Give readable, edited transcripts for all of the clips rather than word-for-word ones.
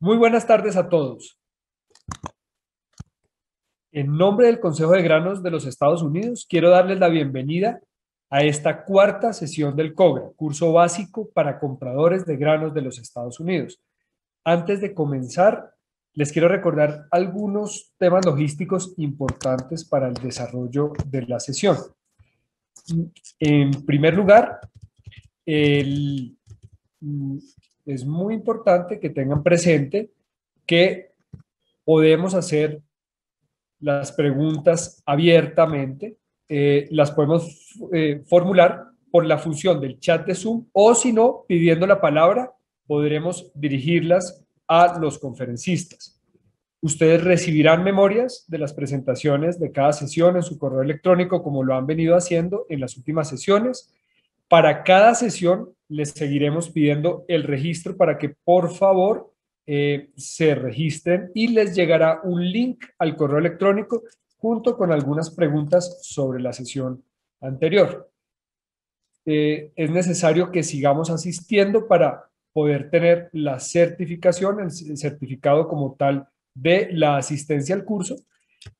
Muy buenas tardes a todos. En nombre del Consejo de Granos de los Estados Unidos, quiero darles la bienvenida a esta cuarta sesión del COGRA, curso básico para compradores de granos de los Estados Unidos. Antes de comenzar, les quiero recordar algunos temas logísticos importantes para el desarrollo de la sesión. En primer lugar, es muy importante que tengan presente que podemos hacer las preguntas abiertamente, las podemos formular por la función del chat de Zoom o si no, pidiendo la palabra, podremos dirigirlas a los conferencistas. Ustedes recibirán memorias de las presentaciones de cada sesión en su correo electrónico como lo han venido haciendo en las últimas sesiones. Para cada sesión les seguiremos pidiendo el registro para que por favor se registren y les llegará un link al correo electrónico junto con algunas preguntas sobre la sesión anterior. Es necesario que sigamos asistiendo para poder tener la certificación, el certificado como tal de la asistencia al curso,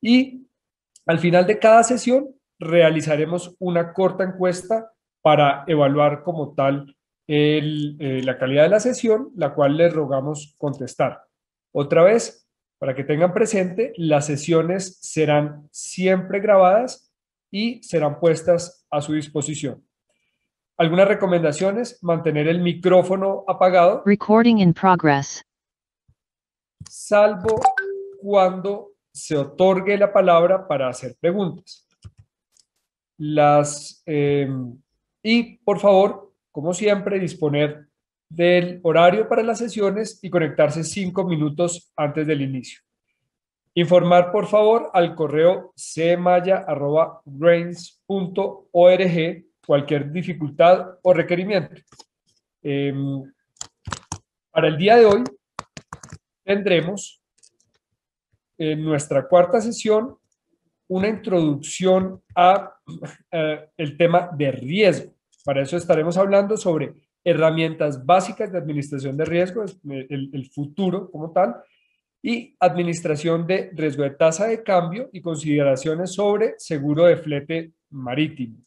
y al final de cada sesión realizaremos una corta encuesta para evaluar como tal la calidad de la sesión, la cual les rogamos contestar. Otra vez, para que tengan presente, las sesiones serán siempre grabadas y serán puestas a su disposición. Algunas recomendaciones: mantener el micrófono apagado. Recording in progress. Salvo cuando se otorgue la palabra para hacer preguntas. Y por favor, como siempre, disponer del horario para las sesiones y conectarse 5 minutos antes del inicio. Informar, por favor, al correo cmaya@grains.org cualquier dificultad o requerimiento. Para el día de hoy tendremos en nuestra cuarta sesión una introducción a el tema de riesgo. Para eso estaremos hablando sobre herramientas básicas de administración de riesgo, el futuro como tal, y administración de riesgo de tasa de cambio y consideraciones sobre seguro de flete marítimo.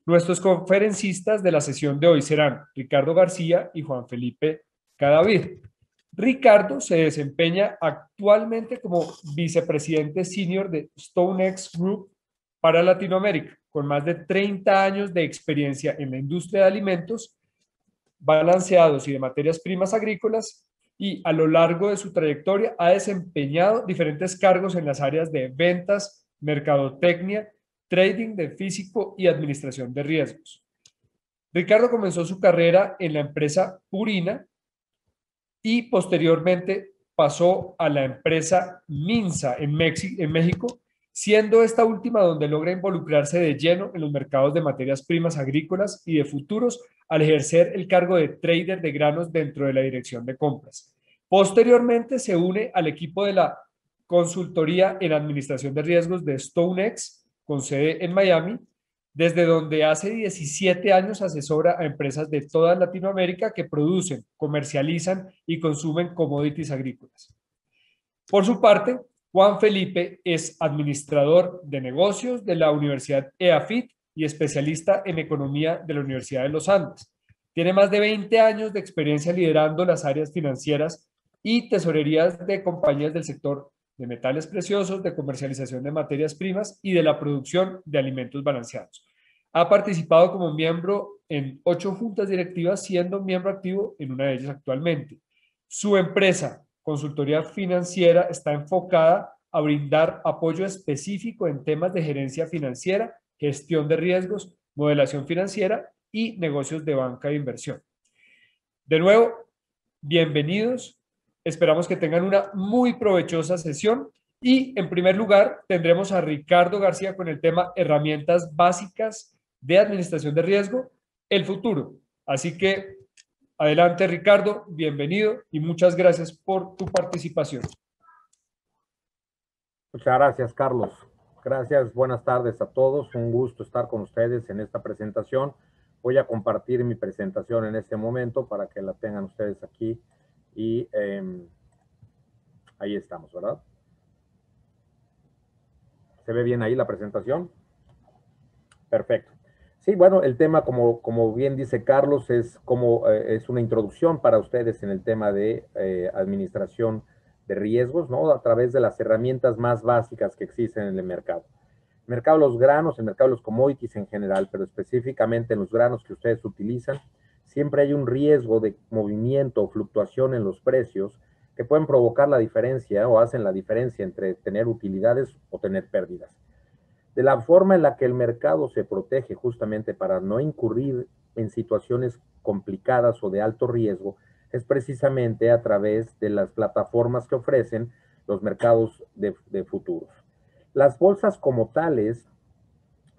Nuestros conferencistas de la sesión de hoy serán Ricardo García y Juan Felipe Cadavid. Ricardo se desempeña actualmente como vicepresidente senior de StoneX Group para Latinoamérica, con más de 30 años de experiencia en la industria de alimentos balanceados y de materias primas agrícolas, y a lo largo de su trayectoria ha desempeñado diferentes cargos en las áreas de ventas, mercadotecnia, trading de físico y administración de riesgos. Ricardo comenzó su carrera en la empresa Purina y posteriormente pasó a la empresa Minsa en México, siendo esta última donde logra involucrarse de lleno en los mercados de materias primas agrícolas y de futuros al ejercer el cargo de trader de granos dentro de la dirección de compras. Posteriormente se une al equipo de la consultoría en administración de riesgos de StoneX, con sede en Miami, desde donde hace 17 años asesora a empresas de toda Latinoamérica que producen, comercializan y consumen commodities agrícolas. Por su parte, Juan Felipe es administrador de negocios de la Universidad EAFIT y especialista en economía de la Universidad de los Andes. Tiene más de 20 años de experiencia liderando las áreas financieras y tesorerías de compañías del sector de metales preciosos, de comercialización de materias primas y de la producción de alimentos balanceados. Ha participado como miembro en 8 juntas directivas, siendo miembro activo en una de ellas actualmente. Su empresa, Consultoría Financiera, está enfocada a brindar apoyo específico en temas de gerencia financiera, gestión de riesgos, modelación financiera y negocios de banca de inversión. De nuevo, bienvenidos. Esperamos que tengan una muy provechosa sesión y en primer lugar tendremos a Ricardo García con el tema herramientas básicas de administración de riesgo, el futuro. Así que adelante, Ricardo, bienvenido y muchas gracias por tu participación. Muchas gracias, Carlos. Gracias, buenas tardes a todos. Un gusto estar con ustedes en esta presentación. Voy a compartir mi presentación en este momento para que la tengan ustedes aquí y Ahí estamos, ¿verdad? ¿Se ve bien ahí la presentación? Perfecto. Sí, bueno, el tema, como bien dice Carlos, es una introducción para ustedes en el tema de administración de riesgos, ¿no? A través de las herramientas más básicas que existen en el mercado. El mercado de los granos, el mercado de los commodities en general, pero específicamente en los granos que ustedes utilizan, siempre hay un riesgo de movimiento o fluctuación en los precios que pueden provocar la diferencia o hacen la diferencia entre tener utilidades o tener pérdidas. De la forma en la que el mercado se protege justamente para no incurrir en situaciones complicadas o de alto riesgo, es precisamente a través de las plataformas que ofrecen los mercados de futuros. Las bolsas como tales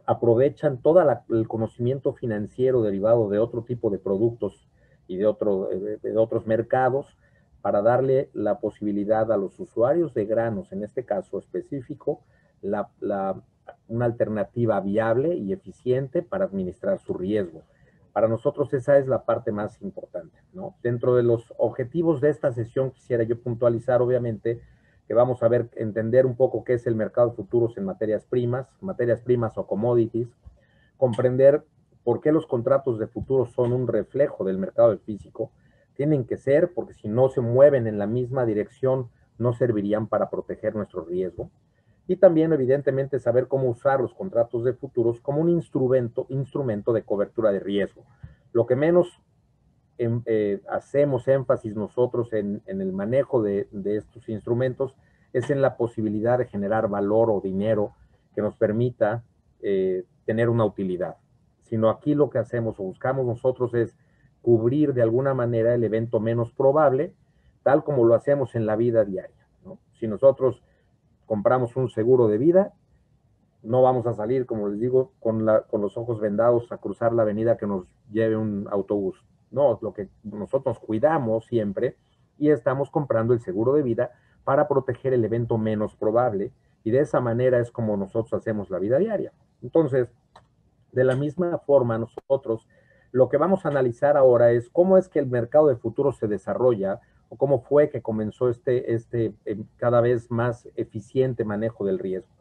aprovechan todo el conocimiento financiero derivado de otro tipo de productos y de otros mercados para darle la posibilidad a los usuarios de granos, en este caso específico, una alternativa viable y eficiente para administrar su riesgo. Para nosotros esa es la parte más importante, ¿no? Dentro de los objetivos de esta sesión quisiera yo puntualizar, obviamente, que vamos a ver, entender un poco qué es el mercado de futuros en materias primas o commodities, comprender por qué los contratos de futuros son un reflejo del mercado del físico. Tienen que ser, porque si no se mueven en la misma dirección, no servirían para proteger nuestro riesgo. Y también, evidentemente, saber cómo usar los contratos de futuros como un instrumento de cobertura de riesgo. Lo que menos hacemos énfasis nosotros en el manejo de estos instrumentos es en la posibilidad de generar valor o dinero que nos permita tener una utilidad. Sino aquí lo que hacemos o buscamos nosotros es cubrir de alguna manera el evento menos probable, tal como lo hacemos en la vida diaria, ¿no? Si nosotros compramos un seguro de vida, no vamos a salir, como les digo, con los ojos vendados a cruzar la avenida que nos lleve un autobús. No, lo que nosotros cuidamos siempre y estamos comprando el seguro de vida para proteger el evento menos probable y de esa manera es como nosotros hacemos la vida diaria. Entonces, de la misma forma, nosotros lo que vamos a analizar ahora es cómo es que el mercado de futuros se desarrolla o cómo fue que comenzó este cada vez más eficiente manejo del riesgo.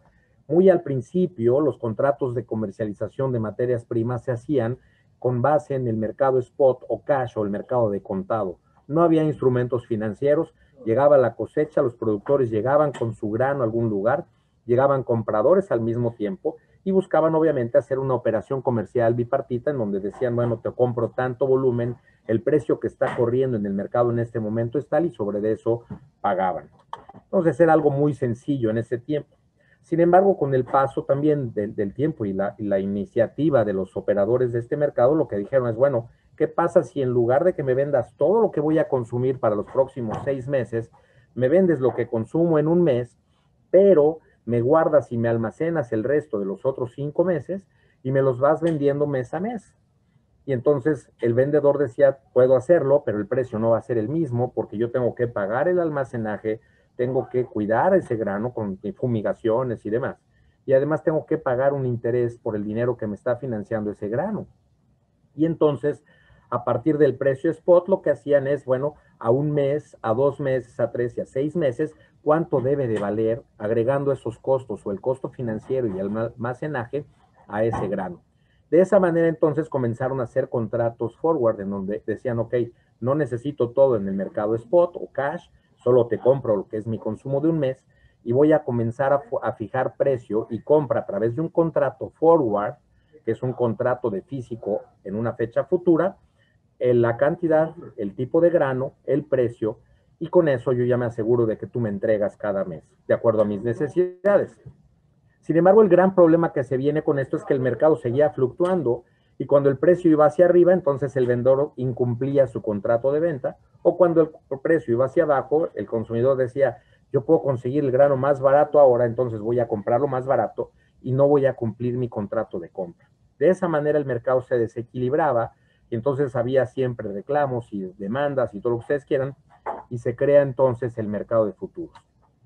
Muy al principio, los contratos de comercialización de materias primas se hacían con base en el mercado spot o cash o el mercado de contado. No había instrumentos financieros, llegaba la cosecha, los productores llegaban con su grano a algún lugar, llegaban compradores al mismo tiempo y buscaban obviamente hacer una operación comercial bipartita en donde decían, bueno, te compro tanto volumen, el precio que está corriendo en el mercado en este momento es tal y sobre eso pagaban. Entonces era algo muy sencillo en ese tiempo. Sin embargo, con el paso también del tiempo y la iniciativa de los operadores de este mercado, lo que dijeron es, bueno, ¿qué pasa si en lugar de que me vendas todo lo que voy a consumir para los próximos 6 meses, me vendes lo que consumo en un mes, pero me guardas y me almacenas el resto de los otros 5 meses y me los vas vendiendo mes a mes? Y entonces el vendedor decía, puedo hacerlo, pero el precio no va a ser el mismo porque yo tengo que pagar el almacenaje, tengo que cuidar ese grano con fumigaciones y demás. Y además tengo que pagar un interés por el dinero que me está financiando ese grano. Y entonces, a partir del precio spot, lo que hacían es, bueno, a un mes, a 2 meses, a 3 y a 6 meses, ¿cuánto debe de valer agregando esos costos o el costo financiero y el almacenaje a ese grano? De esa manera, entonces, comenzaron a hacer contratos forward en donde decían, ok, no necesito todo en el mercado spot o cash, solo te compro lo que es mi consumo de un mes y voy a comenzar a fijar precio y compra a través de un contrato forward, que es un contrato de físico en una fecha futura, la cantidad, el tipo de grano, el precio, y con eso yo ya me aseguro de que tú me entregas cada mes, de acuerdo a mis necesidades. Sin embargo, el gran problema que se viene con esto es que el mercado seguía fluctuando y cuando el precio iba hacia arriba, entonces el vendedor incumplía su contrato de venta, o cuando el precio iba hacia abajo, el consumidor decía, yo puedo conseguir el grano más barato ahora, entonces voy a comprarlo más barato y no voy a cumplir mi contrato de compra. De esa manera el mercado se desequilibraba y entonces había siempre reclamos y demandas y todo lo que ustedes quieran y se crea entonces el mercado de futuros.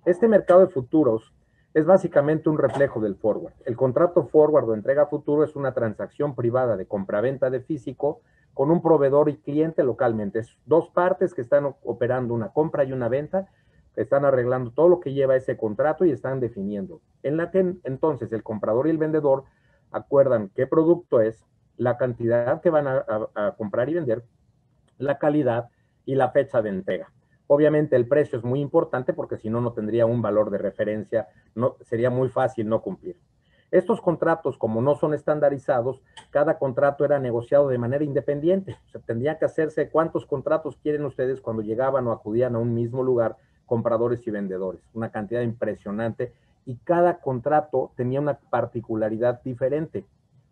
Este mercado de futuros es básicamente un reflejo del forward. El contrato forward o entrega futuro es una transacción privada de compraventa de físico con un proveedor y cliente localmente. Es dos partes que están operando una compra y una venta están arreglando todo lo que lleva ese contrato y están definiendo. En la que entonces el comprador y el vendedor acuerdan qué producto es, la cantidad que van a comprar y vender, la calidad y la fecha de entrega. Obviamente el precio es muy importante porque si no, no tendría un valor de referencia, no, sería muy fácil no cumplir. Estos contratos, como no son estandarizados, cada contrato era negociado de manera independiente. O sea, tendría que hacerse cuántos contratos quieren ustedes cuando llegaban o acudían a un mismo lugar, compradores y vendedores. Una cantidad impresionante y cada contrato tenía una particularidad diferente.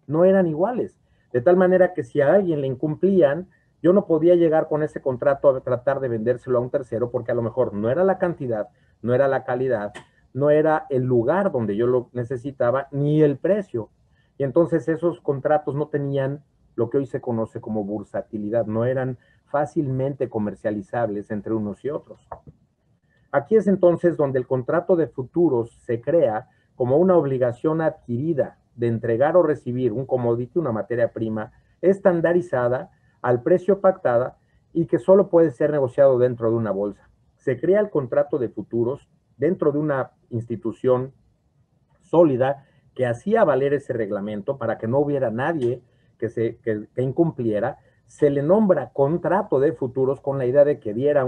No eran iguales. De tal manera que si a alguien le incumplían, yo no podía llegar con ese contrato a tratar de vendérselo a un tercero porque a lo mejor no era la cantidad, no era la calidad, no era el lugar donde yo lo necesitaba, ni el precio. Y entonces esos contratos no tenían lo que hoy se conoce como bursatilidad, no eran fácilmente comercializables entre unos y otros. Aquí es entonces donde el contrato de futuros se crea como una obligación adquirida de entregar o recibir un commodity, una materia prima, estandarizada, al precio pactada y que solo puede ser negociado dentro de una bolsa. Se crea el contrato de futuros dentro de una institución sólida que hacía valer ese reglamento para que no hubiera nadie que incumpliera. Se le nombra contrato de futuros con la idea de que tuviera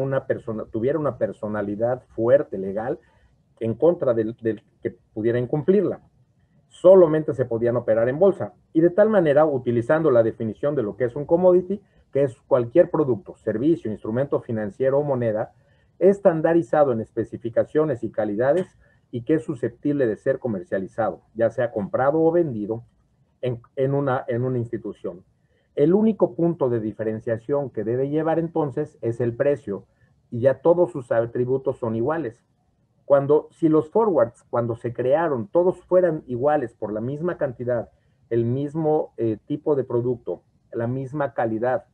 una personalidad fuerte, legal, en contra del que pudiera incumplirla. Solamente se podían operar en bolsa. Y de tal manera, utilizando la definición de lo que es un commodity, que es cualquier producto, servicio, instrumento financiero o moneda, estandarizado en especificaciones y calidades y que es susceptible de ser comercializado, ya sea comprado o vendido en una institución. El único punto de diferenciación que debe llevar entonces es el precio y ya todos sus atributos son iguales. Si los forwards, cuando se crearon, todos fueran iguales por la misma cantidad, el mismo tipo de producto, la misma calidad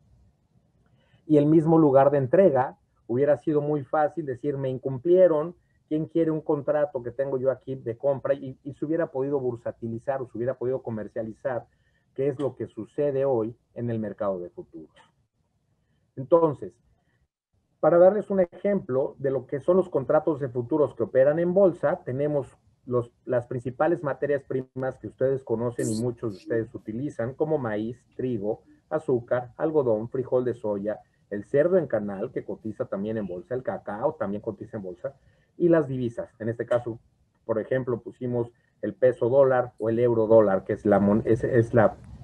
y el mismo lugar de entrega, hubiera sido muy fácil decir, me incumplieron, ¿quién quiere un contrato que tengo yo aquí de compra? Y se hubiera podido bursatilizar o se hubiera podido comercializar, que es lo que sucede hoy en el mercado de futuros. Entonces, para darles un ejemplo de lo que son los contratos de futuros que operan en bolsa, tenemos las principales materias primas que ustedes conocen y muchos de ustedes utilizan, como maíz, trigo, azúcar, algodón, frijol de soya, el cerdo en canal, que cotiza también en bolsa, el cacao también cotiza en bolsa, y las divisas. En este caso, por ejemplo, pusimos el peso dólar o el euro dólar, que es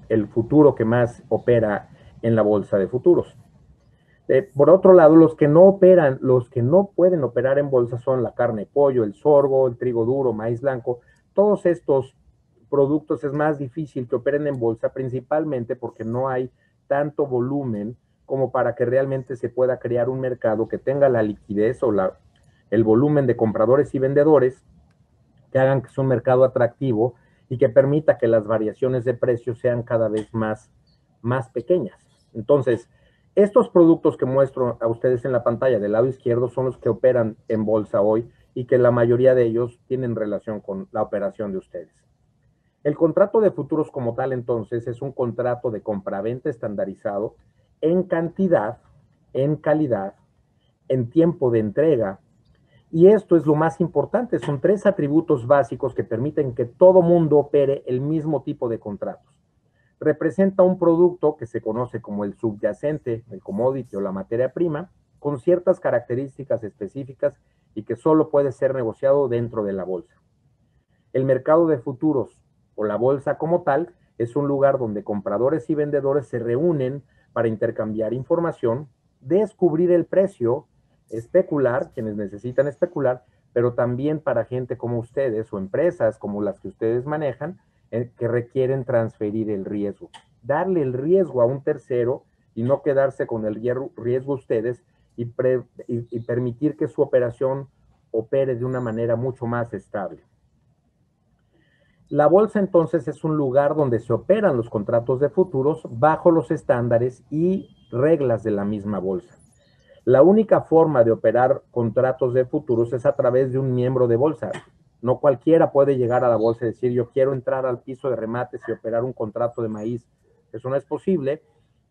el futuro que más opera en la bolsa de futuros. Por otro lado, los que no pueden operar en bolsa son la carne, pollo, el sorgo, el trigo duro, maíz blanco. Todos estos productos es más difícil que operen en bolsa, principalmente porque no hay tanto volumen como para que realmente se pueda crear un mercado que tenga la liquidez o el volumen de compradores y vendedores que hagan que sea un mercado atractivo y que permita que las variaciones de precios sean cada vez más pequeñas. Entonces, estos productos que muestro a ustedes en la pantalla del lado izquierdo son los que operan en bolsa hoy y que la mayoría de ellos tienen relación con la operación de ustedes. El contrato de futuros como tal, entonces, es un contrato de compraventa estandarizado en cantidad, en calidad, en tiempo de entrega. Y esto es lo más importante, son 3 atributos básicos que permiten que todo mundo opere el mismo tipo de contratos. Representa un producto que se conoce como el subyacente, el commodity o la materia prima, con ciertas características específicas y que solo puede ser negociado dentro de la bolsa. El mercado de futuros o la bolsa como tal es un lugar donde compradores y vendedores se reúnen para intercambiar información, descubrir el precio, especular, quienes necesitan especular, pero también para gente como ustedes o empresas como las que ustedes manejan, que requieren transferir el riesgo. Darle el riesgo a un tercero y no quedarse con el riesgo ustedes y permitir que su operación opere de una manera mucho más estable. La bolsa entonces es un lugar donde se operan los contratos de futuros bajo los estándares y reglas de la misma bolsa. La única forma de operar contratos de futuros es a través de un miembro de bolsa. No cualquiera puede llegar a la bolsa y decir, yo quiero entrar al piso de remates y operar un contrato de maíz. Eso no es posible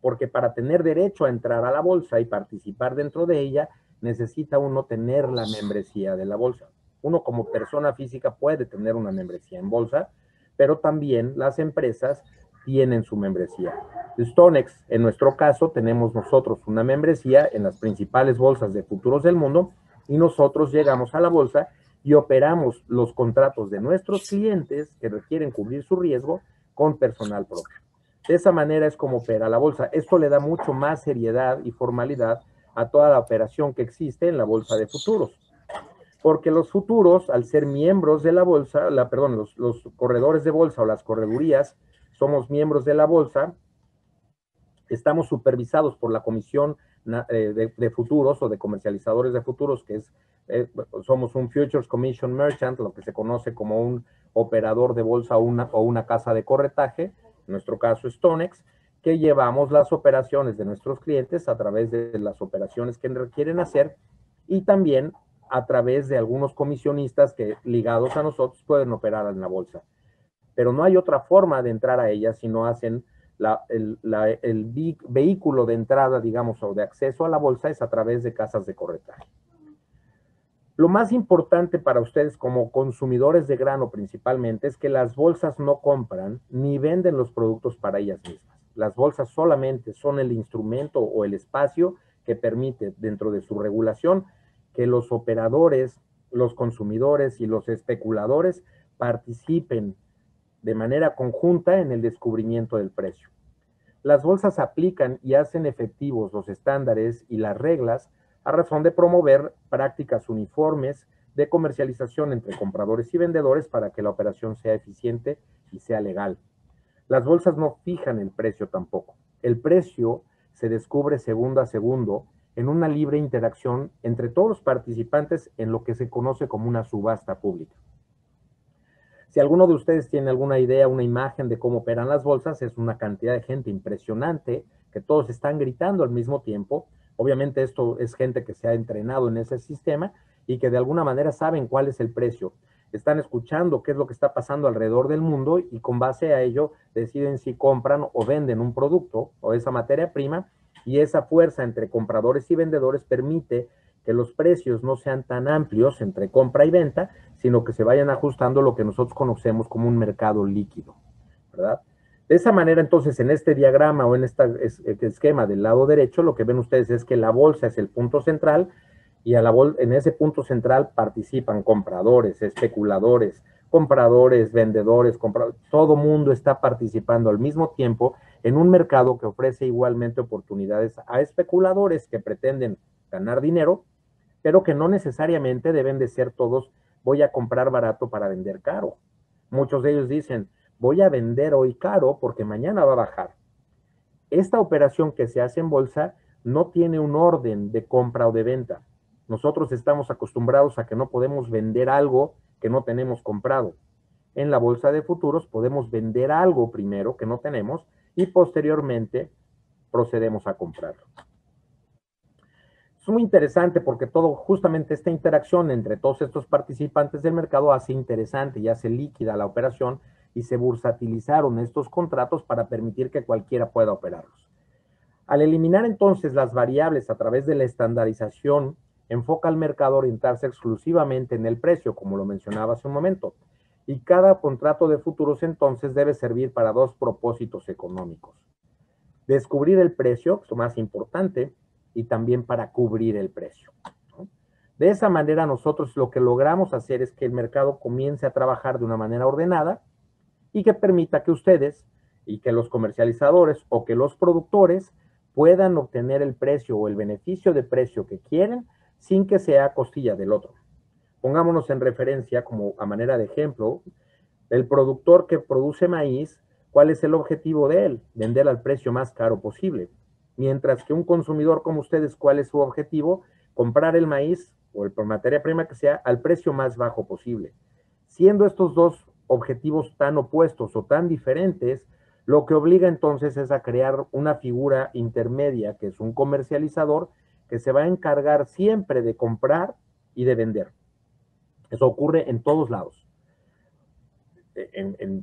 porque para tener derecho a entrar a la bolsa y participar dentro de ella, necesita uno tener la membresía de la bolsa. Uno como persona física puede tener una membresía en bolsa, pero también las empresas tienen su membresía. StoneX, en nuestro caso, tenemos nosotros una membresía en las principales bolsas de futuros del mundo y nosotros llegamos a la bolsa y operamos los contratos de nuestros clientes que requieren cubrir su riesgo con personal propio. De esa manera es como opera la bolsa. Esto le da mucho más seriedad y formalidad a toda la operación que existe en la bolsa de futuros. Porque los futuros, al ser miembros de la bolsa, los corredores de bolsa o las corredurías, somos miembros de la bolsa, estamos supervisados por la Comisión de Futuros o de Comercializadores de Futuros, que es, somos un Futures Commission Merchant, lo que se conoce como un operador de bolsa o una casa de corretaje, en nuestro caso StoneX, que llevamos las operaciones de nuestros clientes a través de las operaciones que requieren hacer y también a través de algunos comisionistas que ligados a nosotros pueden operar en la bolsa. Pero no hay otra forma de entrar a ella si no hacen el vehículo de entrada, digamos, o de acceso a la bolsa es a través de casas de corretaje. Lo más importante para ustedes como consumidores de grano principalmente es que las bolsas no compran ni venden los productos para ellas mismas. Las bolsas solamente son el instrumento o el espacio que permite dentro de su regulación que los operadores, los consumidores y los especuladores participen de manera conjunta en el descubrimiento del precio. Las bolsas aplican y hacen efectivos los estándares y las reglas a razón de promover prácticas uniformes de comercialización entre compradores y vendedores para que la operación sea eficiente y sea legal. Las bolsas no fijan el precio tampoco. El precio se descubre segundo a segundo en una libre interacción entre todos los participantes en lo que se conoce como una subasta pública. Si alguno de ustedes tiene alguna idea, una imagen de cómo operan las bolsas, es una cantidad de gente impresionante que todos están gritando al mismo tiempo. Obviamente esto es gente que se ha entrenado en ese sistema y que de alguna manera saben cuál es el precio. Están escuchando qué es lo que está pasando alrededor del mundo y con base a ello deciden si compran o venden un producto o esa materia prima, y esa fuerza entre compradores y vendedores permite que los precios no sean tan amplios entre compra y venta, sino que se vayan ajustando lo que nosotros conocemos como un mercado líquido, ¿verdad? De esa manera, entonces, en este diagrama o en este esquema del lado derecho, lo que ven ustedes es que la bolsa es el punto central y en ese punto central participan compradores, especuladores, compradores, vendedores, todo mundo está participando al mismo tiempo en un mercado que ofrece igualmente oportunidades a especuladores que pretenden ganar dinero, pero que no necesariamente deben de ser todos, voy a comprar barato para vender caro. Muchos de ellos dicen, voy a vender hoy caro porque mañana va a bajar. Esta operación que se hace en bolsa no tiene un orden de compra o de venta. Nosotros estamos acostumbrados a que no podemos vender algo que no tenemos comprado. En la bolsa de futuros podemos vender algo primero que no tenemos y posteriormente procedemos a comprarlo. Es muy interesante porque justamente esta interacción entre todos estos participantes del mercado hace interesante y hace líquida la operación y se bursatilizaron estos contratos para permitir que cualquiera pueda operarlos. Al eliminar entonces las variables a través de la estandarización, enfoca al mercado a orientarse exclusivamente en el precio, como lo mencionaba hace un momento, y cada contrato de futuros entonces debe servir para dos propósitos económicos: descubrir el precio, que es lo más importante, y también para cubrir el precio, ¿no? De esa manera nosotros lo que logramos hacer es que el mercado comience a trabajar de una manera ordenada y que permita que ustedes y que los comercializadores o que los productores puedan obtener el precio o el beneficio de precio que quieren sin que sea costilla del otro. Pongámonos en referencia, como a manera de ejemplo, el productor que produce maíz, ¿cuál es el objetivo de él? Vender al precio más caro posible. Mientras que un consumidor como ustedes, ¿cuál es su objetivo? Comprar el maíz o el materia prima que sea al precio más bajo posible. Siendo estos dos objetivos tan opuestos o tan diferentes, lo que obliga entonces es a crear una figura intermedia, que es un comercializador, que se va a encargar siempre de comprar y de vender. Eso ocurre en todos lados.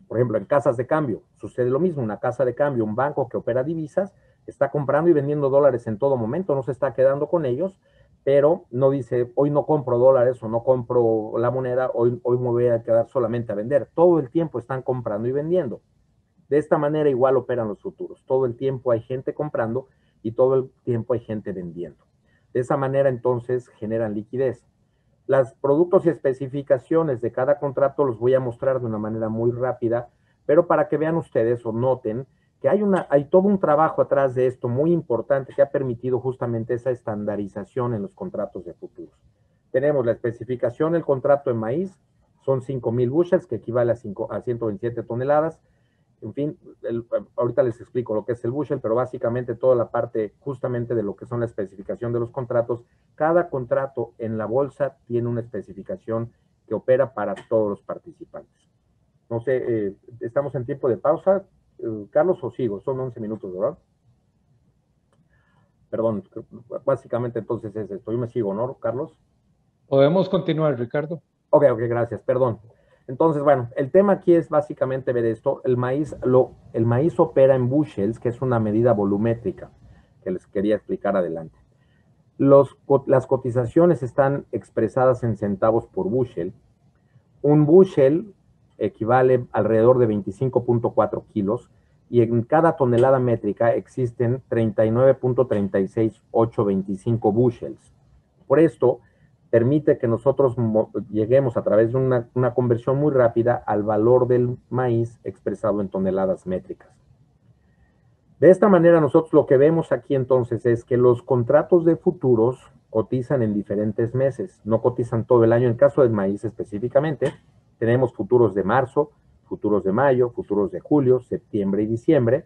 Por ejemplo, en casas de cambio, sucede lo mismo. Una casa de cambio, un banco que opera divisas, está comprando y vendiendo dólares en todo momento, no se está quedando con ellos, pero no dice, hoy no compro dólares o no compro la moneda, hoy me voy a quedar solamente a vender. Todo el tiempo están comprando y vendiendo. De esta manera igual operan los futuros. Todo el tiempo hay gente comprando y todo el tiempo hay gente vendiendo. De esa manera entonces generan liquidez. Los productos y especificaciones de cada contrato los voy a mostrar de una manera muy rápida, pero para que vean ustedes o noten que hay todo un trabajo atrás de esto muy importante que ha permitido justamente esa estandarización en los contratos de futuros. Tenemos la especificación, el contrato en maíz, son 5,000 bushels, que equivale a 127 toneladas. En fin, ahorita les explico lo que es el bushel, pero básicamente toda la parte justamente de lo que son la especificación de los contratos. Cada contrato en la bolsa tiene una especificación que opera para todos los participantes. No sé, estamos en tiempo de pausa. Carlos, o sigo, son 11 minutos, ¿verdad? Perdón, básicamente entonces es esto. Yo me sigo, ¿no, Carlos? Podemos continuar, Ricardo. Ok, gracias, perdón. Entonces, bueno, el tema aquí es básicamente ver esto. El maíz opera en bushels, que es una medida volumétrica que les quería explicar adelante. Las cotizaciones están expresadas en centavos por bushel. Un bushel equivale alrededor de 25.4 kilos y en cada tonelada métrica existen 39.36825 bushels. Por esto, permite que nosotros lleguemos a través de una conversión muy rápida al valor del maíz expresado en toneladas métricas. De esta manera, nosotros lo que vemos aquí entonces es que los contratos de futuros cotizan en diferentes meses, no cotizan todo el año. En caso del maíz específicamente, tenemos futuros de marzo, futuros de mayo, futuros de julio, septiembre y diciembre,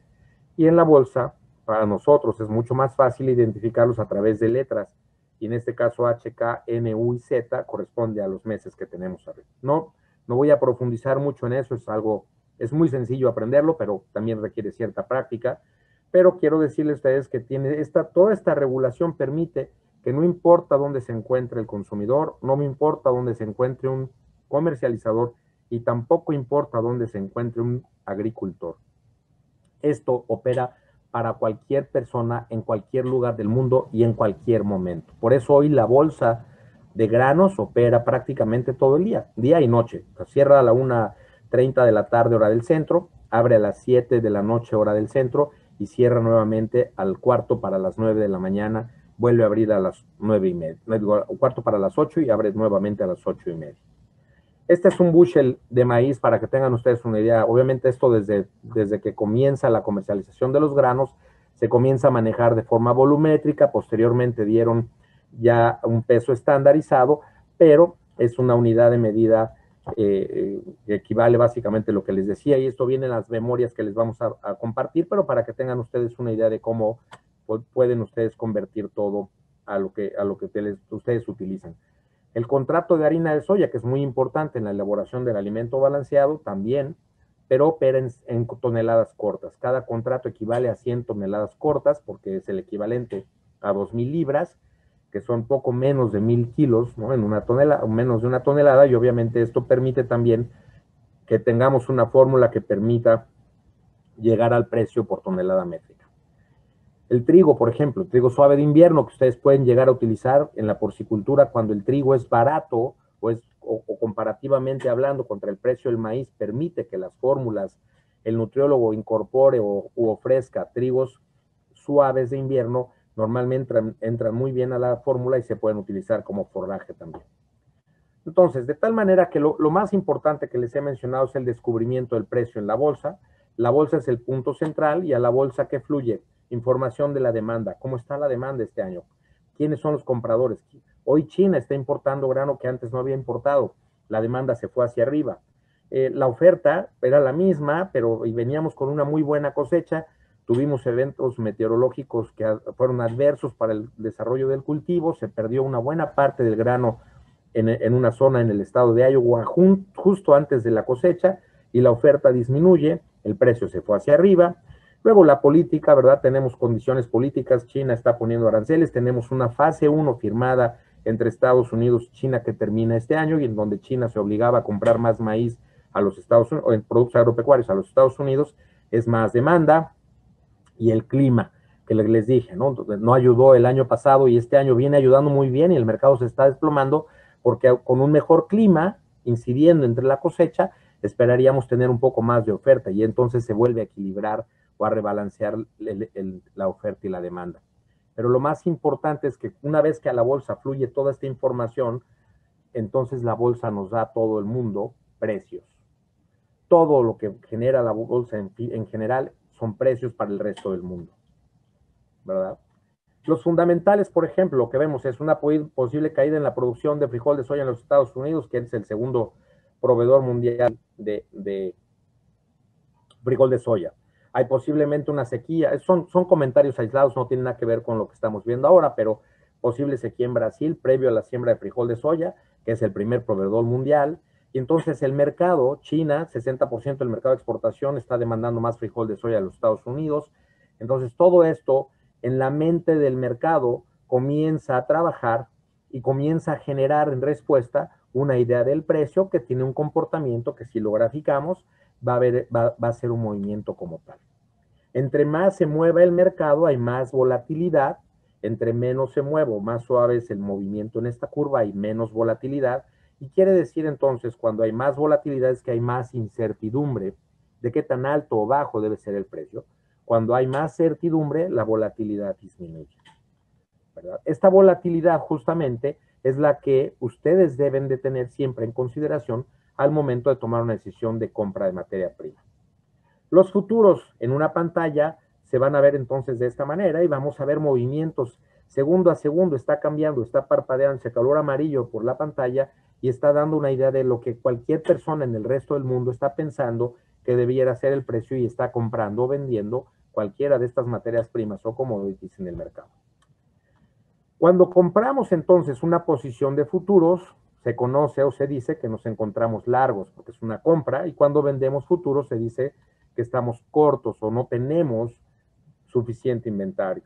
y en la bolsa, para nosotros es mucho más fácil identificarlos a través de letras, y en este caso H, K, N, U y Z corresponde a los meses que tenemos arriba. No voy a profundizar mucho en eso, es muy sencillo aprenderlo, pero también requiere cierta práctica, pero quiero decirles a ustedes que toda esta regulación permite que no importa dónde se encuentre el consumidor, no me importa dónde se encuentre un comercializador y tampoco importa dónde se encuentre un agricultor. Esto opera para cualquier persona en cualquier lugar del mundo y en cualquier momento. Por eso hoy la bolsa de granos opera prácticamente todo el día y noche. Cierra a la 1:30 de la tarde hora del centro, abre a las 7 de la noche hora del centro y cierra nuevamente al 4 para las 9 de la mañana, vuelve a abrir a las 9:30, 4 para las 8 y abre nuevamente a las 8:30. Este es un bushel de maíz para que tengan ustedes una idea. Obviamente esto desde que comienza la comercialización de los granos, se comienza a manejar de forma volumétrica, posteriormente dieron ya un peso estandarizado, pero es una unidad de medida que equivale básicamente a lo que les decía, y esto viene en las memorias que les vamos a compartir, pero para que tengan ustedes una idea de cómo pueden ustedes convertir todo a lo que ustedes utilizan. El contrato de harina de soya, que es muy importante en la elaboración del alimento balanceado, también, pero opera en toneladas cortas. Cada contrato equivale a 100 toneladas cortas, porque es el equivalente a 2,000 libras, que son poco menos de 1,000 kilos, ¿no? En una tonelada, menos de una tonelada, y obviamente esto permite también que tengamos una fórmula que permita llegar al precio por tonelada métrica. El trigo, por ejemplo, el trigo suave de invierno que ustedes pueden llegar a utilizar en la porcicultura cuando el trigo es barato o comparativamente hablando contra el precio del maíz, permite que las fórmulas, el nutriólogo incorpore u ofrezca trigos suaves de invierno, normalmente entran muy bien a la fórmula y se pueden utilizar como forraje también. Entonces, de tal manera que lo más importante que les he mencionado es el descubrimiento del precio en la bolsa. La bolsa es el punto central y a la bolsa que fluye información de la demanda. ¿Cómo está la demanda este año? ¿Quiénes son los compradores? Hoy China está importando grano que antes no había importado. La demanda se fue hacia arriba. La oferta era la misma, pero veníamos con una muy buena cosecha. Tuvimos eventos meteorológicos que fueron adversos para el desarrollo del cultivo. Se perdió una buena parte del grano en una zona en el estado de Iowa justo antes de la cosecha, y la oferta disminuye, el precio se fue hacia arriba. Luego la política, ¿verdad? Tenemos condiciones políticas, China está poniendo aranceles, tenemos una fase 1 firmada entre Estados Unidos y China que termina este año, y en donde China se obligaba a comprar más maíz a los Estados Unidos, o en productos agropecuarios a los Estados Unidos, es más demanda, y el clima. que les dije, ¿no? No ayudó el año pasado y este año viene ayudando muy bien y el mercado se está desplomando porque con un mejor clima, incidiendo entre la cosecha, esperaríamos tener un poco más de oferta y entonces se vuelve a equilibrar o a rebalancear la oferta y la demanda. Pero lo más importante es que una vez que a la bolsa fluye toda esta información, entonces la bolsa nos da a todo el mundo precios. Todo lo que genera la bolsa en general son precios para el resto del mundo, ¿verdad? Los fundamentales, por ejemplo, lo que vemos es una posible caída en la producción de frijol de soya en los Estados Unidos, que es el segundo proveedor mundial de frijol de soya. Hay posiblemente una sequía, son comentarios aislados, no tienen nada que ver con lo que estamos viendo ahora, pero posible sequía en Brasil previo a la siembra de frijol de soya, que es el primer proveedor mundial, y entonces el mercado, China, 60% del mercado de exportación está demandando más frijol de soya a los Estados Unidos, entonces todo esto en la mente del mercado comienza a trabajar y comienza a generar en respuesta una idea del precio que tiene un comportamiento que si lo graficamos va a ser un movimiento como tal. Entre más se mueva el mercado hay más volatilidad, entre menos se mueva, más suave es el movimiento en esta curva, hay menos volatilidad, y quiere decir entonces cuando hay más volatilidad es que hay más incertidumbre de qué tan alto o bajo debe ser el precio. Cuando hay más certidumbre, la volatilidad disminuye, ¿verdad? Esta volatilidad justamente es la que ustedes deben de tener siempre en consideración al momento de tomar una decisión de compra de materia prima. Los futuros en una pantalla se van a ver entonces de esta manera y vamos a ver movimientos segundo a segundo, está cambiando, está parpadeando ese color amarillo por la pantalla y está dando una idea de lo que cualquier persona en el resto del mundo está pensando que debiera ser el precio y está comprando o vendiendo cualquiera de estas materias primas o commodities en el mercado. Cuando compramos entonces una posición de futuros, se conoce o se dice que nos encontramos largos porque es una compra, y cuando vendemos futuros se dice que estamos cortos o no tenemos suficiente inventario.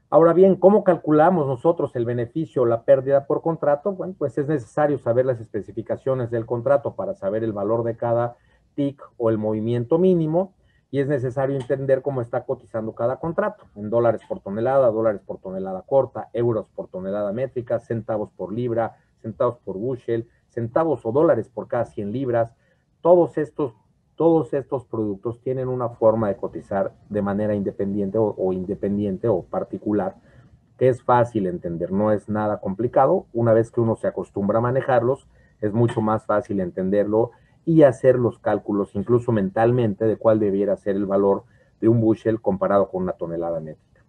Ahora bien, ¿cómo calculamos nosotros el beneficio o la pérdida por contrato? Bueno, pues es necesario saber las especificaciones del contrato para saber el valor de cada tick o el movimiento mínimo, y es necesario entender cómo está cotizando cada contrato, en dólares por tonelada corta, euros por tonelada métrica, centavos por libra, centavos por bushel, centavos o dólares por cada 100 libras. Todos estos productos tienen una forma de cotizar de manera independiente o particular, que es fácil entender, no es nada complicado. Una vez que uno se acostumbra a manejarlos, es mucho más fácil entenderlo y hacer los cálculos, incluso mentalmente, de cuál debiera ser el valor de un bushel comparado con una tonelada métrica.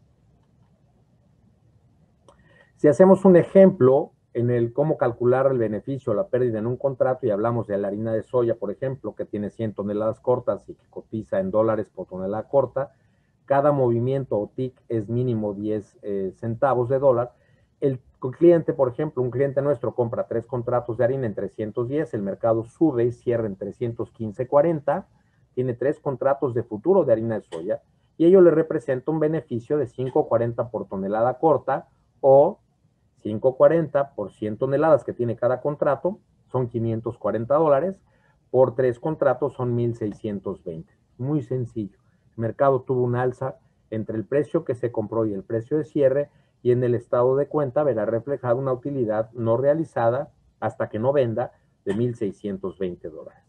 Si hacemos un ejemplo en el cómo calcular el beneficio o la pérdida en un contrato y hablamos de la harina de soya, por ejemplo, que tiene 100 toneladas cortas y que cotiza en dólares por tonelada corta, cada movimiento o tick es mínimo 10 centavos de dólar. El cliente, por ejemplo, un cliente nuestro compra 3 contratos de harina en 310, el mercado sube y cierra en 315.40, tiene 3 contratos de futuro de harina de soya y ello le representa un beneficio de 5.40 por tonelada corta o 5.40 por 100 toneladas que tiene cada contrato, son 540 dólares, por 3 contratos son 1.620. Muy sencillo. El mercado tuvo un alza entre el precio que se compró y el precio de cierre, y en el estado de cuenta verá reflejada una utilidad no realizada hasta que no venda de 1.620 dólares.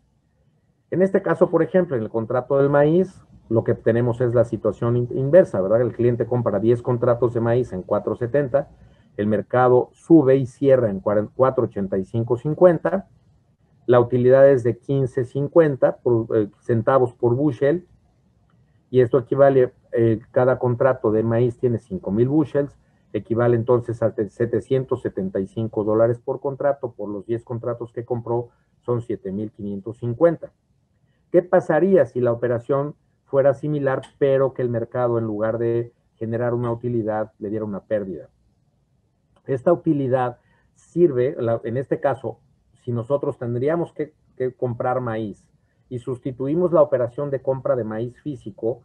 En este caso, por ejemplo, en el contrato del maíz, lo que tenemos es la situación inversa, ¿verdad? El cliente compra 10 contratos de maíz en 4.70, el mercado sube y cierra en 4.85.50, la utilidad es de 15.50 centavos por bushel, y esto equivale, cada contrato de maíz tiene 5,000 bushels, equivale entonces a 775 dólares por contrato, por los 10 contratos que compró son 7.550. ¿Qué pasaría si la operación fuera similar, pero que el mercado en lugar de generar una utilidad le diera una pérdida? Esta utilidad sirve, en este caso, si nosotros tendríamos que comprar maíz y sustituimos la operación de compra de maíz físico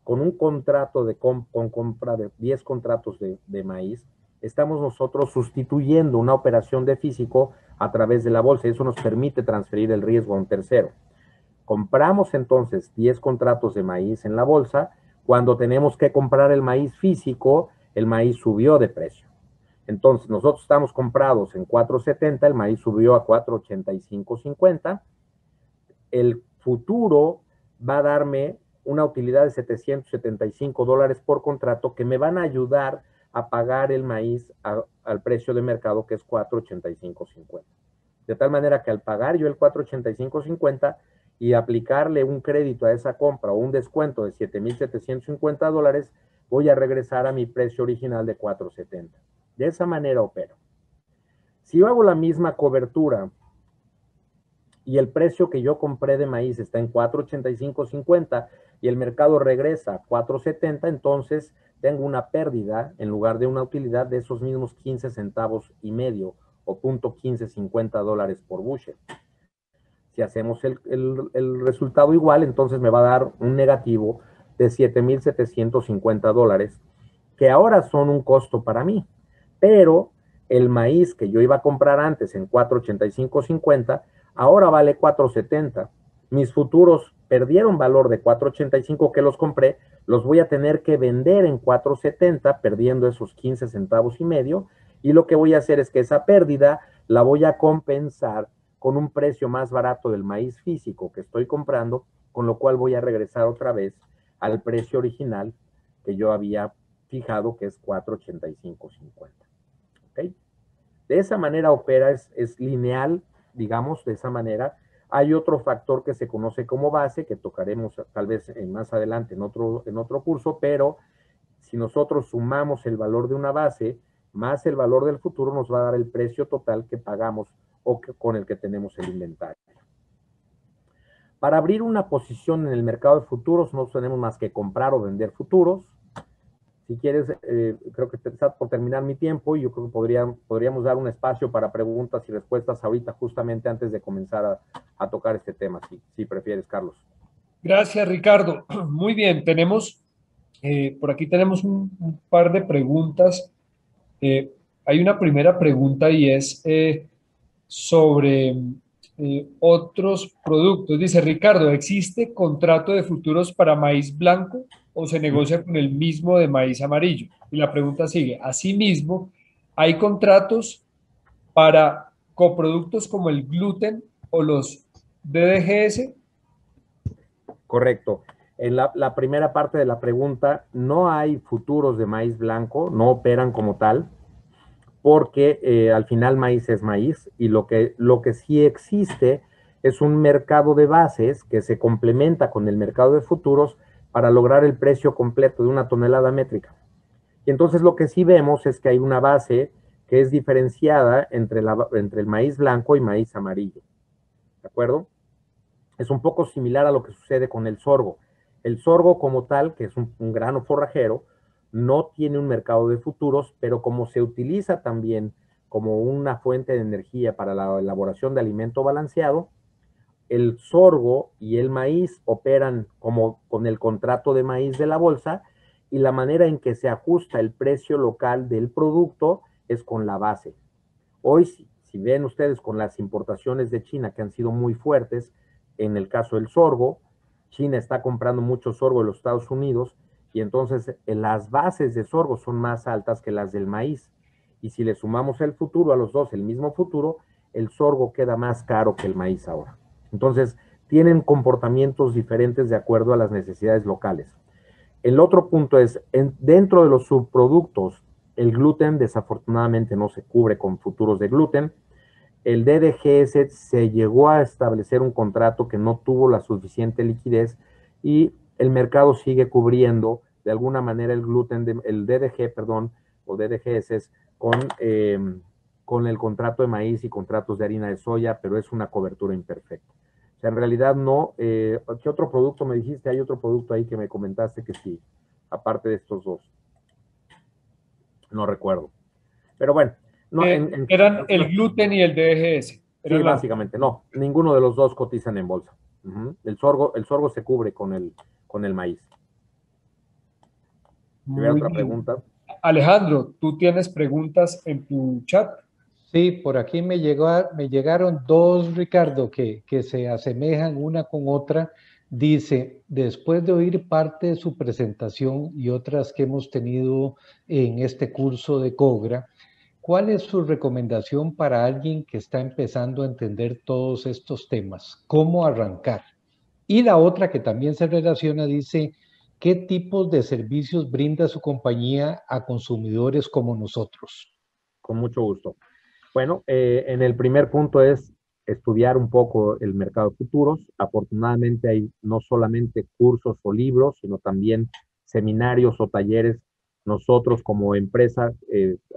con un contrato con compra de 10 contratos de maíz, estamos nosotros sustituyendo una operación de físico a través de la bolsa, y eso nos permite transferir el riesgo a un tercero. Compramos entonces 10 contratos de maíz en la bolsa, Cuando tenemos que comprar el maíz físico, el maíz subió de precio. Entonces, nosotros estamos comprados en 4.70, el maíz subió a 4.85.50. El futuro va a darme una utilidad de $775 por contrato que me van a ayudar a pagar el maíz al precio de mercado, que es 4.85.50. De tal manera que al pagar yo el 4.85.50 y aplicarle un crédito a esa compra o un descuento de $7.750, voy a regresar a mi precio original de 4.70. De esa manera opero. Si yo hago la misma cobertura y el precio que yo compré de maíz está en 4.85.50 y el mercado regresa a 4.70, entonces tengo una pérdida en lugar de una utilidad de esos mismos 15 centavos y medio o $0.1550 por bushel. Si hacemos el resultado igual, entonces me va a dar un negativo de $7.750, que ahora son un costo para mí. Pero el maíz que yo iba a comprar antes en 4.85.50, ahora vale 4.70. Mis futuros perdieron valor de 4.85 que los compré, los voy a tener que vender en 4.70, perdiendo esos 15 centavos y medio, y lo que voy a hacer es que esa pérdida la voy a compensar con un precio más barato del maíz físico que estoy comprando, con lo cual voy a regresar otra vez al precio original que yo había fijado, que es 4.85.50. ¿Okay? De esa manera opera, es lineal, digamos, de esa manera. Hay otro factor que se conoce como base, que tocaremos tal vez más adelante en otro curso, pero si nosotros sumamos el valor de una base más el valor del futuro, nos va a dar el precio total que pagamos o con el que tenemos el inventario. Para abrir una posición en el mercado de futuros, no tenemos más que comprar o vender futuros. Si quieres, creo que está por terminar mi tiempo y yo creo que podríamos dar un espacio para preguntas y respuestas ahorita, justamente antes de comenzar a tocar este tema, si prefieres, Carlos. Gracias, Ricardo. Muy bien, por aquí tenemos un par de preguntas. Hay una primera pregunta y es sobre otros productos. Dice Ricardo, ¿existe contrato de futuros para maíz blanco o se negocia con el mismo de maíz amarillo? Y la pregunta sigue, asimismo, ¿hay contratos para coproductos como el gluten o los DDGS? Correcto. En la primera parte de la pregunta, no hay futuros de maíz blanco, no operan como tal, porque al final maíz es maíz, y lo que sí existe es un mercado de bases que se complementa con el mercado de futuros para lograr el precio completo de una tonelada métrica. Y entonces lo que sí vemos es que hay una base que es diferenciada entre el maíz blanco y maíz amarillo. ¿De acuerdo? Es un poco similar a lo que sucede con el sorgo. El sorgo como tal, que es un grano forrajero, no tiene un mercado de futuros, pero como se utiliza también como una fuente de energía para la elaboración de alimento balanceado, el sorgo y el maíz operan como con el contrato de maíz de la bolsa, y la manera en que se ajusta el precio local del producto es con la base. Hoy, si ven ustedes con las importaciones de China que han sido muy fuertes, en el caso del sorgo, China está comprando mucho sorgo de los Estados Unidos, y entonces las bases de sorgo son más altas que las del maíz. Y si le sumamos el futuro a los dos, el mismo futuro, el sorgo queda más caro que el maíz ahora. Entonces, tienen comportamientos diferentes de acuerdo a las necesidades locales. El otro punto es, dentro de los subproductos, el gluten desafortunadamente no se cubre con futuros de gluten. El DDGS se llegó a establecer un contrato que no tuvo la suficiente liquidez, y el mercado sigue cubriendo de alguna manera el gluten, el DDG, perdón, o DDGS con el contrato de maíz y contratos de harina de soya, pero es una cobertura imperfecta. O sea, en realidad no. ¿Qué otro producto me dijiste? Hay otro producto ahí que me comentaste que sí, aparte de estos dos. No recuerdo. Pero bueno. No, eran el gluten y el DDGS. Sí, básicamente, no. Ninguno de los dos cotizan en bolsa. El sorgo se cubre con el maíz. ¿Tiene otra pregunta? Alejandro, ¿tú tienes preguntas en tu chat? Sí, por aquí me llegaron dos, Ricardo, que se asemejan una con otra. dice, después de oír parte de su presentación y otras que hemos tenido en este curso de Cogra, ¿cuál es su recomendación para alguien que está empezando a entender todos estos temas? ¿Cómo arrancar? Y la otra que también se relaciona dice, ¿qué tipos de servicios brinda su compañía a consumidores como nosotros? Con mucho gusto. Bueno, en el primer punto es estudiar un poco el mercado de futuros. Afortunadamente hay no solamente cursos o libros, sino también seminarios o talleres. Nosotros como empresa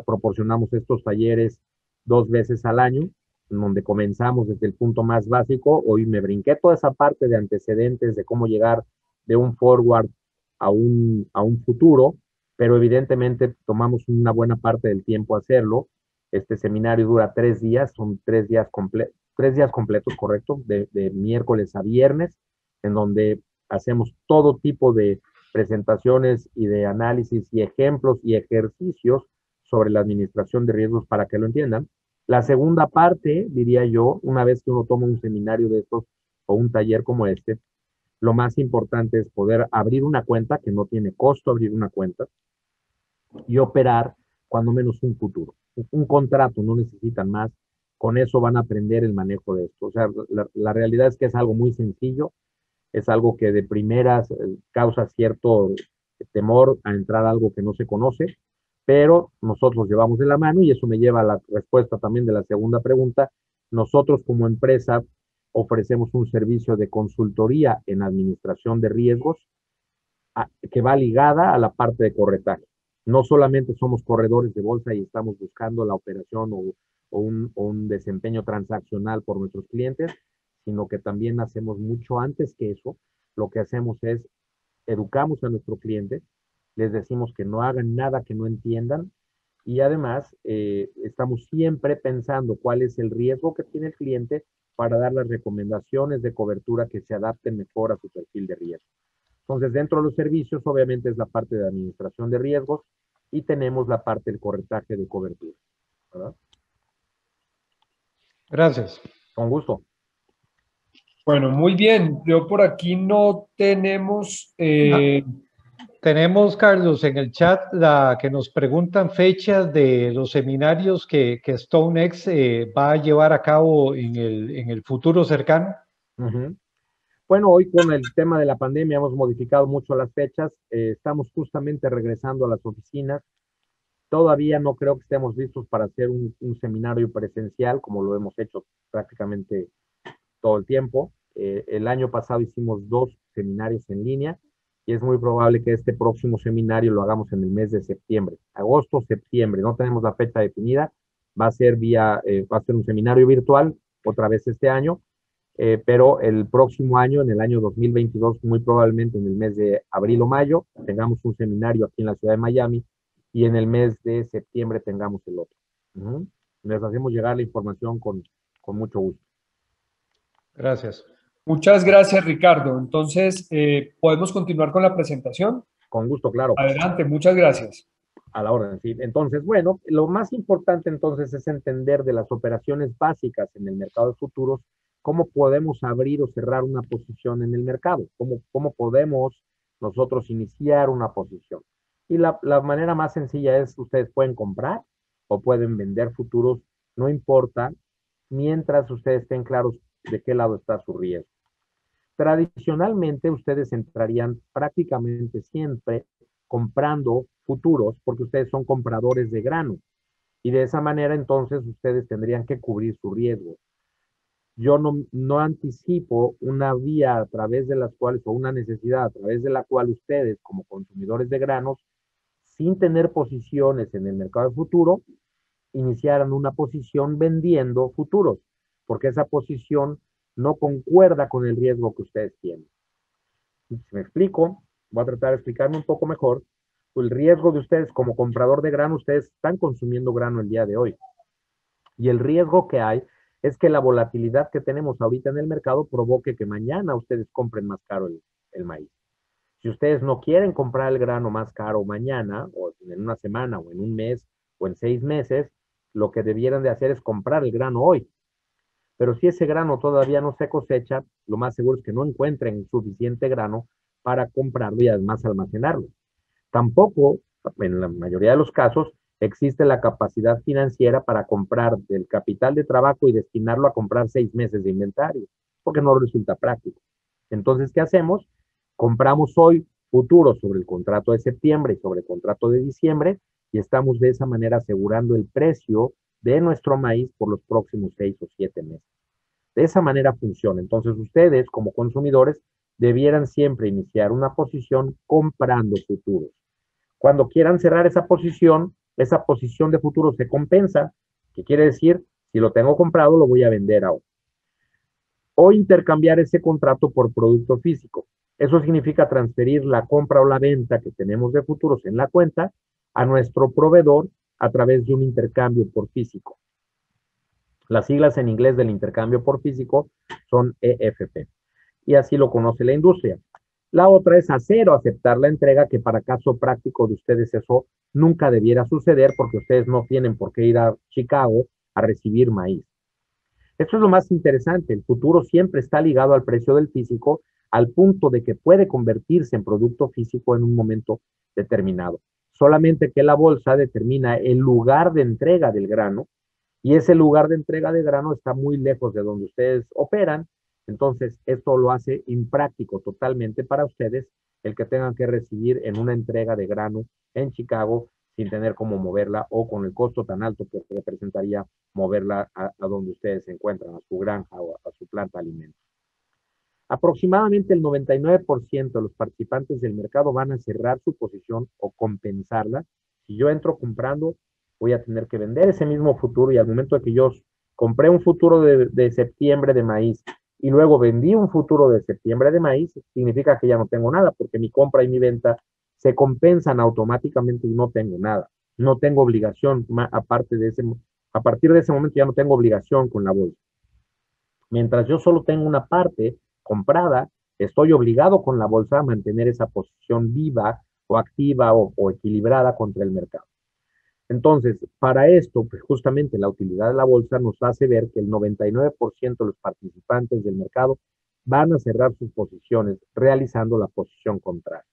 proporcionamos estos talleres 2 veces al año, en donde comenzamos desde el punto más básico. Hoy me brinqué toda esa parte de antecedentes, de cómo llegar de un forward a un futuro, pero evidentemente tomamos una buena parte del tiempo hacerlo. Este seminario dura 3 días, son 3 días completos, correcto, de miércoles a viernes, en donde hacemos todo tipo de presentaciones y de análisis y ejemplos y ejercicios sobre la administración de riesgos para que lo entiendan. La segunda parte, diría yo, una vez que uno toma un seminario de estos o un taller como este, lo más importante es poder abrir una cuenta, que no tiene costo abrir una cuenta, y operar cuando menos un futuro. Un contrato, no necesitan más. Con eso van a aprender el manejo de esto. O sea, la realidad es que es algo muy sencillo, es algo que de primeras causa cierto temor a entrar a algo que no se conoce, pero nosotros llevamos de la mano y eso me lleva a la respuesta también de la segunda pregunta. Nosotros como empresa ofrecemos un servicio de consultoría en administración de riesgos que va ligada a la parte de corretaje. No solamente somos corredores de bolsa y estamos buscando la operación o un desempeño transaccional por nuestros clientes, sino que también hacemos mucho antes que eso. Lo que hacemos es educamos a nuestro cliente, les decimos que no hagan nada que no entiendan y además estamos siempre pensando cuál es el riesgo que tiene el cliente para dar las recomendaciones de cobertura que se adapten mejor a su perfil de riesgo. Entonces, dentro de los servicios, obviamente es la parte de administración de riesgos y tenemos la parte del corretaje de cobertura, ¿verdad? Gracias. Con gusto. Bueno, muy bien. Yo por aquí no tenemos... Tenemos, Carlos, en el chat la que nos preguntan fechas de los seminarios que StoneX va a llevar a cabo en el futuro cercano. Uh-huh. Bueno, hoy con el tema de la pandemia hemos modificado mucho las fechas. Estamos justamente regresando a las oficinas. Todavía no creo que estemos listos para hacer un seminario presencial, como lo hemos hecho prácticamente todo el tiempo. El año pasado hicimos 2 seminarios en línea y es muy probable que este próximo seminario lo hagamos en el mes de septiembre, agosto, septiembre. No tenemos la fecha definida. Va a ser va a ser un seminario virtual otra vez este año, pero el próximo año, en el año 2022, muy probablemente en el mes de abril o mayo, tengamos un seminario aquí en la ciudad de Miami y en el mes de septiembre tengamos el otro. Les hacemos llegar la información con mucho gusto. Gracias. Muchas gracias, Ricardo. Entonces, ¿podemos continuar con la presentación? Con gusto, claro. Adelante, muchas gracias. A la orden, sí. Entonces, bueno, lo más importante entonces es entender de las operaciones básicas en el mercado de futuros, cómo podemos abrir o cerrar una posición en el mercado, cómo podemos nosotros iniciar una posición. Y la manera más sencilla es, ustedes pueden comprar o pueden vender futuros, no importa, mientras ustedes estén claros de qué lado está su riesgo. Tradicionalmente, ustedes entrarían prácticamente siempre comprando futuros porque ustedes son compradores de grano y de esa manera entonces ustedes tendrían que cubrir su riesgo. Yo no anticipo una vía a través de las cuales o una necesidad a través de la cual ustedes como consumidores de granos sin tener posiciones en el mercado de futuro iniciaran una posición vendiendo futuros porque esa posición no concuerda con el riesgo que ustedes tienen. Si me explico, voy a tratar de explicarme un poco mejor. El riesgo de ustedes como comprador de grano, ustedes están consumiendo grano el día de hoy. Y el riesgo que hay es que la volatilidad que tenemos ahorita en el mercado provoque que mañana ustedes compren más caro el maíz. Si ustedes no quieren comprar el grano más caro mañana, o en una semana, o en un mes, o en 6 meses, lo que debieran de hacer es comprar el grano hoy. pero si ese grano todavía no se cosecha, lo más seguro es que no encuentren suficiente grano para comprarlo y además almacenarlo. Tampoco, en la mayoría de los casos, existe la capacidad financiera para comprar del capital de trabajo y destinarlo a comprar 6 meses de inventario, porque no resulta práctico. Entonces, ¿qué hacemos? Compramos hoy futuros sobre el contrato de septiembre y sobre el contrato de diciembre y estamos de esa manera asegurando el precio de nuestro maíz por los próximos 6 o 7 meses. De esa manera funciona. Entonces, ustedes como consumidores debieran siempre iniciar una posición comprando futuros. Cuando quieran cerrar esa posición de futuro se compensa, que quiere decir, si lo tengo comprado, lo voy a vender ahora. O intercambiar ese contrato por producto físico. Eso significa transferir la compra o la venta que tenemos de futuros en la cuenta a nuestro proveedor a través de un intercambio por físico. Las siglas en inglés del intercambio por físico son EFP. Y así lo conoce la industria. La otra es hacer o aceptar la entrega, que para caso práctico de ustedes eso nunca debiera suceder porque ustedes no tienen por qué ir a Chicago a recibir maíz. Esto es lo más interesante. El futuro siempre está ligado al precio del físico al punto de que puede convertirse en producto físico en un momento determinado. Solamente que la bolsa determina el lugar de entrega del grano y ese lugar de entrega de grano está muy lejos de donde ustedes operan. Entonces, esto lo hace impráctico totalmente para ustedes el que tengan que recibir en una entrega de grano en Chicago sin tener cómo moverla o con el costo tan alto que representaría moverla a donde ustedes se encuentran, a su granja o a su planta de alimentos. Aproximadamente el 99% de los participantes del mercado van a cerrar su posición o compensarla. Si yo entro comprando, voy a tener que vender ese mismo futuro y al momento de que yo compré un futuro de septiembre de maíz y luego vendí un futuro de septiembre de maíz, significa que ya no tengo nada porque mi compra y mi venta se compensan automáticamente y no tengo nada. No tengo obligación, aparte de a partir de ese momento ya no tengo obligación con la bolsa. Mientras yo solo tengo una parte comprada, estoy obligado con la bolsa a mantener esa posición viva o activa o equilibrada contra el mercado. Entonces, para esto, pues justamente la utilidad de la bolsa nos hace ver que el 99% de los participantes del mercado van a cerrar sus posiciones realizando la posición contraria.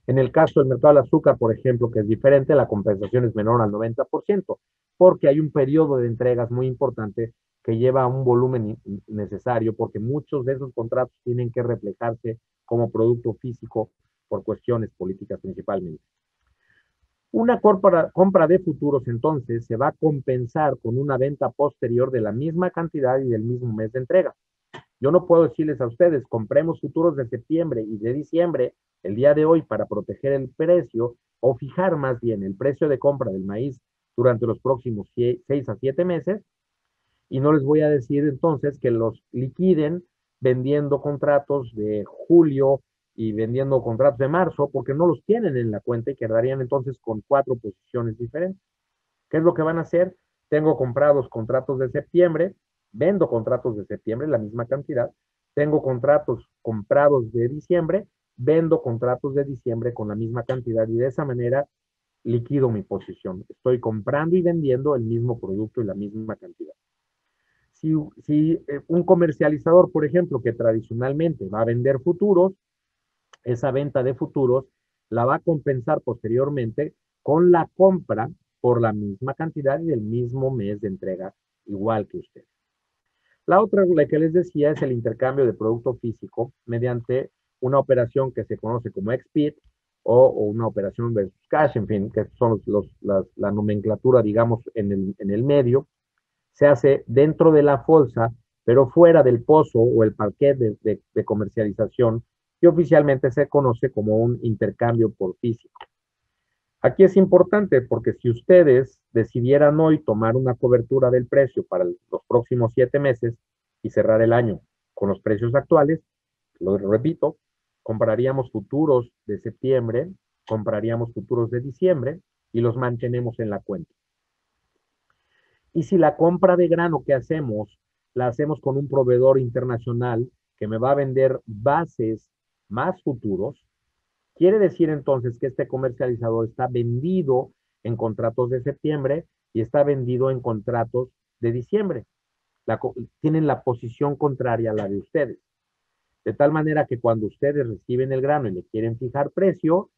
En el caso del mercado del azúcar, por ejemplo, que es diferente, la compensación es menor al 90%, porque hay un periodo de entregas muy importante que lleva un volumen necesario, porque muchos de esos contratos tienen que reflejarse como producto físico por cuestiones políticas principalmente. Una compra de futuros, entonces, se va a compensar con una venta posterior de la misma cantidad y del mismo mes de entrega. Yo no puedo decirles a ustedes, compremos futuros de septiembre y de diciembre el día de hoy para proteger el precio o fijar más bien el precio de compra del maíz durante los próximos 6 a 7 meses y no les voy a decir entonces que los liquiden vendiendo contratos de julio y vendiendo contratos de marzo porque no los tienen en la cuenta y quedarían entonces con 4 posiciones diferentes. ¿Qué es lo que van a hacer? Tengo comprados contratos de septiembre, vendo contratos de septiembre, la misma cantidad. Tengo contratos comprados de diciembre, vendo contratos de diciembre con la misma cantidad y de esa manera liquido mi posición. Estoy comprando y vendiendo el mismo producto y la misma cantidad. Si un comercializador, por ejemplo, que tradicionalmente va a vender futuros, esa venta de futuros la va a compensar posteriormente con la compra por la misma cantidad y del mismo mes de entrega, igual que usted. La otra, la que les decía, es el intercambio de producto físico mediante una operación que se conoce como XPIT o una operación versus cash, en fin, que son la nomenclatura, digamos, en el medio. Se hace dentro de la bolsa, pero fuera del pozo o el parquet de comercialización, que oficialmente se conoce como un intercambio por físico. Aquí es importante porque si ustedes decidieran hoy tomar una cobertura del precio para los próximos 7 meses y cerrar el año con los precios actuales, lo repito, compraríamos futuros de septiembre, compraríamos futuros de diciembre y los mantenemos en la cuenta. Y si la compra de grano que hacemos, la hacemos con un proveedor internacional que me va a vender bases más futuros, quiere decir entonces que este comercializador está vendido en contratos de septiembre y está vendido en contratos de diciembre. tienen la posición contraria a la de ustedes. De tal manera que cuando ustedes reciben el grano y le quieren fijar precio,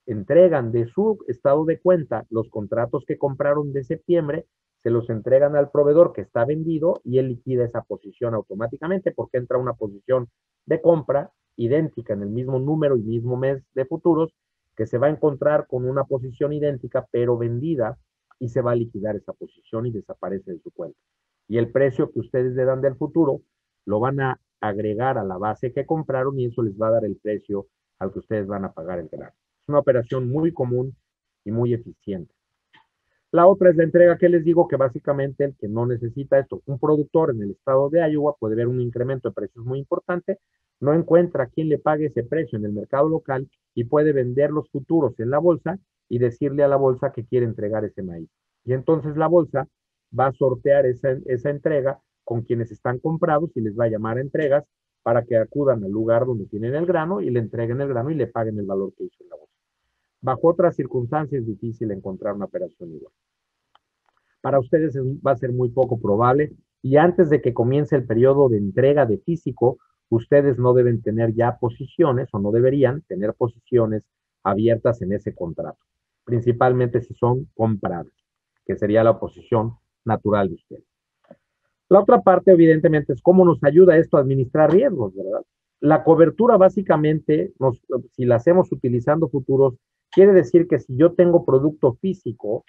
entregan de su estado de cuenta los contratos que compraron de septiembre, se los entregan al proveedor que está vendido y él liquida esa posición automáticamente porque entra una posición de compra idéntica en el mismo número y mismo mes de futuros que se va a encontrar con una posición idéntica pero vendida y se va a liquidar esa posición y desaparece de su cuenta. Y el precio que ustedes le dan del futuro lo van a agregar a la base que compraron y eso les va a dar el precio al que ustedes van a pagar el grano. Es una operación muy común y muy eficiente. La otra es la entrega que les digo, que básicamente el que no necesita esto, un productor en el estado de Iowa puede ver un incremento de precios muy importante, no encuentra a quien le pague ese precio en el mercado local y puede vender los futuros en la bolsa y decirle a la bolsa que quiere entregar ese maíz. Y entonces la bolsa va a sortear esa entrega con quienes están comprados y les va a llamar a entregas para que acudan al lugar donde tienen el grano y le entreguen el grano y le paguen el valor que hizo en la bolsa. Bajo otras circunstancias es difícil encontrar una operación igual. Para ustedes va a ser muy poco probable y antes de que comience el periodo de entrega de físico, ustedes no deben tener ya posiciones o no deberían tener posiciones abiertas en ese contrato, principalmente si son compradas, que sería la posición natural de ustedes. La otra parte, evidentemente, es cómo nos ayuda esto a administrar riesgos, ¿verdad? La cobertura, básicamente, si la hacemos utilizando futuros, quiere decir que si yo tengo producto físico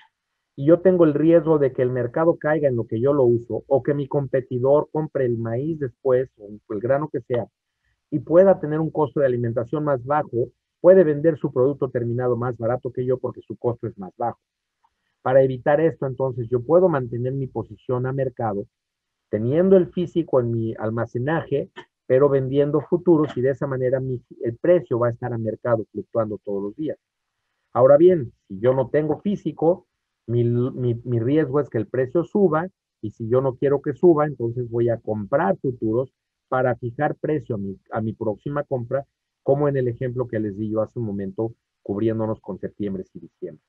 y yo tengo el riesgo de que el mercado caiga en lo que yo lo uso, o que mi competidor compre el maíz después, o el grano que sea, y pueda tener un costo de alimentación más bajo, puede vender su producto terminado más barato que yo porque su costo es más bajo. Para evitar esto, entonces, yo puedo mantener mi posición a mercado teniendo el físico en mi almacenaje, pero vendiendo futuros y de esa manera el precio va a estar a mercado fluctuando todos los días. Ahora bien, si yo no tengo físico, mi riesgo es que el precio suba y si yo no quiero que suba, entonces voy a comprar futuros para fijar precio a mi próxima compra, como en el ejemplo que les di yo hace un momento, cubriéndonos con septiembre y diciembre.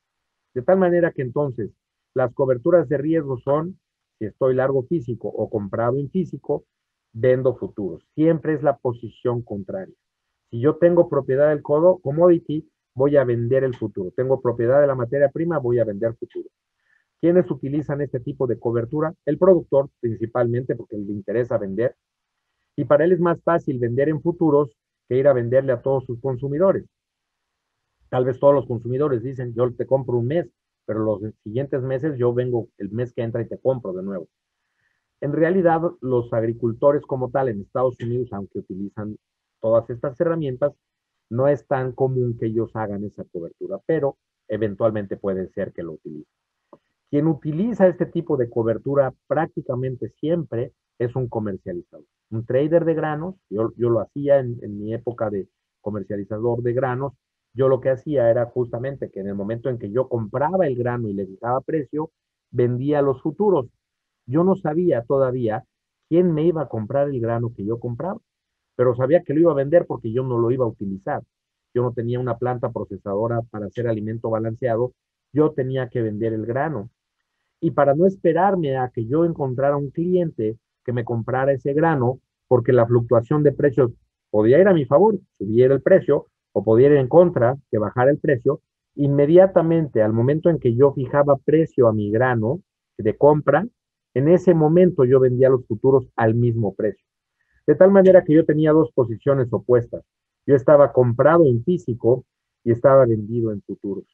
De tal manera que entonces las coberturas de riesgo son si estoy largo físico o comprado en físico, vendo futuros. Siempre es la posición contraria. Si yo tengo propiedad del commodity, voy a vender el futuro. Tengo propiedad de la materia prima, voy a vender futuro. ¿Quiénes utilizan este tipo de cobertura? El productor, principalmente, porque le interesa vender. Y para él es más fácil vender en futuros que ir a venderle a todos sus consumidores. Tal vez todos los consumidores dicen, yo te compro un mes, pero los siguientes meses yo vengo el mes que entra y te compro de nuevo. En realidad, los agricultores como tal en Estados Unidos, aunque utilizan todas estas herramientas, no es tan común que ellos hagan esa cobertura, pero eventualmente puede ser que lo utilicen. Quien utiliza este tipo de cobertura prácticamente siempre es un comercializador. Un trader de granos, yo lo hacía en mi época de comercializador de granos, yo lo que hacía era justamente que en el momento en que yo compraba el grano y le fijaba precio, vendía los futuros. Yo no sabía todavía quién me iba a comprar el grano que yo compraba, pero sabía que lo iba a vender porque yo no lo iba a utilizar. Yo no tenía una planta procesadora para hacer alimento balanceado, yo tenía que vender el grano. Y para no esperarme a que yo encontrara un cliente que me comprara ese grano, porque la fluctuación de precios podía ir a mi favor, subiera el precio, o podía ir en contra, que bajara el precio, inmediatamente al momento en que yo fijaba precio a mi grano de compra, en ese momento yo vendía los futuros al mismo precio. De tal manera que yo tenía dos posiciones opuestas. Yo estaba comprado en físico y estaba vendido en futuros.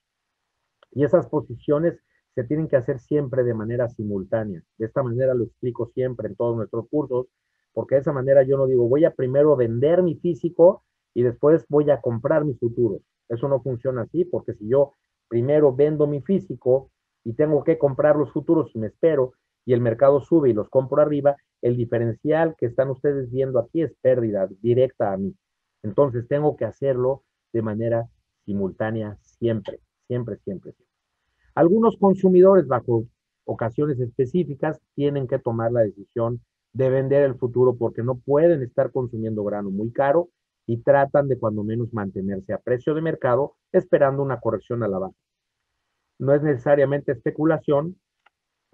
Y esas posiciones se tienen que hacer siempre de manera simultánea. De esta manera lo explico siempre en todos nuestros cursos, porque de esa manera yo no digo, voy a primero vender mi físico y después voy a comprar mis futuros. Eso no funciona así, porque si yo primero vendo mi físico y tengo que comprar los futuros y me espero y el mercado sube y los compro arriba, el diferencial que están ustedes viendo aquí es pérdida directa a mí. Entonces tengo que hacerlo de manera simultánea siempre, siempre, siempre, siempre. Algunos consumidores, bajo ocasiones específicas, tienen que tomar la decisión de vender el futuro porque no pueden estar consumiendo grano muy caro y tratan de cuando menos mantenerse a precio de mercado esperando una corrección a la baja. No es necesariamente especulación,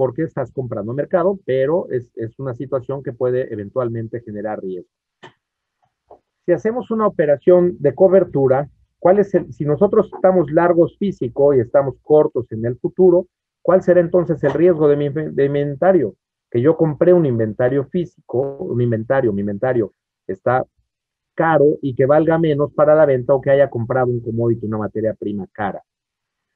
porque estás comprando mercado, pero es una situación que puede eventualmente generar riesgo. Si hacemos una operación de cobertura, si nosotros estamos largos físico y estamos cortos en el futuro, ¿cuál será entonces el riesgo de mi inventario? Que yo compré un inventario físico, mi inventario está caro y que valga menos para la venta o que haya comprado un commodity, una materia prima cara.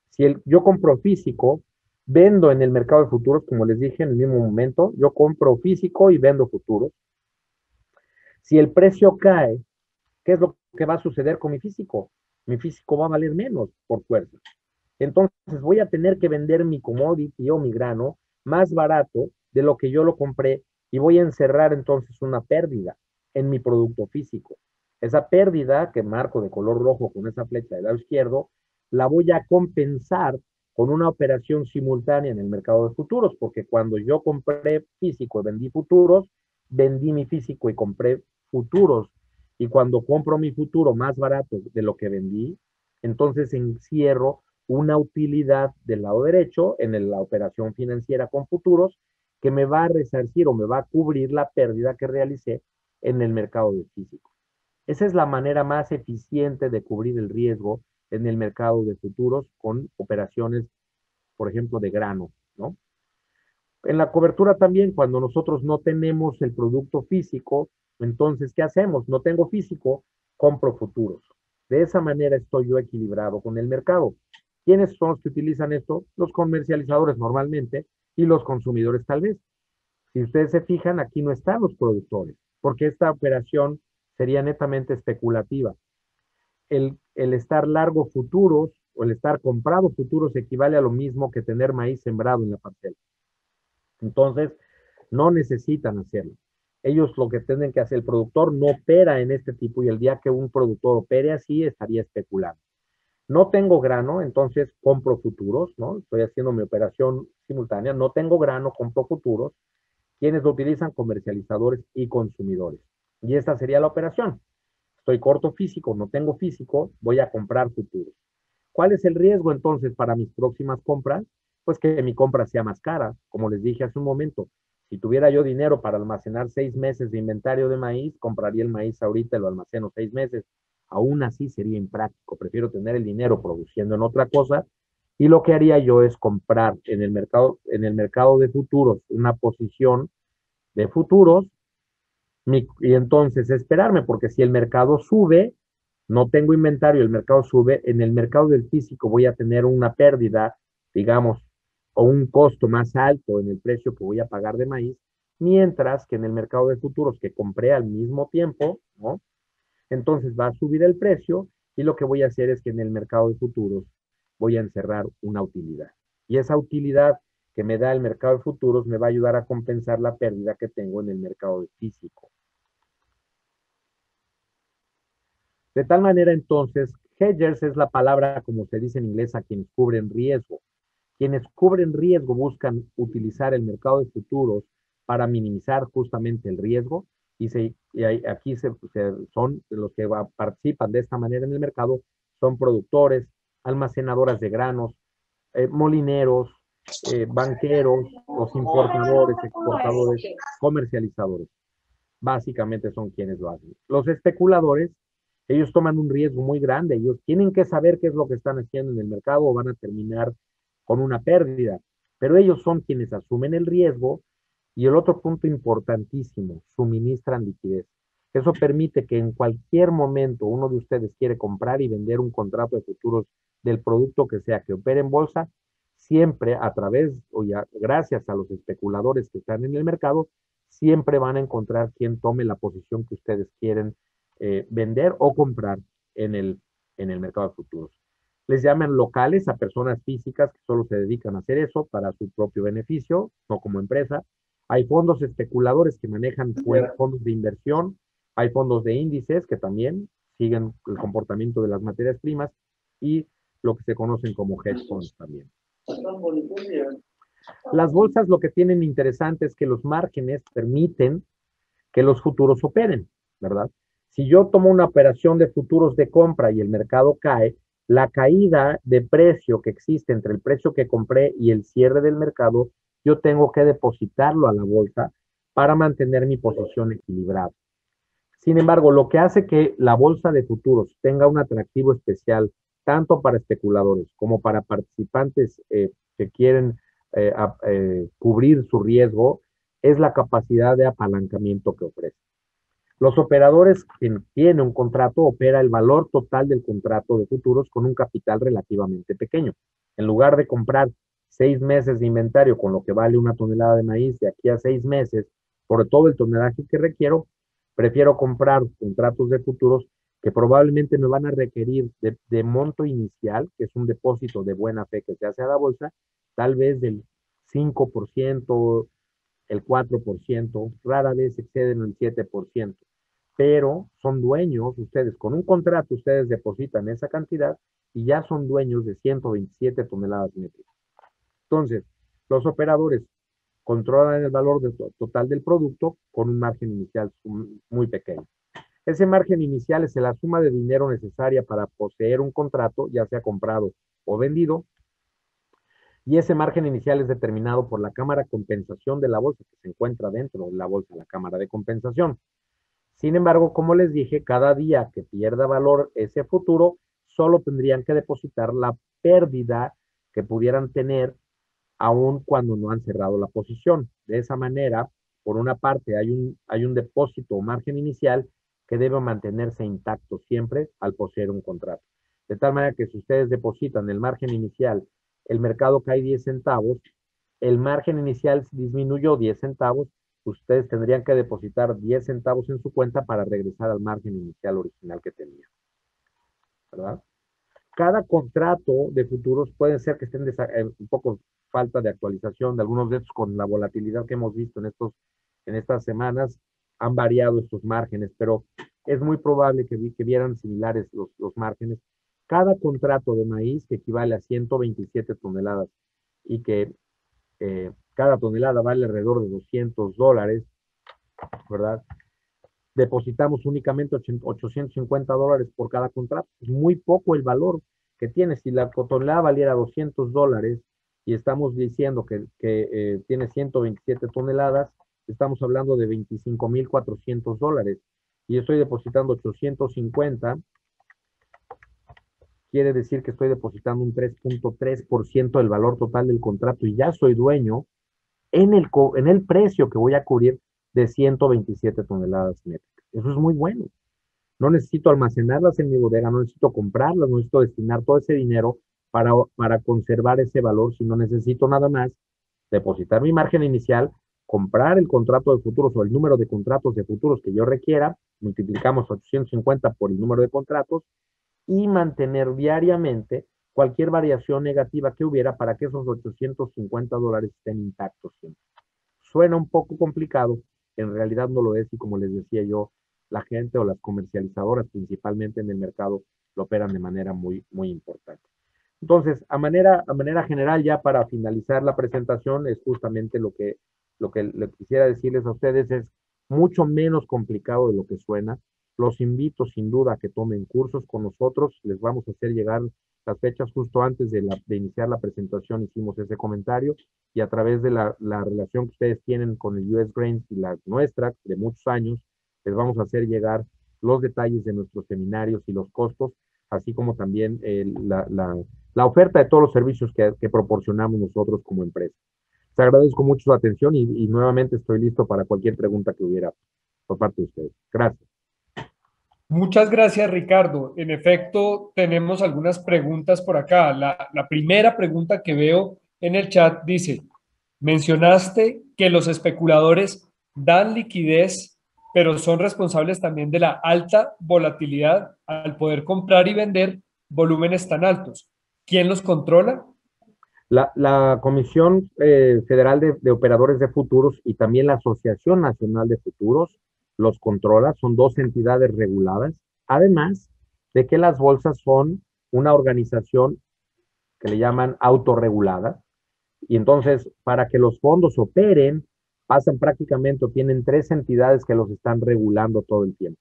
Si yo compro físico, vendo en el mercado de futuros, como les dije en el mismo momento, yo compro físico y vendo futuros. Si el precio cae, ¿qué es lo que va a suceder con mi físico? Mi físico va a valer menos por fuerza. Entonces voy a tener que vender mi commodity o mi grano más barato de lo que yo lo compré y voy a encerrar entonces una pérdida en mi producto físico. Esa pérdida que marco de color rojo con esa flecha del lado izquierdo, la voy a compensar con una operación simultánea en el mercado de futuros, porque cuando yo compré físico y vendí futuros, vendí mi físico y compré futuros. Y cuando compro mi futuro más barato de lo que vendí, entonces encierro una utilidad del lado derecho en la operación financiera con futuros que me va a resarcir o me va a cubrir la pérdida que realicé en el mercado de físico. Esa es la manera más eficiente de cubrir el riesgo en el mercado de futuros con operaciones, por ejemplo, de grano, ¿no? En la cobertura también, cuando nosotros no tenemos el producto físico, entonces, ¿qué hacemos? No tengo físico, compro futuros. De esa manera estoy yo equilibrado con el mercado. ¿Quiénes son los que utilizan esto? Los comercializadores normalmente y los consumidores tal vez. Si ustedes se fijan, aquí no están los productores, porque esta operación sería netamente especulativa. El estar largo futuros o el estar comprado futuros equivale a lo mismo que tener maíz sembrado en la parcela. Entonces, no necesitan hacerlo. Ellos lo que tienen que hacer, el productor no opera en este tipo y el día que un productor opere así, estaría especulando. No tengo grano, entonces compro futuros, ¿no? Estoy haciendo mi operación simultánea. No tengo grano, compro futuros. ¿Quiénes lo utilizan? Comercializadores y consumidores. Y esta sería la operación. Estoy corto físico, no tengo físico, voy a comprar futuros. ¿Cuál es el riesgo entonces para mis próximas compras? Pues que mi compra sea más cara. Como les dije hace un momento, si tuviera yo dinero para almacenar 6 meses de inventario de maíz, compraría el maíz ahorita y lo almaceno 6 meses. Aún así sería impráctico. Prefiero tener el dinero produciendo en otra cosa. Y lo que haría yo es comprar en el mercado de futuros una posición de futuros y entonces esperarme, porque si el mercado sube, no tengo inventario, el mercado sube, en el mercado del físico voy a tener una pérdida, digamos, o un costo más alto en el precio que voy a pagar de maíz, mientras que en el mercado de futuros que compré al mismo tiempo, ¿no? Entonces va a subir el precio y lo que voy a hacer es que en el mercado de futuros voy a encerrar una utilidad. Y esa utilidad que me da el mercado de futuros me va a ayudar a compensar la pérdida que tengo en el mercado de físico. De tal manera, entonces, hedgers es la palabra, como se dice en inglés, a quienes cubren riesgo. Quienes cubren riesgo buscan utilizar el mercado de futuros para minimizar justamente el riesgo aquí son los que participan de esta manera en el mercado, son productores, almacenadoras de granos, molineros, banqueros, los importadores, exportadores, comercializadores. Básicamente son quienes lo hacen. Los especuladores, ellos toman un riesgo muy grande, ellos tienen que saber qué es lo que están haciendo en el mercado o van a terminar con una pérdida, pero ellos son quienes asumen el riesgo y el otro punto importantísimo, suministran liquidez. Eso permite que en cualquier momento uno de ustedes quiere comprar y vender un contrato de futuros del producto que sea que opere en bolsa, siempre a través o ya gracias a los especuladores que están en el mercado, siempre van a encontrar quien tome la posición que ustedes quieren vender o comprar en el mercado de futuros. Les llaman locales a personas físicas que solo se dedican a hacer eso para su propio beneficio, no como empresa. Hay fondos especuladores que manejan fondos de inversión, hay fondos de índices que también siguen el comportamiento de las materias primas y lo que se conocen como hedge funds también. Las bolsas lo que tienen interesante es que los márgenes permiten que los futuros operen, ¿verdad? Si yo tomo una operación de futuros de compra y el mercado cae, la caída de precio que existe entre el precio que compré y el cierre del mercado yo tengo que depositarlo a la bolsa para mantener mi posición equilibrada. Sin embargo, lo que hace que la bolsa de futuros tenga un atractivo especial, tanto para especuladores como para participantes que quieren cubrir su riesgo, es la capacidad de apalancamiento que ofrece. Los operadores, quien tiene un contrato, opera el valor total del contrato de futuros con un capital relativamente pequeño. En lugar de comprar 6 meses de inventario con lo que vale una tonelada de maíz de aquí a 6 meses, por todo el tonelaje que requiero, prefiero comprar contratos de futuros que probablemente me van a requerir de monto inicial, que es un depósito de buena fe que se hace a la bolsa, tal vez del 5%, el 4%, rara vez exceden el 7%, pero son dueños ustedes, con un contrato ustedes depositan esa cantidad y ya son dueños de 127 toneladas métricas. Entonces, los operadores controlan el valor total del producto con un margen inicial muy pequeño. Ese margen inicial es la suma de dinero necesaria para poseer un contrato, ya sea comprado o vendido, y ese margen inicial es determinado por la cámara de compensación de la bolsa, que se encuentra dentro de la bolsa, la cámara de compensación. Sin embargo, como les dije, cada día que pierda valor ese futuro, solo tendrían que depositar la pérdida que pudieran tener aun cuando no han cerrado la posición. De esa manera, por una parte, hay un depósito o margen inicial que debe mantenerse intacto siempre al poseer un contrato. De tal manera que si ustedes depositan el margen inicial, el mercado cae 10 centavos, el margen inicial disminuyó 10 centavos, ustedes tendrían que depositar 10 centavos en su cuenta para regresar al margen inicial original que tenían. ¿Verdad? Cada contrato de futuros puede ser que estén un poco falta de actualización de algunos de estos con la volatilidad que hemos visto en estas semanas, han variado estos márgenes, pero es muy probable que vieran similares los márgenes. Cada contrato de maíz que equivale a 127 toneladas y que cada tonelada vale alrededor de $200, ¿verdad? Depositamos únicamente $850 por cada contrato. Es muy poco el valor que tiene. Si la tonelada valiera $200 y estamos diciendo que tiene 127 toneladas, estamos hablando de $25,400. Y estoy depositando 850, quiere decir que estoy depositando un 3.3% del valor total del contrato y ya soy dueño en el precio que voy a cubrir de 127 toneladas métricas. Eso es muy bueno. No necesito almacenarlas en mi bodega, no necesito comprarlas, no necesito destinar todo ese dinero para conservar ese valor, sino necesito nada más depositar mi margen inicial, comprar el contrato de futuros o el número de contratos de futuros que yo requiera, multiplicamos 850 por el número de contratos y mantener diariamente cualquier variación negativa que hubiera para que esos $850 estén intactos siempre. Suena un poco complicado, en realidad no lo es y como les decía yo, la gente o las comercializadoras principalmente en el mercado lo operan de manera muy, muy importante. Entonces, a manera general, ya para finalizar la presentación, es justamente lo que le quisiera decirles a ustedes, es mucho menos complicado de lo que suena. Los invito sin duda a que tomen cursos con nosotros, les vamos a hacer llegar las fechas justo antes de iniciar la presentación, hicimos ese comentario y a través de la relación que ustedes tienen con el US Grains y la nuestra de muchos años, les vamos a hacer llegar los detalles de nuestros seminarios y los costos, así como también la oferta de todos los servicios que proporcionamos nosotros como empresa. Les agradezco mucho su atención y nuevamente estoy listo para cualquier pregunta que hubiera por parte de ustedes. Gracias. Muchas gracias, Ricardo. En efecto, tenemos algunas preguntas por acá. La primera pregunta que veo en el chat dice, mencionaste que los especuladores dan liquidez, pero son responsables también de la alta volatilidad al poder comprar y vender volúmenes tan altos. ¿Quién los controla? La Comisión Federal de Operadores de Futuros y también la Asociación Nacional de Futuros los controla, son dos entidades reguladas, además de que las bolsas son una organización que le llaman autorregulada, y entonces para que los fondos operen, pasan prácticamente o tienen 3 entidades que los están regulando todo el tiempo.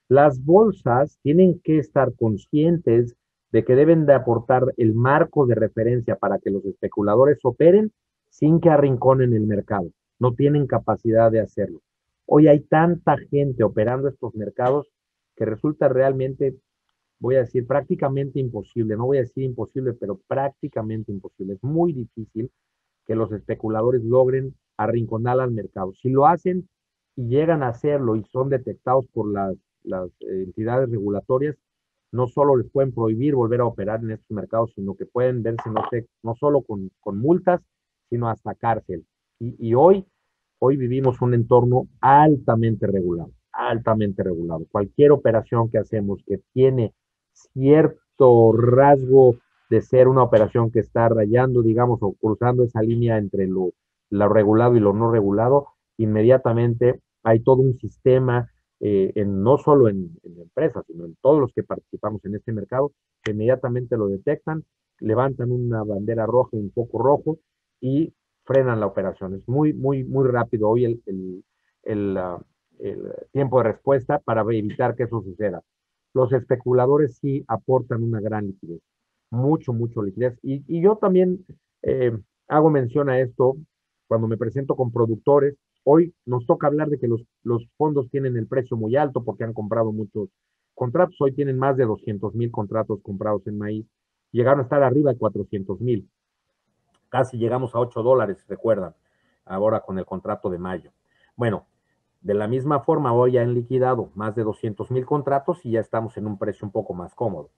Las bolsas tienen que estar conscientes de que deben de aportar el marco de referencia para que los especuladores operen sin que arrinconen el mercado. No tienen capacidad de hacerlo. Hoy hay tanta gente operando estos mercados que resulta realmente, voy a decir, prácticamente imposible. No voy a decir imposible, pero prácticamente imposible. Es muy difícil que los especuladores logren arrinconar al mercado. Si lo hacen y llegan a hacerlo y son detectados por las entidades regulatorias, no solo les pueden prohibir volver a operar en estos mercados, sino que pueden verse no solo con multas, sino hasta cárcel. Y hoy vivimos un entorno altamente regulado, altamente regulado. Cualquier operación que hacemos que tiene cierto rasgo de ser una operación que está rayando, digamos, o cruzando esa línea entre lo regulado y lo no regulado, inmediatamente hay todo un sistema, no solo en empresas, sino en todos los que participamos en este mercado, que inmediatamente lo detectan, levantan una bandera roja, un foco rojo y frenan la operación. Es muy, muy, muy rápido hoy el tiempo de respuesta para evitar que eso suceda. Los especuladores sí aportan una gran liquidez, mucho liquidez. Y yo también hago mención a esto cuando me presento con productores. Hoy nos toca hablar de que los fondos tienen el precio muy alto porque han comprado muchos contratos. Hoy tienen más de 200,000 contratos comprados en maíz. Llegaron a estar arriba de 400,000. Casi llegamos a $8, recuerdan, ahora con el contrato de mayo. Bueno, de la misma forma, hoy ya han liquidado más de 200,000 contratos y ya estamos en un precio un poco más cómodo.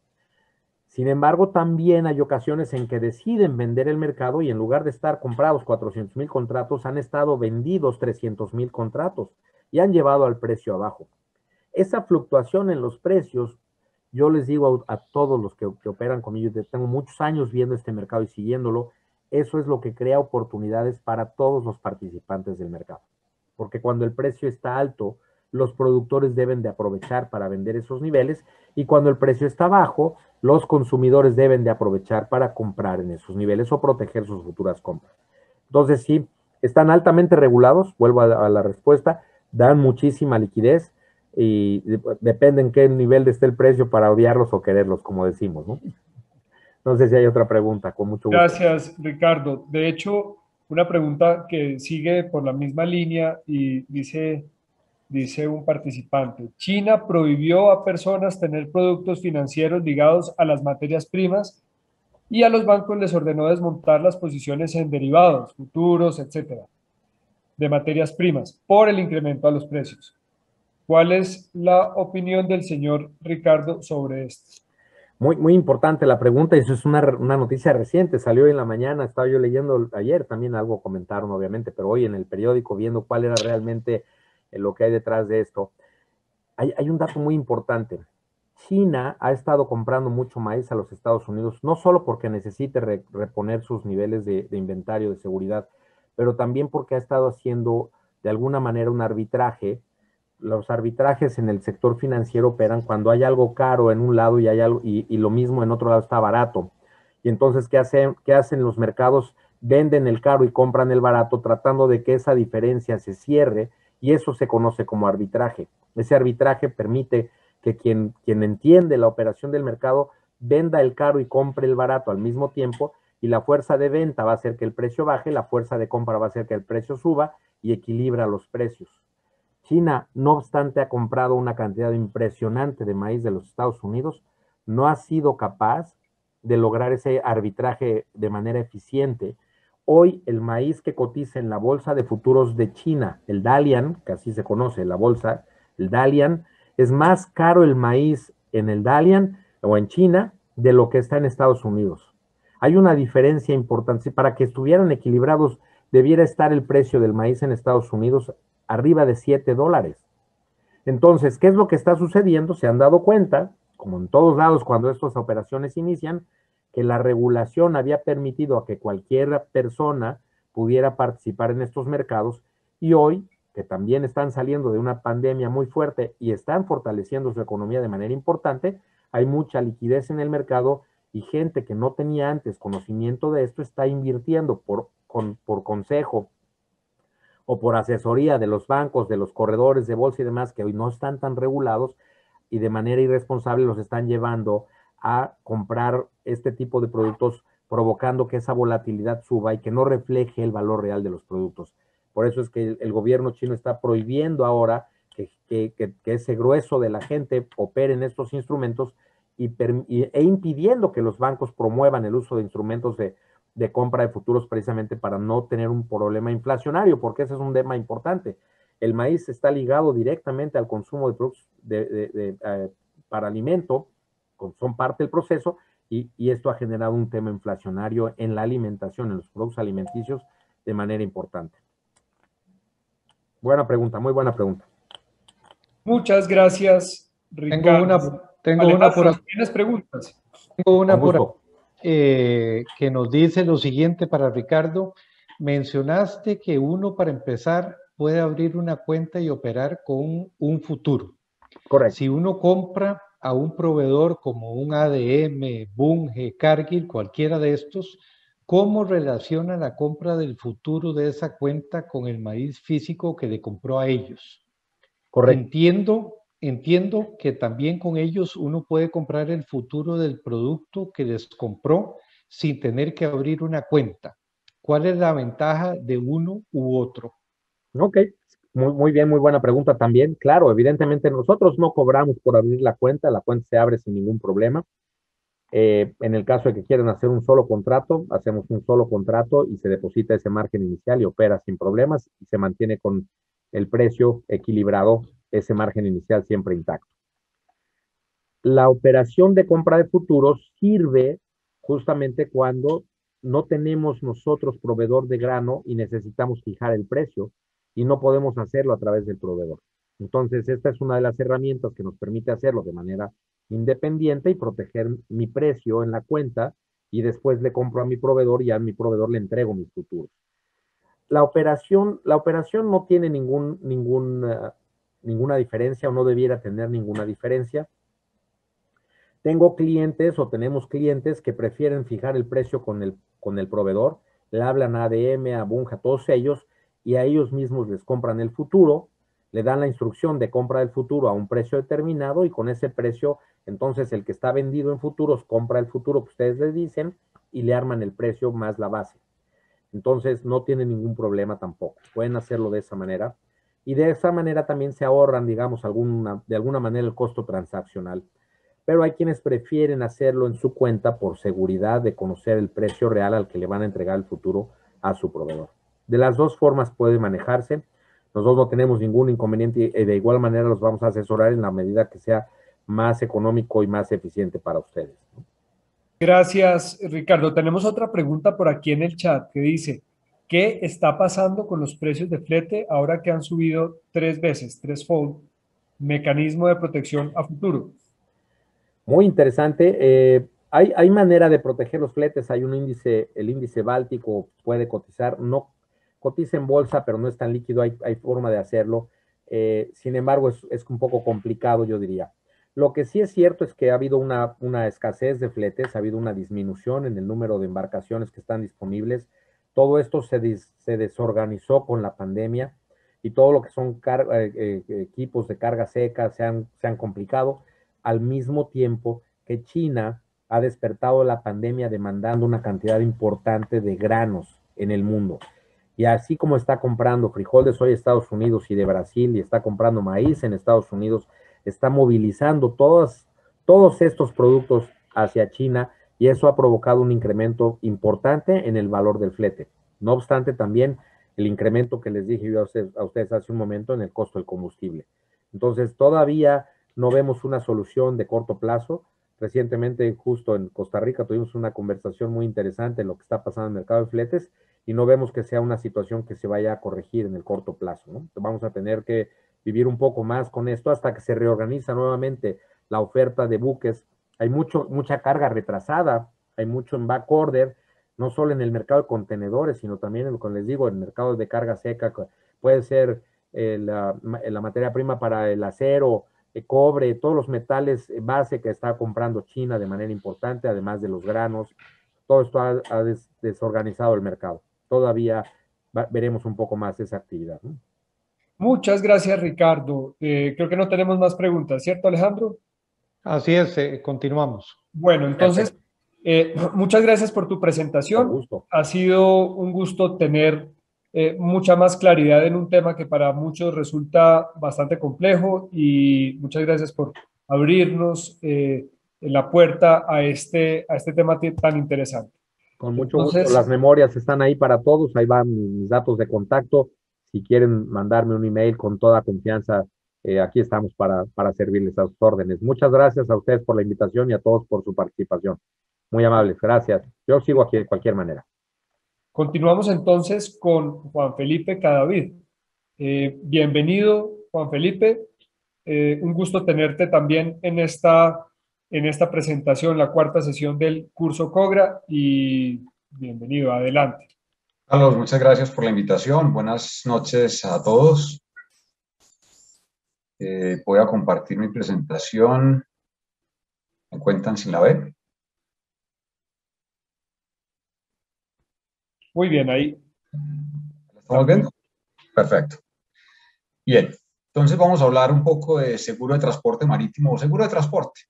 Sin embargo, también hay ocasiones en que deciden vender el mercado y en lugar de estar comprados 400,000 contratos, han estado vendidos 300,000 contratos y han llevado al precio abajo. Esa fluctuación en los precios, yo les digo a todos los que operan conmigo, tengo muchos años viendo este mercado y siguiéndolo, eso es lo que crea oportunidades para todos los participantes del mercado. Porque cuando el precio está alto, los productores deben de aprovechar para vender esos niveles y cuando el precio está bajo, los consumidores deben de aprovechar para comprar en esos niveles o proteger sus futuras compras. Entonces, sí, están altamente regulados, vuelvo a la respuesta, dan muchísima liquidez y depende en qué nivel esté el precio para odiarlos o quererlos, como decimos, ¿no? No sé si hay otra pregunta, con mucho gusto. Gracias, Ricardo. De hecho, una pregunta que sigue por la misma línea y dice un participante, China prohibió a personas tener productos financieros ligados a las materias primas y a los bancos les ordenó desmontar las posiciones en derivados, futuros, etcétera, de materias primas por el incremento a los precios. ¿Cuál es la opinión del señor Ricardo sobre esto? Muy importante la pregunta, y eso es una noticia reciente, salió en la mañana, estaba yo leyendo ayer, también algo comentaron obviamente, pero hoy en el periódico viendo cuál era realmente lo que hay detrás de esto. Hay un dato muy importante. China ha estado comprando mucho maíz a los Estados Unidos, no solo porque necesite reponer sus niveles de inventario de seguridad, pero también porque ha estado haciendo de alguna manera un arbitraje. Los arbitrajes en el sector financiero operan cuando hay algo caro en un lado y hay algo, y lo mismo en otro lado está barato. Y entonces, ¿qué hacen los mercados? Venden el caro y compran el barato, tratando de que esa diferencia se cierre, y eso se conoce como arbitraje. Ese arbitraje permite que quien entiende la operación del mercado venda el caro y compre el barato al mismo tiempo, y la fuerza de venta va a hacer que el precio baje, la fuerza de compra va a hacer que el precio suba y equilibra los precios. China, no obstante, ha comprado una cantidad impresionante de maíz de los Estados Unidos, no ha sido capaz de lograr ese arbitraje de manera eficiente. Hoy el maíz que cotiza en la bolsa de futuros de China, el Dalian, que así se conoce la bolsa, el Dalian, es más caro el maíz en el Dalian o en China de lo que está en Estados Unidos. Hay una diferencia importante. Para que estuvieran equilibrados, debiera estar el precio del maíz en Estados Unidos arriba de $7. Entonces, ¿qué es lo que está sucediendo? Se han dado cuenta, como en todos lados cuando estas operaciones inician, que la regulación había permitido a que cualquier persona pudiera participar en estos mercados y hoy, que también están saliendo de una pandemia muy fuerte y están fortaleciendo su economía de manera importante, hay mucha liquidez en el mercado y gente que no tenía antes conocimiento de esto está invirtiendo por consejo o por asesoría de los bancos, de los corredores de bolsa y demás, que hoy no están tan regulados y de manera irresponsable los están llevando a comprar este tipo de productos provocando que esa volatilidad suba y que no refleje el valor real de los productos. Por eso es que el gobierno chino está prohibiendo ahora que ese grueso de la gente opere en estos instrumentos e impidiendo que los bancos promuevan el uso de instrumentos de compra de futuros precisamente para no tener un problema inflacionario, porque ese es un tema importante. El maíz está ligado directamente al consumo de productos para alimento, son parte del proceso, y esto ha generado un tema inflacionario en la alimentación, en los productos alimenticios, de manera importante. Buena pregunta, muy buena pregunta. Muchas gracias, Ricardo. Tengo una por aquí. ¿Tienes preguntas? Tengo una por aquí, que nos dice lo siguiente para Ricardo. Mencionaste que uno, para empezar, puede abrir una cuenta y operar con un futuro. Correcto. Si uno compra a un proveedor como un ADM, Bunge, Cargill, cualquiera de estos, ¿cómo relaciona la compra del futuro de esa cuenta con el maíz físico que le compró a ellos? Correcto. Entiendo que también con ellos uno puede comprar el futuro del producto que les compró sin tener que abrir una cuenta. ¿Cuál es la ventaja de uno u otro? Ok, muy bien, muy buena pregunta también. Claro, evidentemente nosotros no cobramos por abrir la cuenta se abre sin ningún problema. En el caso de que quieran hacer un solo contrato, hacemos un solo contrato y se deposita ese margen inicial y opera sin problemas y se mantiene con el precio equilibrado, ese margen inicial siempre intacto. La operación de compra de futuros sirve justamente cuando no tenemos nosotros proveedor de grano y necesitamos fijar el precio y no podemos hacerlo a través del proveedor. Entonces, esta es una de las herramientas que nos permite hacerlo de manera independiente y proteger mi precio en la cuenta y después le compro a mi proveedor y a mi proveedor le entrego mis futuros. La operación no tiene ninguna diferencia o no debiera tener ninguna diferencia. Tengo clientes o tenemos clientes que prefieren fijar el precio con el proveedor, le hablan a ADM, a Bunge, a todos ellos, y a ellos mismos les compran el futuro, le dan la instrucción de compra del futuro a un precio determinado y con ese precio, entonces el que está vendido en futuros compra el futuro que ustedes les dicen y le arman el precio más la base. Entonces no tienen ningún problema tampoco, pueden hacerlo de esa manera y de esa manera también se ahorran, digamos, de alguna manera el costo transaccional. Pero hay quienes prefieren hacerlo en su cuenta por seguridad de conocer el precio real al que le van a entregar el futuro a su proveedor. De las dos formas puede manejarse. Nosotros no tenemos ningún inconveniente y de igual manera los vamos a asesorar en la medida que sea más económico y más eficiente para ustedes. Gracias, Ricardo. Tenemos otra pregunta por aquí en el chat que dice, ¿qué está pasando con los precios de flete ahora que han subido 3 veces, 3-fold, mecanismo de protección a futuro? Muy interesante. Hay manera de proteger los fletes. Hay un índice, el índice báltico puede cotizar. No cotiza en bolsa, pero no es tan líquido. Hay forma de hacerlo. Sin embargo, es un poco complicado, yo diría. Lo que sí es cierto es que ha habido una escasez de fletes, ha habido una disminución en el número de embarcaciones que están disponibles. Todo esto se desorganizó con la pandemia y todo lo que son equipos de carga seca se han complicado al mismo tiempo que China ha despertado la pandemia demandando una cantidad importante de granos en el mundo. Y así como está comprando frijol de soya de Estados Unidos y de Brasil y está comprando maíz en Estados Unidos, está movilizando todos estos productos hacia China y eso ha provocado un incremento importante en el valor del flete. No obstante, también el incremento que les dije yo a ustedes hace un momento en el costo del combustible. Entonces, todavía no vemos una solución de corto plazo. Recientemente, justo en Costa Rica, tuvimos una conversación muy interesante en lo que está pasando en el mercado de fletes y no vemos que sea una situación que se vaya a corregir en el corto plazo, ¿no? Vamos a tener que vivir un poco más con esto hasta que se reorganiza nuevamente la oferta de buques. Hay mucha carga retrasada, hay mucho en back order, no solo en el mercado de contenedores, sino también en lo que les digo, en el mercado de carga seca, puede ser la materia prima para el acero, cobre, todos los metales base que está comprando China de manera importante, además de los granos. Todo esto ha desorganizado el mercado. Todavía veremos un poco más esa actividad, ¿no? Muchas gracias, Ricardo. Creo que no tenemos más preguntas, ¿cierto, Alejandro? Así es, continuamos. Bueno, entonces, Muchas gracias por tu presentación. Con gusto. Ha sido un gusto tener mucha más claridad en un tema que para muchos resulta bastante complejo, y muchas gracias por abrirnos la puerta a este tema tan interesante. Con mucho gusto. Entonces, Las memorias están ahí para todos. Ahí van mis datos de contacto. Si quieren mandarme un email con toda confianza, aquí estamos para servirles a sus órdenes. Muchas gracias a ustedes por la invitación y a todos por su participación. Muy amables. Gracias. Yo sigo aquí de cualquier manera. continuamos entonces con Juan Felipe Cadavid. Bienvenido, Juan Felipe. Un gusto tenerte también en esta presentación, la cuarta sesión del curso COGRA, y bienvenido, adelante. Carlos, muchas gracias por la invitación. Buenas noches a todos. Voy a compartir mi presentación. ¿Me cuentan si la ven? Muy bien, ahí. ¿La estamos viendo? Perfecto. Bien, entonces vamos a hablar un poco de seguro de transporte marítimo o seguro de transporte.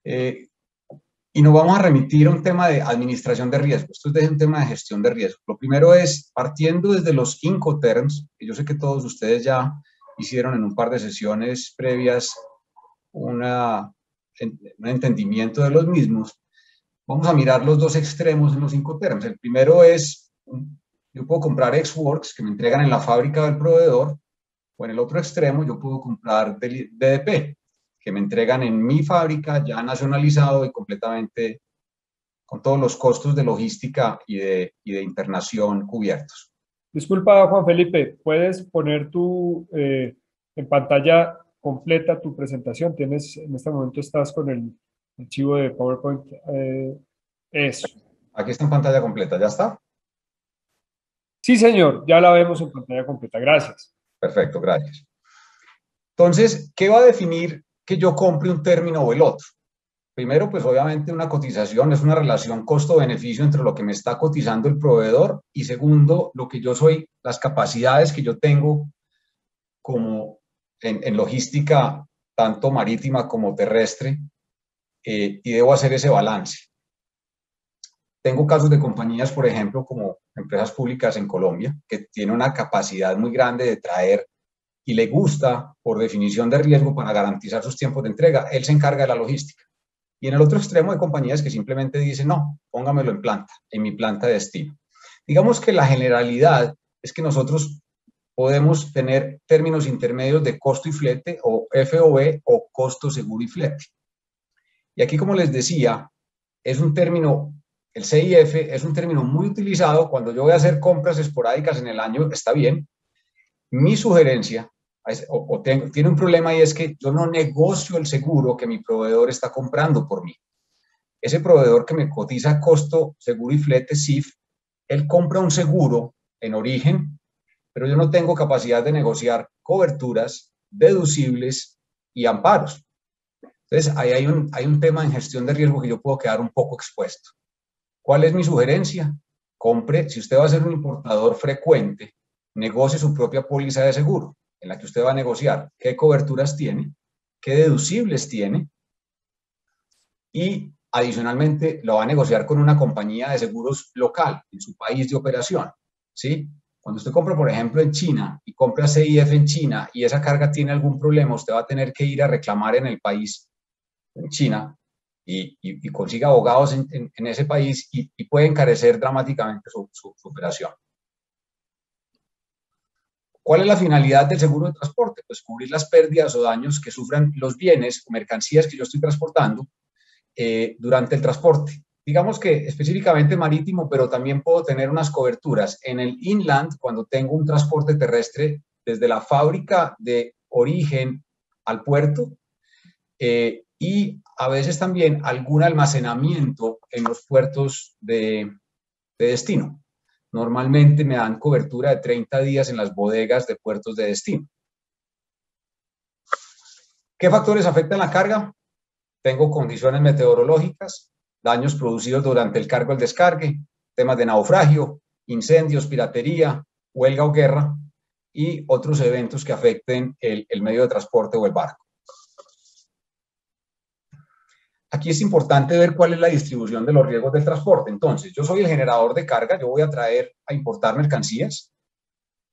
Y nos vamos a remitir a un tema de administración de riesgo. Esto es un tema de gestión de riesgo. Lo primero es, partiendo desde los Incoterms, que yo sé que todos ustedes ya hicieron en un par de sesiones previas un entendimiento de los mismos, vamos a mirar los dos extremos en los Incoterms. El primero es, yo puedo comprar ex-works que me entregan en la fábrica del proveedor, o en el otro extremo yo puedo comprar DDP, que me entregan en mi fábrica ya nacionalizado y completamente con todos los costos de logística y de internación cubiertos. Disculpa, Juan Felipe, ¿puedes poner en pantalla completa tu presentación? En este momento estás con el archivo de PowerPoint. Eso. Aquí está en pantalla completa, ¿ya está? Sí, señor, ya la vemos en pantalla completa. Gracias. Perfecto, gracias. Entonces, ¿qué va a definir que yo compre un término o el otro? Primero, pues obviamente una cotización es una relación costo-beneficio entre lo que me está cotizando el proveedor, y segundo, lo que yo soy, las capacidades que yo tengo como en logística, tanto marítima como terrestre, y debo hacer ese balance. Tengo casos de compañías, por ejemplo, como empresas públicas en Colombia, que tienen una capacidad muy grande de traer y le gusta, por definición de riesgo, para garantizar sus tiempos de entrega, él se encarga de la logística. Y en el otro extremo hay compañías que simplemente dicen, no, póngamelo en planta, en mi planta de destino. Digamos que la generalidad es que nosotros podemos tener términos intermedios de costo y flete, o FOB, o costo, seguro y flete. Y aquí, como les decía, es un término, el CIF es un término muy utilizado cuando yo voy a hacer compras esporádicas en el año, está bien. Mi sugerencia tiene un problema, y es que yo no negocio el seguro que mi proveedor está comprando por mí. Ese proveedor que me cotiza costo, seguro y flete, CIF, él compra un seguro en origen, pero yo no tengo capacidad de negociar coberturas, deducibles y amparos. Entonces, ahí hay un tema en gestión de riesgo que yo puedo quedar un poco expuesto. ¿Cuál es mi sugerencia? Compre, si usted va a ser un importador frecuente, negocie su propia póliza de seguro, en la que usted va a negociar qué coberturas tiene, qué deducibles tiene, y adicionalmente lo va a negociar con una compañía de seguros local en su país de operación, ¿sí? Cuando usted compra, por ejemplo, en China y compra CIF en China y esa carga tiene algún problema, usted va a tener que ir a reclamar en el país, en China, y consiga abogados en ese país, y puede encarecer dramáticamente su operación. ¿Cuál es la finalidad del seguro de transporte? Pues cubrir las pérdidas o daños que sufran los bienes o mercancías que yo estoy transportando durante el transporte. Digamos que específicamente marítimo, pero también puedo tener unas coberturas en el inland cuando tengo un transporte terrestre desde la fábrica de origen al puerto, y a veces también algún almacenamiento en los puertos de destino. Normalmente me dan cobertura de 30 días en las bodegas de puertos de destino. ¿Qué factores afectan la carga? Tengo condiciones meteorológicas, daños producidos durante el cargo o el descargue, temas de naufragio, incendios, piratería, huelga o guerra, y otros eventos que afecten el medio de transporte o el barco. aquí es importante ver cuál es la distribución de los riesgos del transporte. Entonces, yo soy el generador de carga, yo voy a importar mercancías.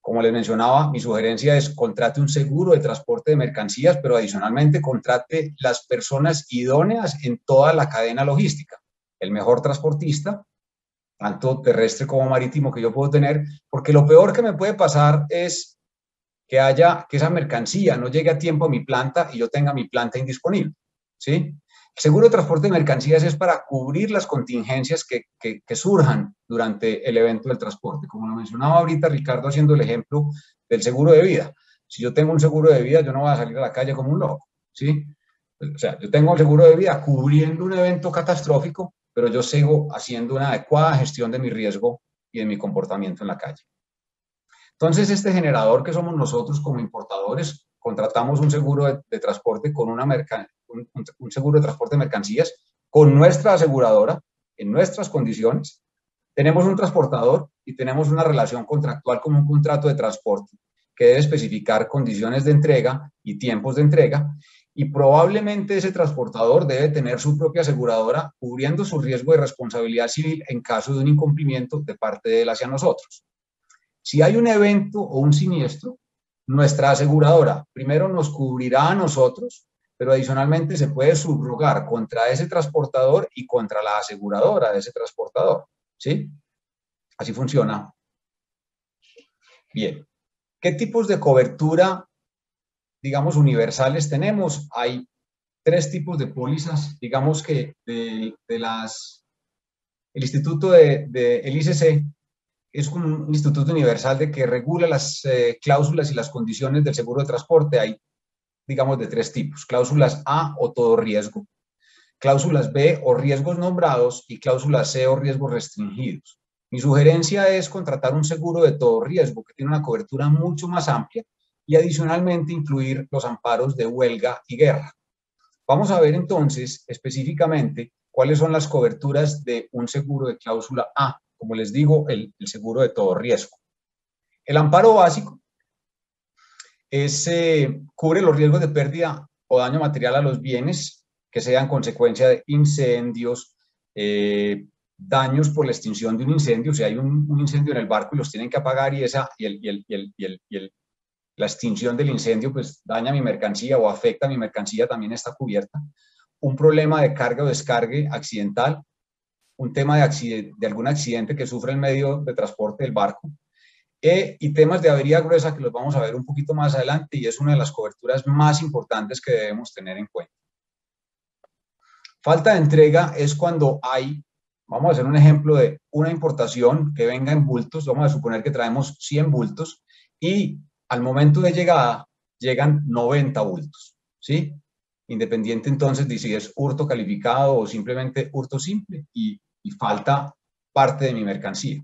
Como les mencionaba, mi sugerencia es contrate un seguro de transporte de mercancías, pero adicionalmente contrate las personas idóneas en toda la cadena logística. El mejor transportista, tanto terrestre como marítimo, que yo puedo tener, porque lo peor que me puede pasar es que esa mercancía no llegue a tiempo a mi planta y yo tenga mi planta indisponible, ¿sí? El seguro de transporte de mercancías es para cubrir las contingencias que surjan durante el evento del transporte. Como lo mencionaba ahorita Ricardo haciendo el ejemplo del seguro de vida. Si yo tengo un seguro de vida, yo no voy a salir a la calle como un loco, ¿sí? O sea, yo tengo el seguro de vida cubriendo un evento catastrófico, pero yo sigo haciendo una adecuada gestión de mi riesgo y de mi comportamiento en la calle. Entonces, este generador que somos nosotros como importadores, contratamos un seguro de transporte con un seguro de transporte de mercancías con nuestra aseguradora en nuestras condiciones. Tenemos un transportador y tenemos una relación contractual como un contrato de transporte que debe especificar condiciones de entrega y tiempos de entrega, y probablemente ese transportador debe tener su propia aseguradora cubriendo su riesgo de responsabilidad civil en caso de un incumplimiento de parte de él hacia nosotros. Si hay un evento o un siniestro, nuestra aseguradora primero nos cubrirá a nosotros, pero adicionalmente se puede subrogar contra ese transportador y contra la aseguradora de ese transportador, ¿sí? Así funciona. Bien. ¿Qué tipos de cobertura, digamos, universales tenemos? Hay 3 tipos de pólizas, digamos que el instituto el ICC es un instituto universal de que regula las cláusulas y las condiciones del seguro de transporte. Hay, digamos, de 3 tipos: cláusulas A o todo riesgo, cláusulas B o riesgos nombrados y cláusulas C o riesgos restringidos. Mi sugerencia es contratar un seguro de todo riesgo que tiene una cobertura mucho más amplia y adicionalmente incluir los amparos de huelga y guerra. Vamos a ver entonces específicamente cuáles son las coberturas de un seguro de cláusula A, como les digo, el seguro de todo riesgo. El amparo básico cubre los riesgos de pérdida o daño material a los bienes que sean consecuencia de incendios, daños por la extinción de un incendio. Si hay un incendio en el barco y los tienen que apagar y la extinción del incendio pues daña mi mercancía o afecta a mi mercancía, también está cubierta. Un problema de carga o descargue accidental, un tema de algún accidente que sufre el medio de transporte del barco, y temas de avería gruesa que los vamos a ver un poquito más adelante, y es una de las coberturas más importantes que debemos tener en cuenta. Falta de entrega es cuando vamos a hacer un ejemplo de una importación que venga en bultos. Vamos a suponer que traemos 100 bultos y al momento de llegada llegan 90 bultos, ¿sí? Independiente entonces de si es hurto calificado o simplemente hurto simple y falta parte de mi mercancía.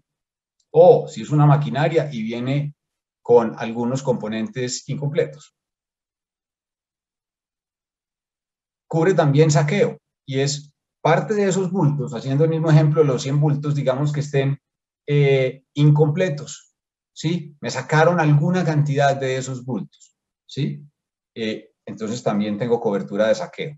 O si es una maquinaria y viene con algunos componentes incompletos. Cubre también saqueo y es parte de esos bultos, haciendo el mismo ejemplo de los 100 bultos, digamos que estén incompletos, ¿sí? Me sacaron alguna cantidad de esos bultos, ¿sí? Entonces también tengo cobertura de saqueo.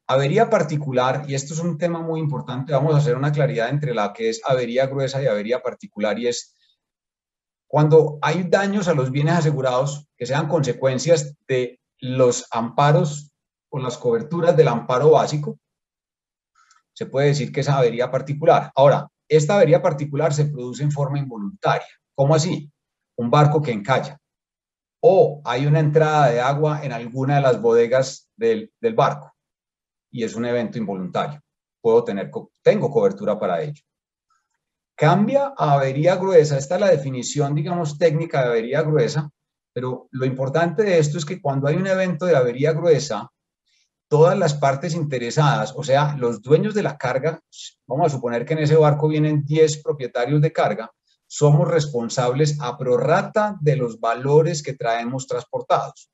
Avería particular, y esto es un tema muy importante, vamos a hacer una claridad entre la que es avería gruesa y avería particular, y es cuando hay daños a los bienes asegurados que sean consecuencias de los amparos o las coberturas del amparo básico, se puede decir que es avería particular. Ahora, esta avería particular se produce en forma involuntaria. ¿Cómo así? Un barco que encalla, o hay una entrada de agua en alguna de las bodegas del barco, y es un evento involuntario. Tengo cobertura para ello. Cambia a avería gruesa. Esta es la definición, digamos, técnica de avería gruesa, pero lo importante de esto es que cuando hay un evento de avería gruesa, todas las partes interesadas, o sea, los dueños de la carga, vamos a suponer que en ese barco vienen 10 propietarios de carga, somos responsables a prorrata de los valores que traemos transportados.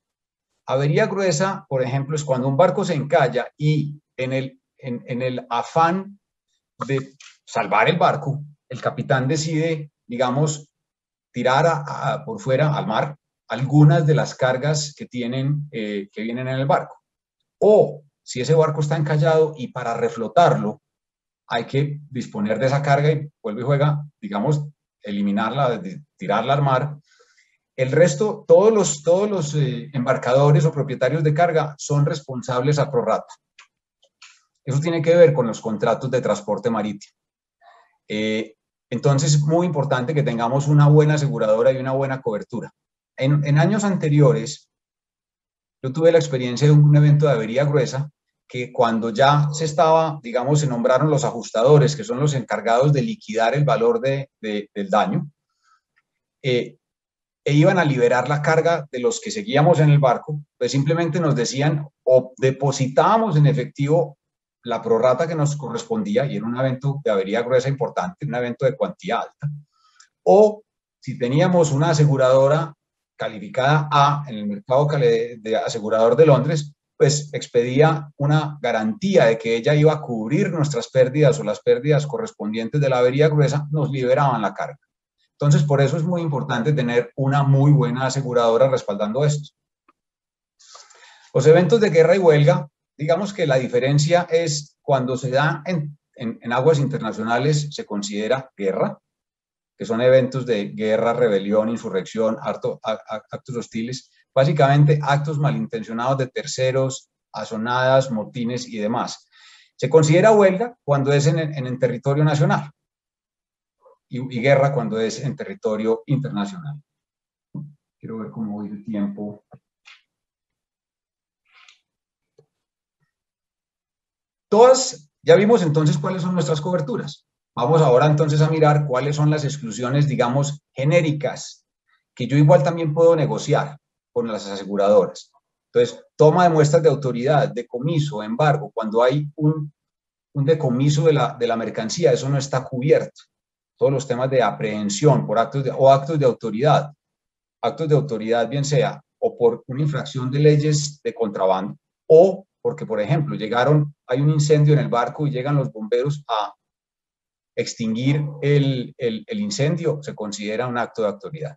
Avería gruesa, por ejemplo, es cuando un barco se encalla y en el afán de salvar el barco, el capitán decide, digamos, tirar por fuera al mar algunas de las cargas que vienen en el barco. O si ese barco está encallado y para reflotarlo hay que disponer de esa carga y vuelve y juega, digamos, eliminarla, tirarla al mar. El resto, todos los embarcadores o propietarios de carga son responsables a prorrata. Eso tiene que ver con los contratos de transporte marítimo. Entonces es muy importante que tengamos una buena aseguradora y una buena cobertura. En años anteriores, yo tuve la experiencia de un evento de avería gruesa que cuando ya se estaba, digamos, se nombraron los ajustadores, que son los encargados de liquidar el valor del daño, e iban a liberar la carga de los que seguíamos en el barco, pues simplemente nos decían o depositábamos en efectivo la prorrata que nos correspondía, y era un evento de avería gruesa importante, un evento de cuantía alta, o si teníamos una aseguradora calificada A en el mercado de asegurador de Londres, pues expedía una garantía de que ella iba a cubrir nuestras pérdidas o las pérdidas correspondientes de la avería gruesa, nos liberaban la carga. Entonces, por eso es muy importante tener una muy buena aseguradora respaldando esto. Los eventos de guerra y huelga, digamos que la diferencia es cuando se da en aguas internacionales, se considera guerra, que son eventos de guerra, rebelión, insurrección, actos hostiles, básicamente actos malintencionados de terceros, azonadas, motines y demás. Se considera huelga cuando es en territorio nacional y guerra cuando es en territorio internacional. Quiero ver cómo voy de tiempo. Ya vimos entonces cuáles son nuestras coberturas. Vamos ahora entonces a mirar cuáles son las exclusiones, digamos, genéricas, que yo igual también puedo negociar con las aseguradoras. Entonces, toma de muestras de autoridad, decomiso, embargo, cuando hay un decomiso de la mercancía, eso no está cubierto. Todos los temas de aprehensión por actos de autoridad. Actos de autoridad, bien sea o por una infracción de leyes de contrabando, o porque, por ejemplo, hay un incendio en el barco y llegan los bomberos a extinguir el incendio, se considera un acto de autoridad.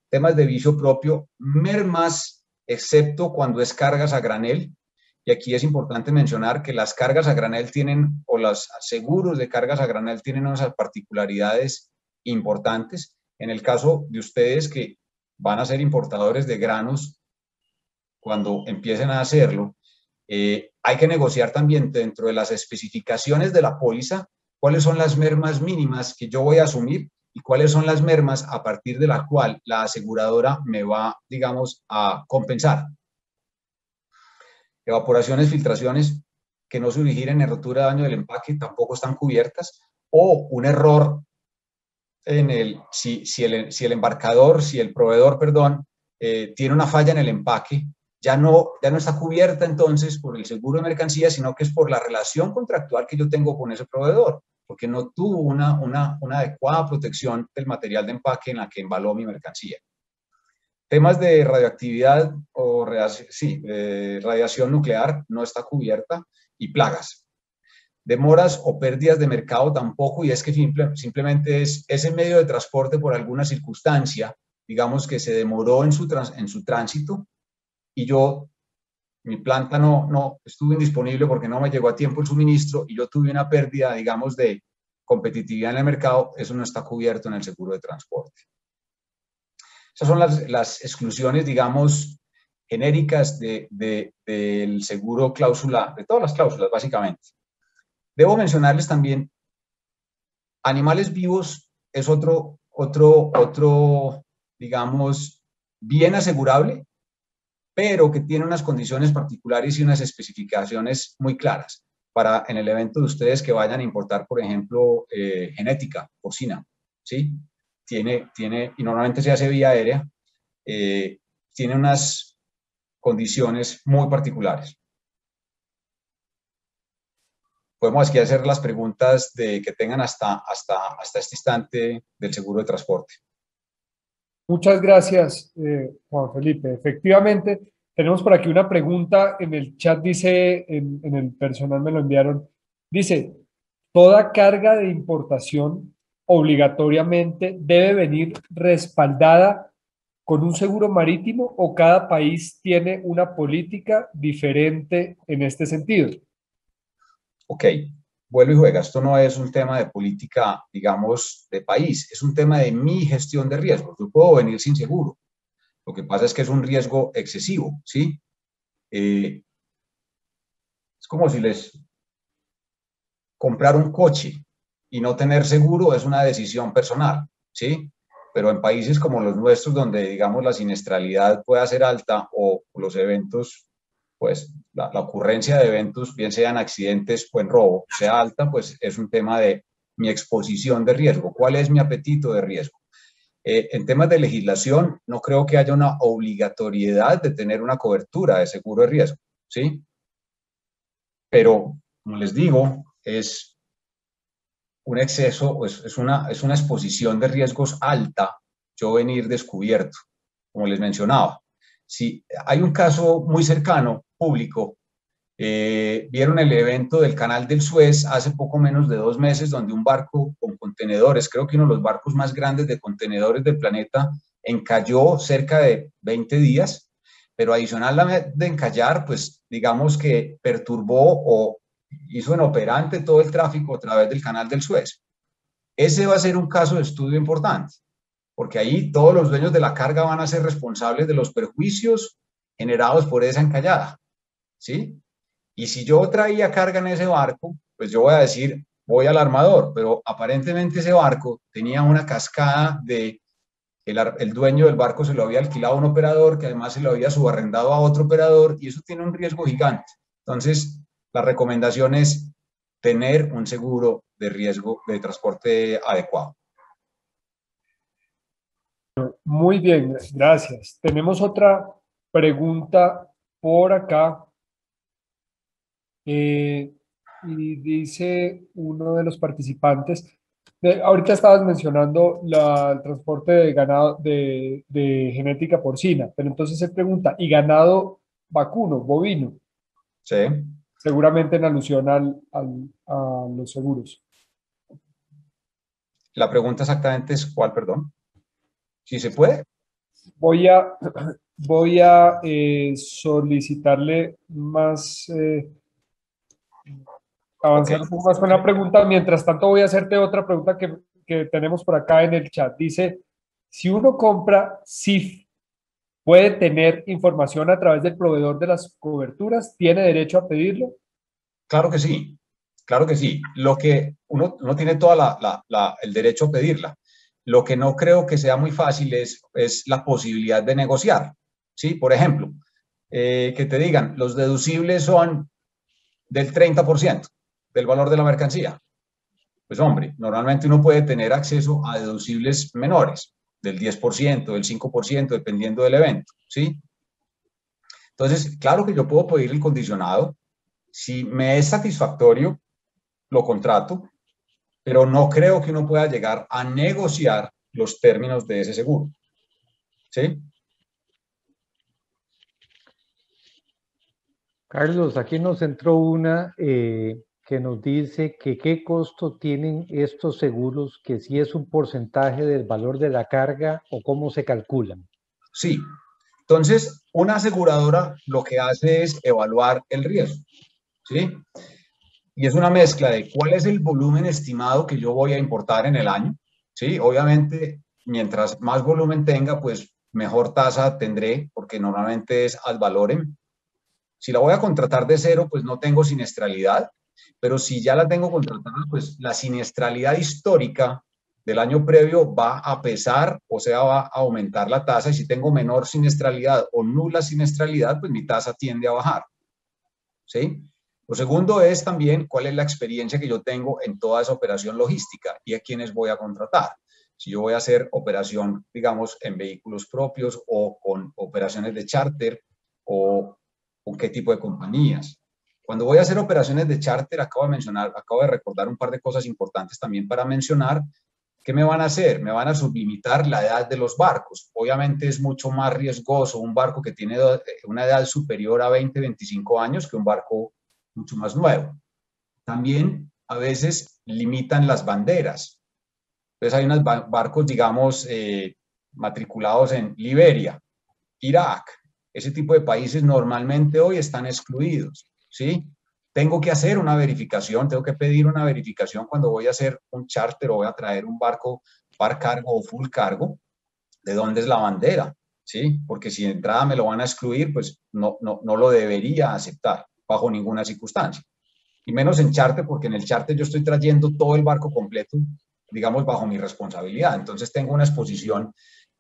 Temas de vicio propio, mermas, excepto cuando es cargas a granel, y aquí es importante mencionar que las cargas a granel tienen, o los seguros de cargas a granel tienen unas particularidades importantes. En el caso de ustedes que van a ser importadores de granos, cuando empiecen a hacerlo, hay que negociar también dentro de las especificaciones de la póliza cuáles son las mermas mínimas que yo voy a asumir y cuáles son las mermas a partir de la cual la aseguradora me va, digamos, a compensar. Evaporaciones, filtraciones que no se originen en rotura de daño del empaque tampoco están cubiertas, o un error si el embarcador, si el proveedor, perdón, tiene una falla en el empaque, ya no está cubierta entonces por el seguro de mercancía, sino que es por la relación contractual que yo tengo con ese proveedor, porque no tuvo una adecuada protección del material de empaque en la que embaló mi mercancía. Temas de radioactividad o radiación nuclear no está cubierta, y plagas. Demoras o pérdidas de mercado tampoco, y es que simplemente es ese medio de transporte por alguna circunstancia, digamos que se demoró en su tránsito, y mi planta no estuvo indisponible porque no me llegó a tiempo el suministro, y yo tuve una pérdida, digamos, de competitividad en el mercado. Eso no está cubierto en el seguro de transporte. Esas son las exclusiones, digamos, genéricas del seguro cláusula, de todas las cláusulas, básicamente. Debo mencionarles también, animales vivos es otro, digamos, bien asegurable, pero que tiene unas condiciones particulares y unas especificaciones muy claras para en el evento de ustedes que vayan a importar, por ejemplo, genética porcina, ¿sí? Y normalmente se hace vía aérea, tiene unas condiciones muy particulares. Podemos aquí hacer las preguntas que tengan hasta este instante del seguro de transporte. Muchas gracias, Juan Felipe. Efectivamente, tenemos por aquí una pregunta en el chat, dice, en el personal me lo enviaron, dice, ¿toda carga de importación obligatoriamente debe venir respaldada con un seguro marítimo o cada país tiene una política diferente en este sentido? Ok, vuelvo y juega. Esto no es un tema de política, digamos, de país, es un tema de mi gestión de riesgo. Yo puedo venir sin seguro. Lo que pasa es que es un riesgo excesivo, ¿sí? Es como si les comprar un coche y no tener seguro es una decisión personal, ¿sí? Pero en países como los nuestros, donde, digamos, la siniestralidad pueda ser alta o los eventos, pues la ocurrencia de eventos, bien sean accidentes o en robo, sea alta, pues es un tema de mi exposición de riesgo. ¿Cuál es mi apetito de riesgo? En temas de legislación, no creo que haya una obligatoriedad de tener una cobertura de seguro de riesgo, ¿sí? Pero, como les digo, es un exceso, pues es una exposición de riesgos alta yo venir descubierto, como les mencionaba. Si hay un caso muy cercano, público, vieron el evento del Canal del Suez hace poco menos de 2 meses, donde un barco con contenedores, creo que uno de los barcos más grandes de contenedores del planeta, encalló cerca de 20 días, pero adicional de encallar, pues digamos que perturbó o hizo inoperante todo el tráfico a través del Canal del Suez. Ese va a ser un caso de estudio importante, porque ahí todos los dueños de la carga van a ser responsables de los perjuicios generados por esa encallada, ¿sí? Y si yo traía carga en ese barco, pues yo voy a decir, voy al armador, pero aparentemente ese barco tenía una cascada de, el dueño del barco se lo había alquilado a un operador, que además se lo había subarrendado a otro operador, y eso tiene un riesgo gigante. Entonces, la recomendación es tener un seguro de riesgo de transporte adecuado. Muy bien, gracias. Tenemos otra pregunta por acá. Y dice uno de los participantes, ahorita estabas mencionando el transporte de ganado de genética porcina, pero entonces se pregunta, ¿y ganado vacuno, bovino? ¿Sí? Seguramente en alusión a los seguros. La pregunta exactamente es ¿cuál, perdón? ¿Si se puede? Voy a, voy a solicitarle más, avanzar Ok. un poco más con la pregunta. Mientras tanto, voy a hacerte otra pregunta que tenemos por acá en el chat. Dice, si uno compra CIF, ¿puede tener información a través del proveedor de las coberturas? ¿Tiene derecho a pedirlo? Claro que sí, claro que sí. Lo que uno tiene todo el derecho a pedirla. Lo que no creo que sea muy fácil es la posibilidad de negociar. ¿Sí? Por ejemplo, que te digan, los deducibles son del 30% del valor de la mercancía. Pues hombre, normalmente uno puede tener acceso a deducibles menores, del 10%, del 5%, dependiendo del evento. ¿Sí? Entonces, claro que yo puedo pedir el condicionado. Si me es satisfactorio, lo contrato, pero no creo que uno pueda llegar a negociar los términos de ese seguro. ¿Sí? Carlos, aquí nos entró una que nos dice que qué costo tienen estos seguros, que si es un porcentaje del valor de la carga o cómo se calculan. Sí. Entonces, una aseguradora lo que hace es evaluar el riesgo. ¿Sí? Y es una mezcla de cuál es el volumen estimado que yo voy a importar en el año. ¿Sí? Obviamente, mientras más volumen tenga, pues mejor tasa tendré, porque normalmente es ad valorem. Si la voy a contratar de cero, pues no tengo siniestralidad, pero si ya la tengo contratada, pues la siniestralidad histórica del año previo va a pesar, o sea, va a aumentar la tasa, y si tengo menor siniestralidad o nula siniestralidad, pues mi tasa tiende a bajar. ¿Sí? Lo segundo es también cuál es la experiencia que yo tengo en toda esa operación logística y a quiénes voy a contratar. Si yo voy a hacer operación, digamos, en vehículos propios o con operaciones de charter o con qué tipo de compañías. Cuando voy a hacer operaciones de charter, acabo de recordar un par de cosas importantes también para mencionar. ¿Qué me van a hacer? Me van a sublimitar la edad de los barcos. Obviamente es mucho más riesgoso un barco que tiene una edad superior a 20, 25 años que un barco mucho más nuevo. También a veces limitan las banderas. Entonces hay unos barcos, digamos, matriculados en Liberia, Irak, ese tipo de países normalmente hoy están excluidos, ¿sí? Tengo que hacer una verificación, tengo que pedir una verificación cuando voy a hacer un charter o voy a traer un barco par cargo o full cargo, de dónde es la bandera, ¿sí? Porque si de entrada me lo van a excluir, pues no lo debería aceptar bajo ninguna circunstancia. Y menos en charter, porque en el charter yo estoy trayendo todo el barco completo, digamos, bajo mi responsabilidad. Entonces tengo una exposición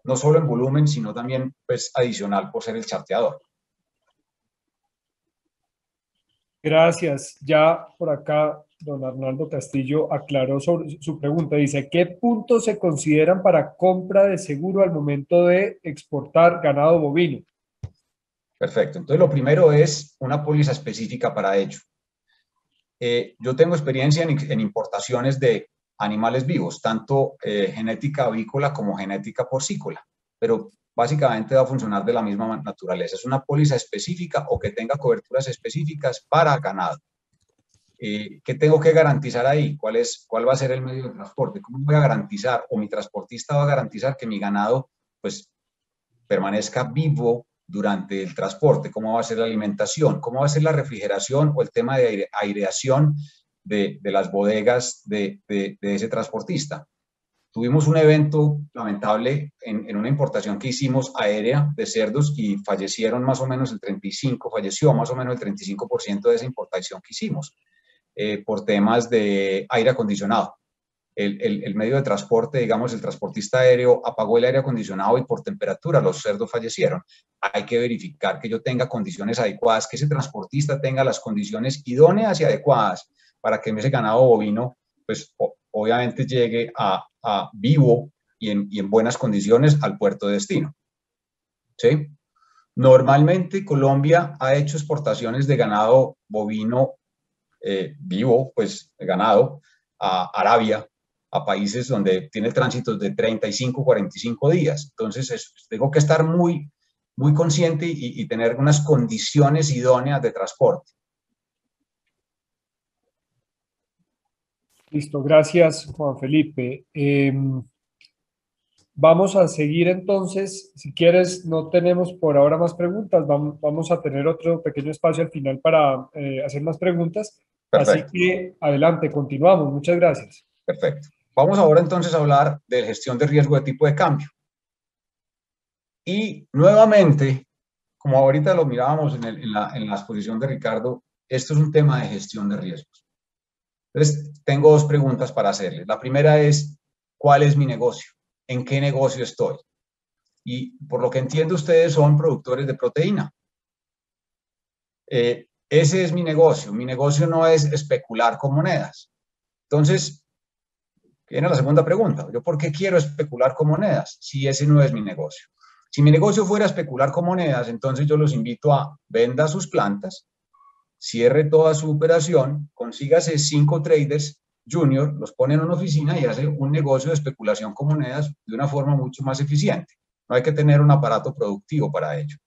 no solo en volumen, sino también pues, adicional por ser el charteador. Gracias. Ya por acá, don Arnaldo Castillo aclaró sobre su pregunta. Dice, ¿qué puntos se consideran para compra de seguro al momento de exportar ganado bovino? Perfecto. Entonces, lo primero es una póliza específica para ello. Yo tengo experiencia en importaciones de animales vivos, tanto genética avícola como genética porcícola, pero básicamente va a funcionar de la misma naturaleza. Es una póliza específica o que tenga coberturas específicas para ganado. ¿Qué tengo que garantizar ahí? ¿Cuál va a ser el medio de transporte? ¿Cómo voy a garantizar, o mi transportista va a garantizar que mi ganado pues, permanezca vivo durante el transporte? ¿Cómo va a ser la alimentación? ¿Cómo va a ser la refrigeración o el tema de aireación de las bodegas de ese transportista? Tuvimos un evento lamentable en una importación que hicimos aérea de cerdos y falleció más o menos el 35% de esa importación que hicimos por temas de aire acondicionado. El medio de transporte, digamos, el transportista aéreo apagó el aire acondicionado y por temperatura los cerdos fallecieron. Hay que verificar que yo tenga condiciones adecuadas, que ese transportista tenga las condiciones idóneas y adecuadas para que ese ganado bovino, pues obviamente llegue a vivo y en buenas condiciones al puerto de destino. ¿Sí? Normalmente Colombia ha hecho exportaciones de ganado bovino vivo, pues de ganado, a Arabia, a países donde tiene tránsitos de 35, 45 días. Entonces, tengo que estar muy consciente y tener unas condiciones idóneas de transporte. Listo, gracias, Juan Felipe. Vamos a seguir entonces. Si quieres, no tenemos por ahora más preguntas. Vamos a tener otro pequeño espacio al final para hacer más preguntas. Perfecto. Así que adelante, continuamos. Muchas gracias. Perfecto. Vamos ahora entonces a hablar de gestión de riesgo de tipo de cambio. Y nuevamente, como ahorita lo mirábamos en la exposición de Ricardo, esto es un tema de gestión de riesgos. Entonces, tengo dos preguntas para hacerles. La primera es, ¿cuál es mi negocio? ¿En qué negocio estoy? Y por lo que entiendo, ustedes son productores de proteína. Ese es mi negocio. Mi negocio no es especular con monedas. Entonces, viene la segunda pregunta. ¿Yo por qué quiero especular con monedas si ese no es mi negocio? Si mi negocio fuera especular con monedas, entonces yo los invito a venda sus plantas, cierre toda su operación, consígase 5 traders junior, los pone en una oficina y hace un negocio de especulación con monedas de una forma mucho más eficiente. No hay que tener un aparato productivo para ello.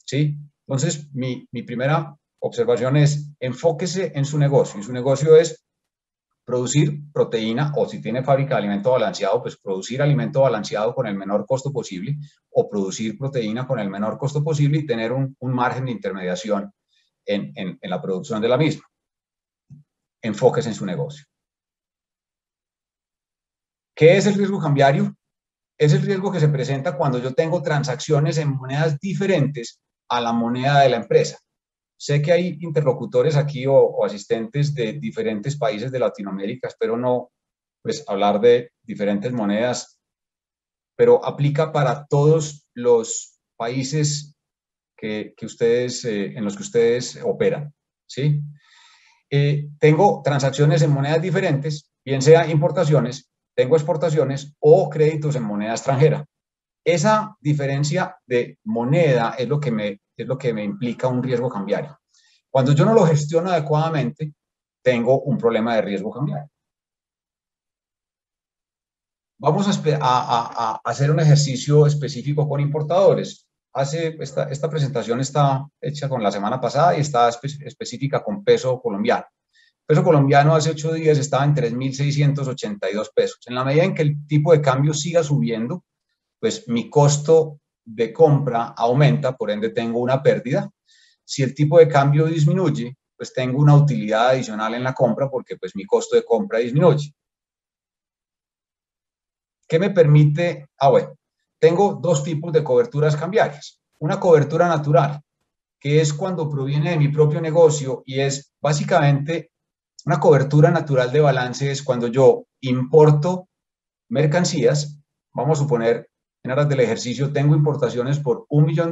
¿Sí? Entonces, mi primera observación es, enfóquese en su negocio. Y su negocio es producir proteína, o si tiene fábrica de alimento balanceado, pues producir alimento balanceado con el menor costo posible, o producir proteína con el menor costo posible y tener un margen de intermediación en la producción de la misma. Enfóquese en su negocio. ¿Qué es el riesgo cambiario? Es el riesgo que se presenta cuando yo tengo transacciones en monedas diferentes a la moneda de la empresa. Sé que hay interlocutores aquí o asistentes de diferentes países de Latinoamérica, espero no pues, hablar de diferentes monedas, pero aplica para todos los países que ustedes, en los que ustedes operan, ¿sí? Tengo transacciones en monedas diferentes, bien sea importaciones, tengo exportaciones o créditos en moneda extranjera. Esa diferencia de moneda es lo que me implica un riesgo cambiario. Cuando yo no lo gestiono adecuadamente, tengo un problema de riesgo cambiario. Vamos a hacer un ejercicio específico con importadores. Esta presentación está hecha con la semana pasada y está específica con peso colombiano. Peso colombiano hace 8 días estaba en 3.682 pesos. En la medida en que el tipo de cambio siga subiendo, pues mi costo de compra aumenta, por ende tengo una pérdida. Si el tipo de cambio disminuye, pues tengo una utilidad adicional en la compra porque pues mi costo de compra disminuye. ¿Qué me permite? Bueno, tengo dos tipos de coberturas cambiarias. Una cobertura natural, que es cuando proviene de mi propio negocio y es básicamente una cobertura natural de balance, es cuando yo importo mercancías, vamos a suponer, en aras del ejercicio tengo importaciones por $1 millón,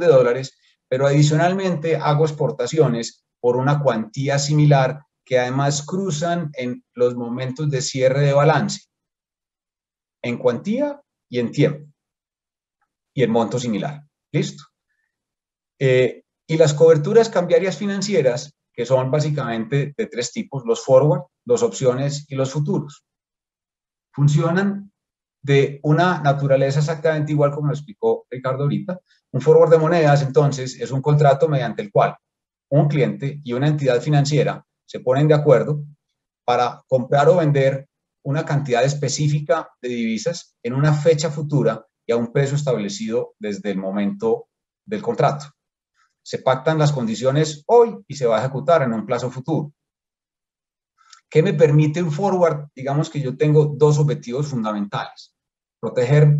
pero adicionalmente hago exportaciones por una cuantía similar que además cruzan en los momentos de cierre de balance, en cuantía y en tiempo, y en monto similar. ¿Listo? Y las coberturas cambiarias financieras, que son básicamente de tres tipos, los forward, las opciones y los futuros. Funcionan de una naturaleza exactamente igual como lo explicó Ricardo ahorita. Un forward de monedas, entonces, es un contrato mediante el cual un cliente y una entidad financiera se ponen de acuerdo para comprar o vender una cantidad específica de divisas en una fecha futura y a un precio establecido desde el momento del contrato. Se pactan las condiciones hoy y se va a ejecutar en un plazo futuro. ¿Qué me permite un forward? Digamos que yo tengo dos objetivos fundamentales. Proteger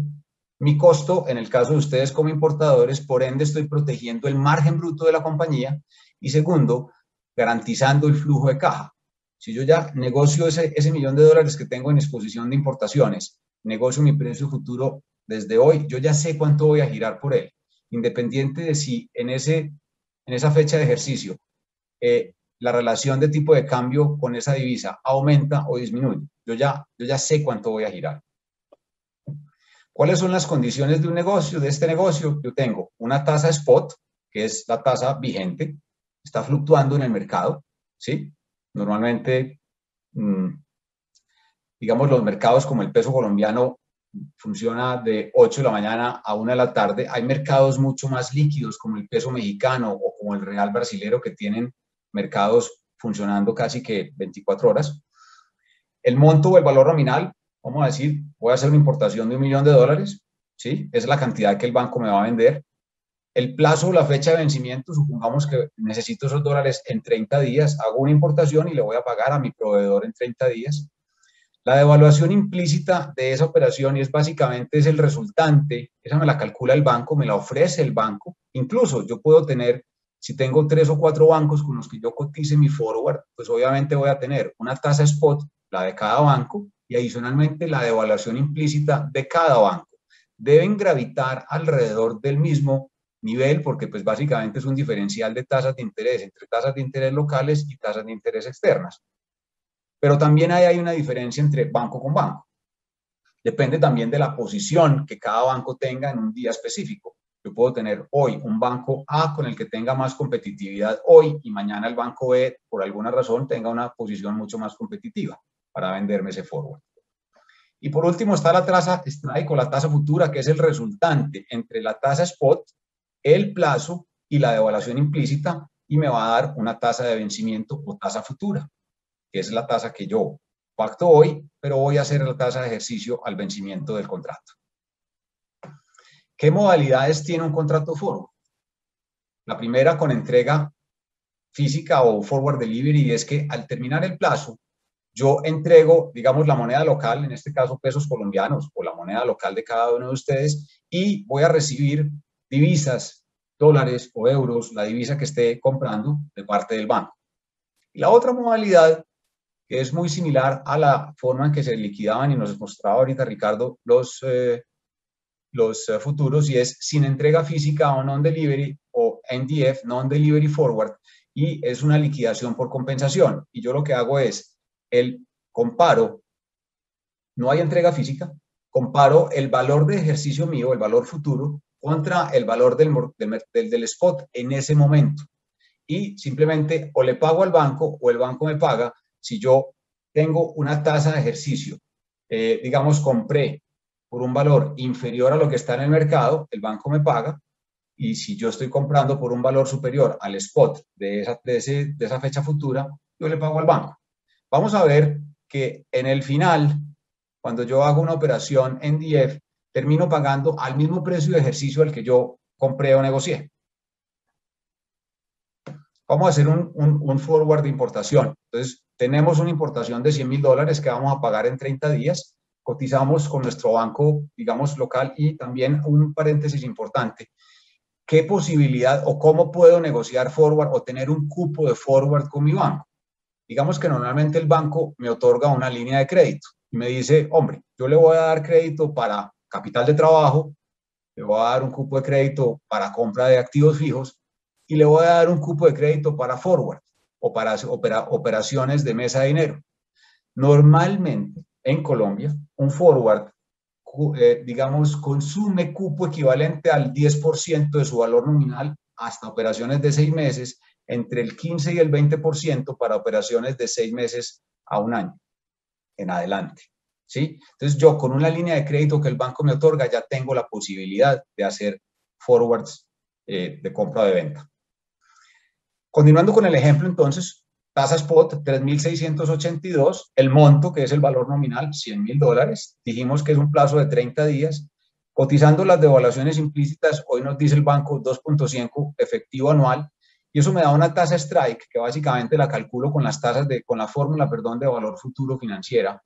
mi costo, en el caso de ustedes como importadores, por ende estoy protegiendo el margen bruto de la compañía. Y segundo, garantizando el flujo de caja. Si yo ya negocio ese $1 millón que tengo en exposición de importaciones, negocio mi precio futuro desde hoy, yo ya sé cuánto voy a girar por él, independiente de si en esa fecha de ejercicio la relación de tipo de cambio con esa divisa aumenta o disminuye. Yo ya sé cuánto voy a girar. ¿Cuáles son las condiciones de un negocio? De este negocio, yo tengo una tasa spot, que es la tasa vigente, está fluctuando en el mercado, ¿sí? Normalmente, digamos, los mercados como el peso colombiano funciona de 8 de la mañana a 1 de la tarde. Hay mercados mucho más líquidos como el peso mexicano o como el real brasilero que tienen mercados funcionando casi que 24 horas. El monto o el valor nominal, vamos a decir, voy a hacer una importación de $1 millón, ¿sí? Es la cantidad que el banco me va a vender. El plazo o la fecha de vencimiento, supongamos que necesito esos dólares en 30 días, hago una importación y le voy a pagar a mi proveedor en 30 días. La devaluación implícita de esa operación y es el resultante, esa me la calcula el banco, me la ofrece el banco. Incluso yo puedo tener, si tengo 3 o 4 bancos con los que yo cotice mi forward, pues obviamente voy a tener una tasa spot, la de cada banco, y adicionalmente la devaluación implícita de cada banco. Deben gravitar alrededor del mismo nivel porque pues básicamente es un diferencial de tasas de interés entre tasas de interés locales y tasas de interés externas. Pero también hay una diferencia entre banco con banco. Depende también de la posición que cada banco tenga en un día específico. Yo puedo tener hoy un banco A con el que tenga más competitividad hoy y mañana el banco B, por alguna razón, tenga una posición mucho más competitiva para venderme ese forward. Y por último está la tasa strike o la tasa futura, que es el resultante entre la tasa spot, el plazo y la devaluación implícita, y me va a dar una tasa de vencimiento o tasa futura, que es la tasa que yo pacto hoy, pero voy a hacer la tasa de ejercicio al vencimiento del contrato. ¿Qué modalidades tiene un contrato forward? La primera con entrega física o forward delivery, y es que al terminar el plazo, yo entrego, digamos, la moneda local, en este caso pesos colombianos, o la moneda local de cada uno de ustedes, y voy a recibir divisas, dólares o euros, la divisa que esté comprando de parte del banco. Y la otra modalidad, que es muy similar a la forma en que se liquidaban y nos mostraba ahorita Ricardo los futuros, y es sin entrega física o non-delivery o NDF, non-delivery forward, y es una liquidación por compensación. Y yo lo que hago es comparo, no hay entrega física, comparo el valor de ejercicio mío, el valor futuro, contra el valor del spot en ese momento. Y simplemente o le pago al banco o el banco me paga. Si yo tengo una tasa de ejercicio, digamos, compré por un valor inferior a lo que está en el mercado, el banco me paga. Y si yo estoy comprando por un valor superior al spot de esa fecha futura, yo le pago al banco. Vamos a ver que en el final, cuando yo hago una operación NDF, termino pagando al mismo precio de ejercicio al que yo compré o negocié. Vamos a hacer un forward de importación. Entonces, tenemos una importación de $100,000 que vamos a pagar en 30 días. Cotizamos con nuestro banco, digamos, local, y también un paréntesis importante. ¿Qué posibilidad o cómo puedo negociar forward o tener un cupo de forward con mi banco? Digamos que normalmente el banco me otorga una línea de crédito y me dice, hombre, yo le voy a dar crédito para capital de trabajo, le voy a dar un cupo de crédito para compra de activos fijos y le voy a dar un cupo de crédito para forward o para operaciones de mesa de dinero. Normalmente en Colombia, un forward, digamos, consume cupo equivalente al 10% de su valor nominal hasta operaciones de 6 meses, entre el 15 y el 20% para operaciones de 6 meses a un año en adelante. ¿Sí? Entonces yo con una línea de crédito que el banco me otorga ya tengo la posibilidad de hacer forwards de compra o de venta. Continuando con el ejemplo entonces, tasa spot 3.682, el monto que es el valor nominal $100,000, dijimos que es un plazo de 30 días, cotizando las devaluaciones implícitas, hoy nos dice el banco 2.5 efectivo anual, y eso me da una tasa strike que básicamente la calculo con las tasas con la fórmula, perdón, de valor futuro financiera,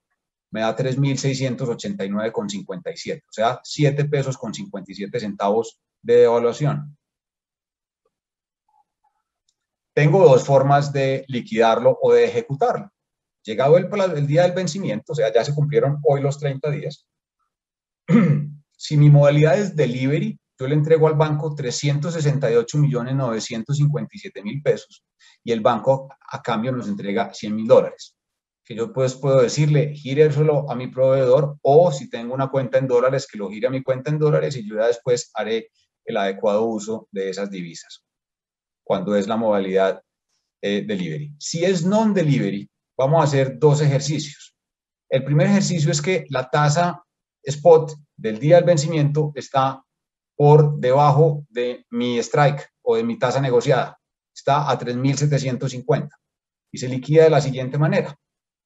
me da 3.689,57, o sea, 7 pesos con 57 centavos de devaluación. Tengo dos formas de liquidarlo o de ejecutarlo. Llegado el día del vencimiento, o sea, ya se cumplieron hoy los 30 días, si mi modalidad es delivery, yo le entrego al banco 368.957.000 pesos y el banco a cambio nos entrega $100,000. Que yo pues puedo decirle, gíreselo a mi proveedor, o si tengo una cuenta en dólares, que lo gire a mi cuenta en dólares y yo ya después haré el adecuado uso de esas divisas, cuando es la modalidad delivery. Si es non-delivery, vamos a hacer dos ejercicios. El primer ejercicio es que la tasa spot del día del vencimiento está por debajo de mi strike o de mi tasa negociada. Está a 3.750 y se liquida de la siguiente manera.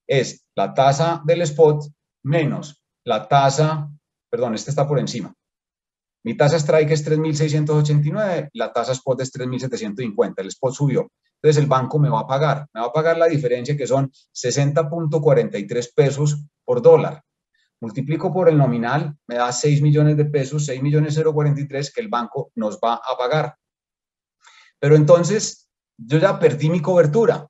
Es la tasa del spot menos la tasa, perdón, este está por encima. Mi tasa strike es 3.689, la tasa spot es 3.750, el spot subió. Entonces el banco me va a pagar la diferencia, que son 60.43 pesos por dólar. Multiplico por el nominal, me da 6 millones de pesos, 6.043.043 que el banco nos va a pagar. Pero entonces yo ya perdí mi cobertura.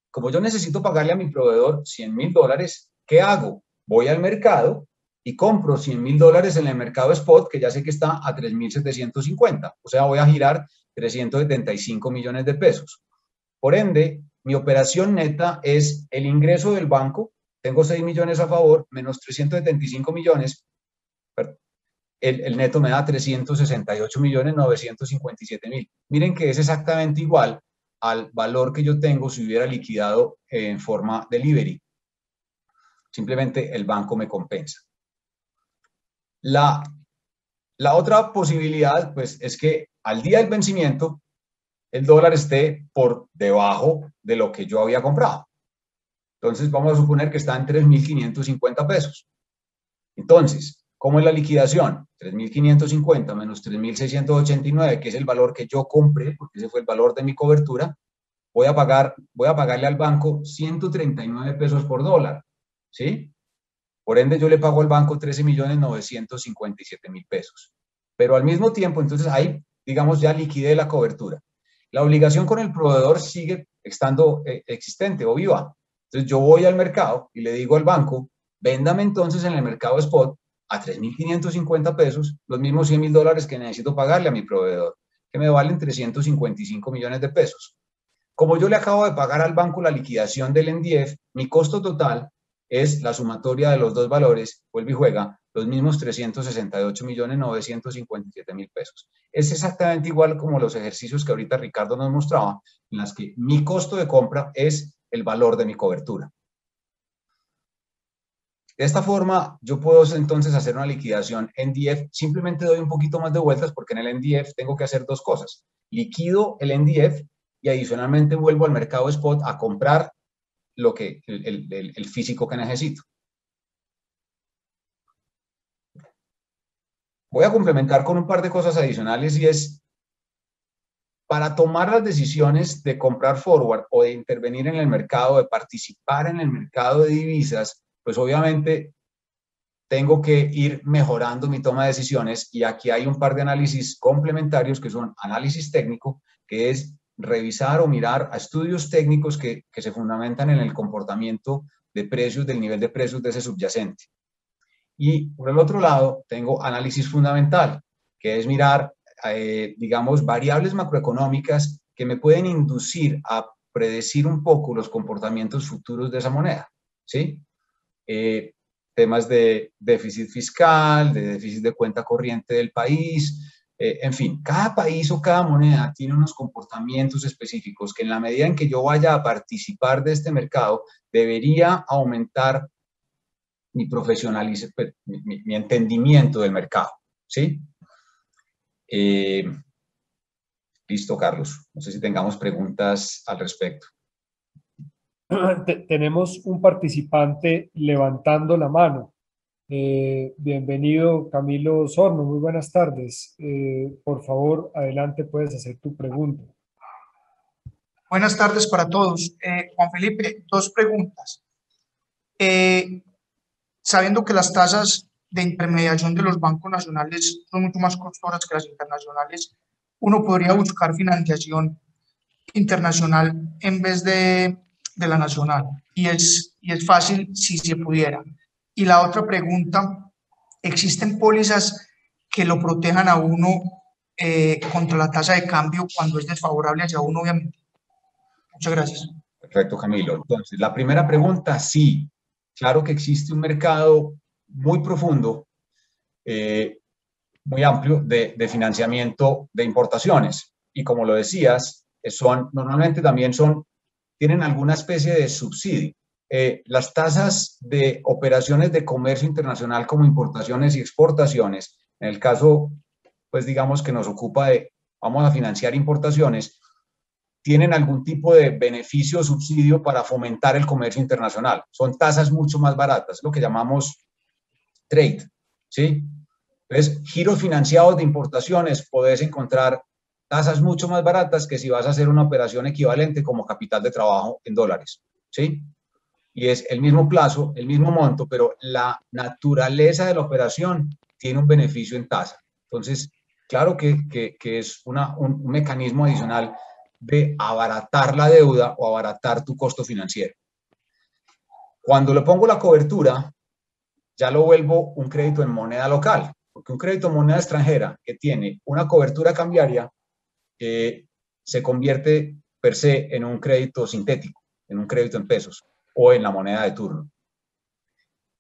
Como yo necesito pagarle a mi proveedor $100,000, ¿qué hago? Voy al mercado y compro $100,000 en el mercado spot, que ya sé que está a 3.750. O sea, voy a girar 375 millones de pesos. Por ende, mi operación neta es el ingreso del banco, tengo 6 millones a favor, menos 375 millones, el neto me da 368.957.000. Miren que es exactamente igual al valor que yo tengo si hubiera liquidado en forma delivery. Simplemente el banco me compensa. La otra posibilidad, pues, es que al día del vencimiento el dólar esté por debajo de lo que yo había comprado. Entonces, vamos a suponer que está en 3.550 pesos. Entonces, ¿cómo es la liquidación? 3.550 menos 3.689, que es el valor que yo compré, porque ese fue el valor de mi cobertura. Voy a pagarle al banco 139 pesos por dólar, ¿sí? Por ende, yo le pago al banco 13.957.000 pesos. Pero al mismo tiempo, entonces ahí, digamos, ya liquidé la cobertura. La obligación con el proveedor sigue estando existente o viva. Entonces yo voy al mercado y le digo al banco, véndame entonces en el mercado spot a 3.550 pesos los mismos $100,000 que necesito pagarle a mi proveedor, que me valen 355 millones de pesos. Como yo le acabo de pagar al banco la liquidación del NDF, mi costo total es la sumatoria de los dos valores, vuelve y juega, los mismos 368.957.000 pesos. Es exactamente igual como los ejercicios que ahorita Ricardo nos mostraba, en las que mi costo de compra es el valor de mi cobertura. De esta forma, yo puedo entonces hacer una liquidación NDF. Simplemente doy un poquito más de vueltas porque en el NDF tengo que hacer dos cosas. Liquido el NDF y adicionalmente vuelvo al mercado spot a comprar el físico que necesito. Voy a complementar con un par de cosas adicionales y es, para tomar las decisiones de comprar forward o de intervenir en el mercado, de participar en el mercado de divisas, pues obviamente tengo que ir mejorando mi toma de decisiones y aquí hay un par de análisis complementarios que son análisis técnico, que es revisar o mirar a estudios técnicos que se fundamentan en el comportamiento de precios, del nivel de precios de ese subyacente. Y por el otro lado, tengo análisis fundamental, que es mirar, digamos, variables macroeconómicas que me pueden inducir a predecir un poco los comportamientos futuros de esa moneda, ¿sí? Temas de déficit fiscal, de déficit de cuenta corriente del país, en fin, cada país o cada moneda tiene unos comportamientos específicos que en la medida en que yo vaya a participar de este mercado, debería aumentar mi profesionalización, mi entendimiento del mercado, ¿sí? Listo, Carlos. No sé si tengamos preguntas al respecto. Tenemos un participante levantando la mano. Bienvenido, Camilo Osorno. Muy buenas tardes. Por favor, adelante, puedes hacer tu pregunta. Buenas tardes para todos. Juan Felipe, dos preguntas. Sabiendo que las tasas de intermediación de los bancos nacionales son mucho más costosas que las internacionales, uno podría buscar financiación internacional en vez de la nacional. Y es fácil si se pudiera. Y la otra pregunta, ¿existen pólizas que lo protejan a uno contra la tasa de cambio cuando es desfavorable hacia uno, obviamente? Muchas gracias. Perfecto, Camilo. Entonces, la primera pregunta, sí. Claro que existe un mercado muy profundo, muy amplio de financiamiento de importaciones. Y como lo decías, normalmente también tienen alguna especie de subsidio. Las tasas de operaciones de comercio internacional como importaciones y exportaciones, en el caso, pues digamos que nos ocupa vamos a financiar importaciones, tienen algún tipo de beneficio o subsidio para fomentar el comercio internacional. Son tasas mucho más baratas, lo que llamamos trade, ¿sí? Entonces, giros financiados de importaciones, podés encontrar tasas mucho más baratas que si vas a hacer una operación equivalente como capital de trabajo en dólares, ¿sí? Y es el mismo plazo, el mismo monto, pero la naturaleza de la operación tiene un beneficio en tasa. Entonces, claro que es un mecanismo adicional de abaratar la deuda o abaratar tu costo financiero. Cuando le pongo la cobertura, ya lo vuelvo un crédito en moneda local, porque un crédito en moneda extranjera que tiene una cobertura cambiaria se convierte per se en un crédito sintético, en un crédito en pesos o en la moneda de turno.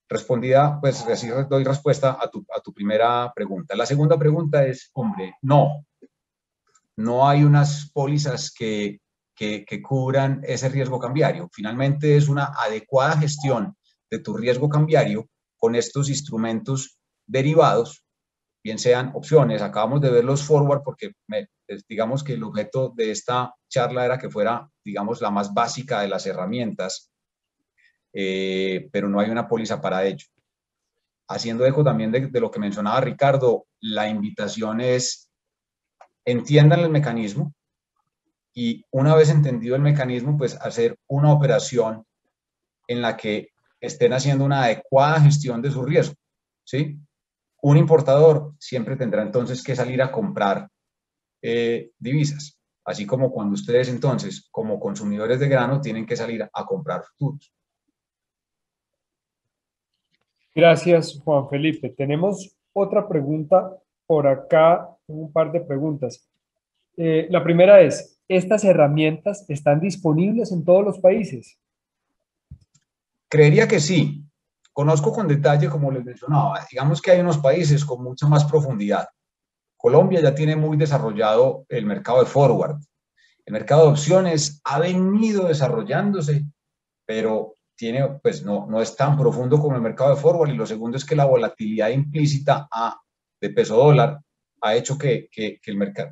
Respondida, pues así doy respuesta a tu primera pregunta. La segunda pregunta es, hombre, no hay unas pólizas que cubran ese riesgo cambiario. Finalmente es una adecuada gestión de tu riesgo cambiario con estos instrumentos derivados, bien sean opciones. Acabamos de ver los forward porque digamos que el objeto de esta charla era que fuera, digamos, la más básica de las herramientas, pero no hay una póliza para ello. Haciendo eco también de lo que mencionaba Ricardo, la invitación es entiendan el mecanismo y una vez entendido el mecanismo, pues hacer una operación en la que estén haciendo una adecuada gestión de su riesgo, ¿sí? Un importador siempre tendrá entonces que salir a comprar divisas, así como cuando ustedes entonces, como consumidores de grano, tienen que salir a comprar futuros. Gracias, Juan Felipe. Tenemos otra pregunta por acá, un par de preguntas. La primera es, ¿estas herramientas están disponibles en todos los países? Creería que sí. Conozco con detalle, como les mencionaba, digamos que hay unos países con mucha más profundidad. Colombia ya tiene muy desarrollado el mercado de forward. El mercado de opciones ha venido desarrollándose, pero pues no es tan profundo como el mercado de forward. Y lo segundo es que la volatilidad implícita de peso dólar ha hecho que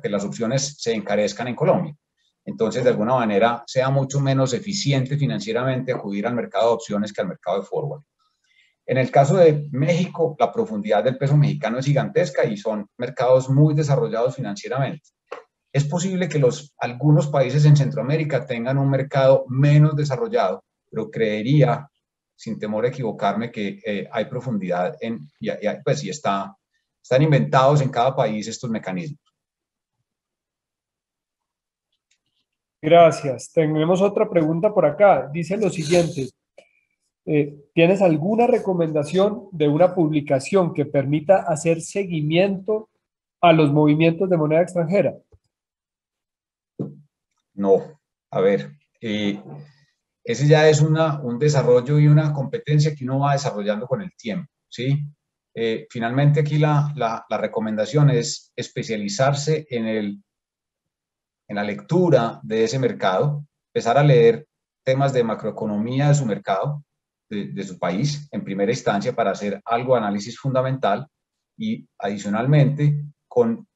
las opciones se encarezcan en Colombia. Entonces, de alguna manera, sea mucho menos eficiente financieramente acudir al mercado de opciones que al mercado de forward. En el caso de México, la profundidad del peso mexicano es gigantesca y son mercados muy desarrollados financieramente. Es posible que algunos países en Centroamérica tengan un mercado menos desarrollado, pero creería, sin temor a equivocarme, que hay profundidad pues, y están inventados en cada país estos mecanismos. Gracias. Tenemos otra pregunta por acá. Dice lo siguiente. ¿Tienes alguna recomendación de una publicación que permita hacer seguimiento a los movimientos de moneda extranjera? No. A ver, ese ya es un desarrollo y una competencia que uno va desarrollando con el tiempo, ¿sí? Finalmente aquí la recomendación es especializarse en la lectura de ese mercado, empezar a leer temas de macroeconomía de su mercado, de su país, en primera instancia, para hacer algo de análisis fundamental y adicionalmente, con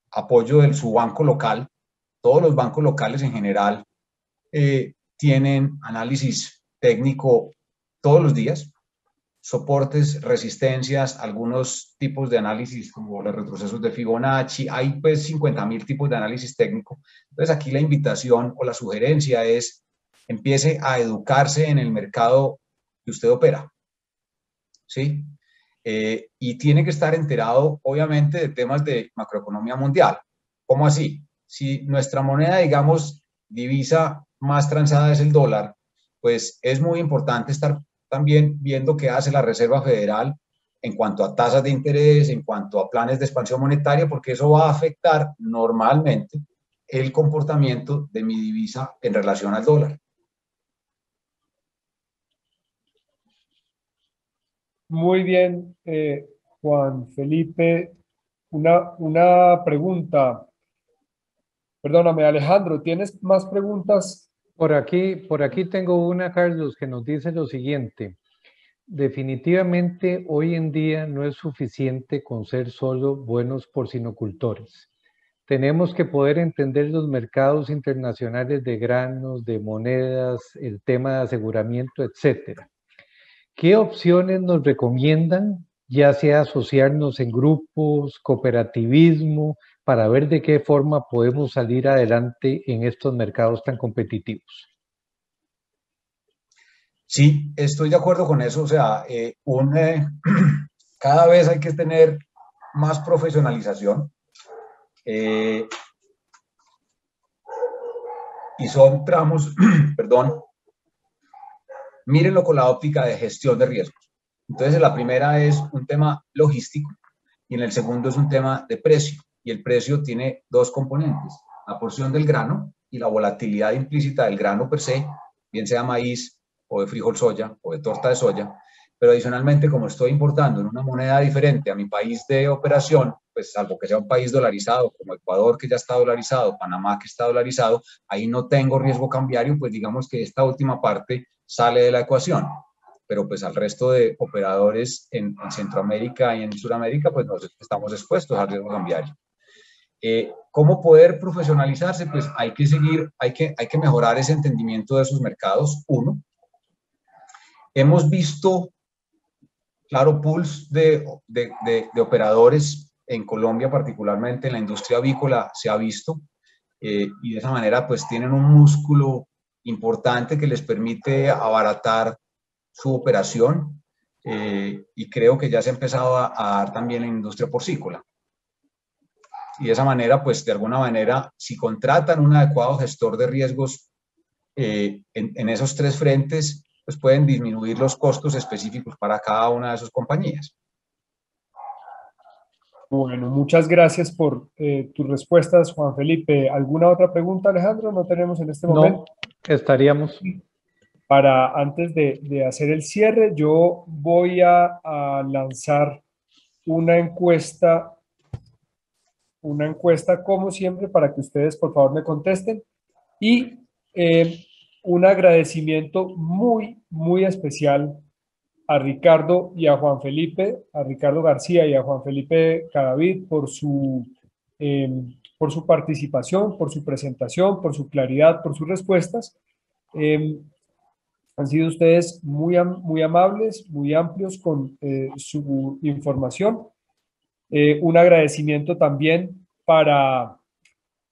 apoyo de su banco local, todos los bancos locales en general tienen análisis técnico todos los días, soportes, resistencias, algunos tipos de análisis como los retrocesos de Fibonacci, hay pues 50.000 tipos de análisis técnico. Entonces aquí la invitación o la sugerencia es empiece a educarse en el mercado que usted opera, ¿sí? Y tiene que estar enterado obviamente de temas de macroeconomía mundial. ¿Cómo así? Si nuestra moneda, digamos, divisa más transada es el dólar, pues es muy importante estar también viendo qué hace la Reserva Federal en cuanto a tasas de interés, en cuanto a planes de expansión monetaria, porque eso va a afectar normalmente el comportamiento de mi divisa en relación al dólar. Muy bien, Juan Felipe. Una pregunta. Perdóname, Alejandro, ¿tienes más preguntas? Por aquí tengo una, Carlos, que nos dice lo siguiente. Definitivamente hoy en día no es suficiente con ser solo buenos porcinocultores. Tenemos que poder entender los mercados internacionales de granos, de monedas, el tema de aseguramiento, etcétera. ¿Qué opciones nos recomiendan, ya sea asociarnos en grupos, cooperativismo, para ver de qué forma podemos salir adelante en estos mercados tan competitivos? Sí, estoy de acuerdo con eso. O sea, cada vez hay que tener más profesionalización. Y son tramos, perdón, mírenlo con la óptica de gestión de riesgos. Entonces, la primera es un tema logístico y en el segundo es un tema de precio. Y el precio tiene dos componentes, la porción del grano y la volatilidad implícita del grano per se, bien sea maíz o de frijol soya o de torta de soya. Pero adicionalmente, como estoy importando en una moneda diferente a mi país de operación, pues salvo que sea un país dolarizado, como Ecuador, que ya está dolarizado, Panamá, que está dolarizado, ahí no tengo riesgo cambiario, pues digamos que esta última parte sale de la ecuación. Pero pues al resto de operadores en Centroamérica y en Sudamérica, pues nos estamos expuestos al riesgo cambiario. ¿Cómo poder profesionalizarse? Pues hay que seguir, hay que mejorar ese entendimiento de esos mercados, uno. Hemos visto, claro, pools de operadores en Colombia, particularmente en la industria avícola, se ha visto, y de esa manera pues tienen un músculo importante que les permite abaratar su operación, y creo que ya se ha empezado a dar también en la industria porcícola. Y de esa manera, pues de alguna manera, si contratan un adecuado gestor de riesgos en esos tres frentes, pues pueden disminuir los costos específicos para cada una de sus compañías. Bueno, muchas gracias por tus respuestas, Juan Felipe. ¿Alguna otra pregunta, Alejandro? No tenemos en este momento. No, estaríamos. Para antes de hacer el cierre, yo voy a lanzar una encuesta como siempre para que ustedes por favor me contesten y un agradecimiento muy especial a Ricardo y a Juan Felipe, a Ricardo García y a Juan Felipe Cadavid por su participación, por su presentación, por su claridad, por sus respuestas. Han sido ustedes muy amables, muy amplios con su información. Un agradecimiento también para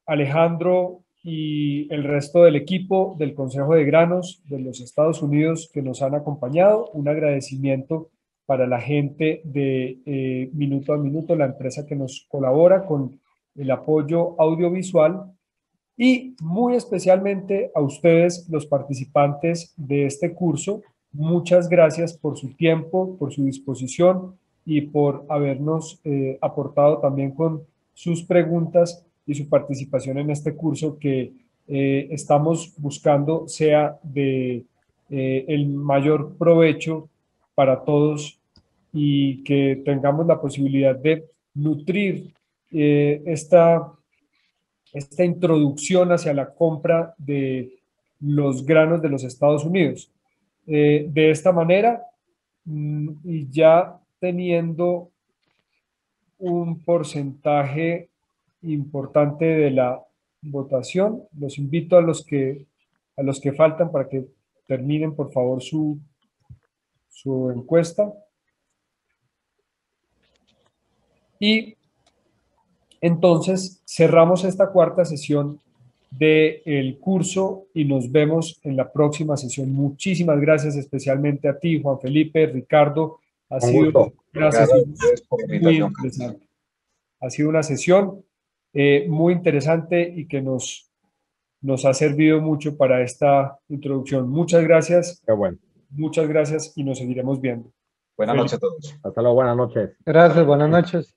Alejandro y el resto del equipo del Consejo de Granos de los Estados Unidos que nos han acompañado. Un agradecimiento para la gente de Minuto a Minuto, la empresa que nos colabora con el apoyo audiovisual. Y muy especialmente a ustedes, los participantes de este curso. Muchas gracias por su tiempo, por su disposición y por habernos aportado también con sus preguntas y su participación en este curso que estamos buscando sea de el mayor provecho para todos y que tengamos la posibilidad de nutrir esta introducción hacia la compra de los granos de los Estados Unidos. De esta manera, y ya teniendo un porcentaje importante de la votación, los invito a los que faltan para que terminen, por favor, su encuesta. Y entonces cerramos esta cuarta sesión del curso y nos vemos en la próxima sesión. Muchísimas gracias especialmente a ti, Juan Felipe, Ricardo. Ha sido una sesión muy interesante. Ha sido una sesión muy interesante y que nos ha servido mucho para esta introducción. Muchas gracias. Qué bueno. Muchas gracias y nos seguiremos viendo. Buenas noches a todos. Hasta luego, buenas noches. Gracias, buenas noches.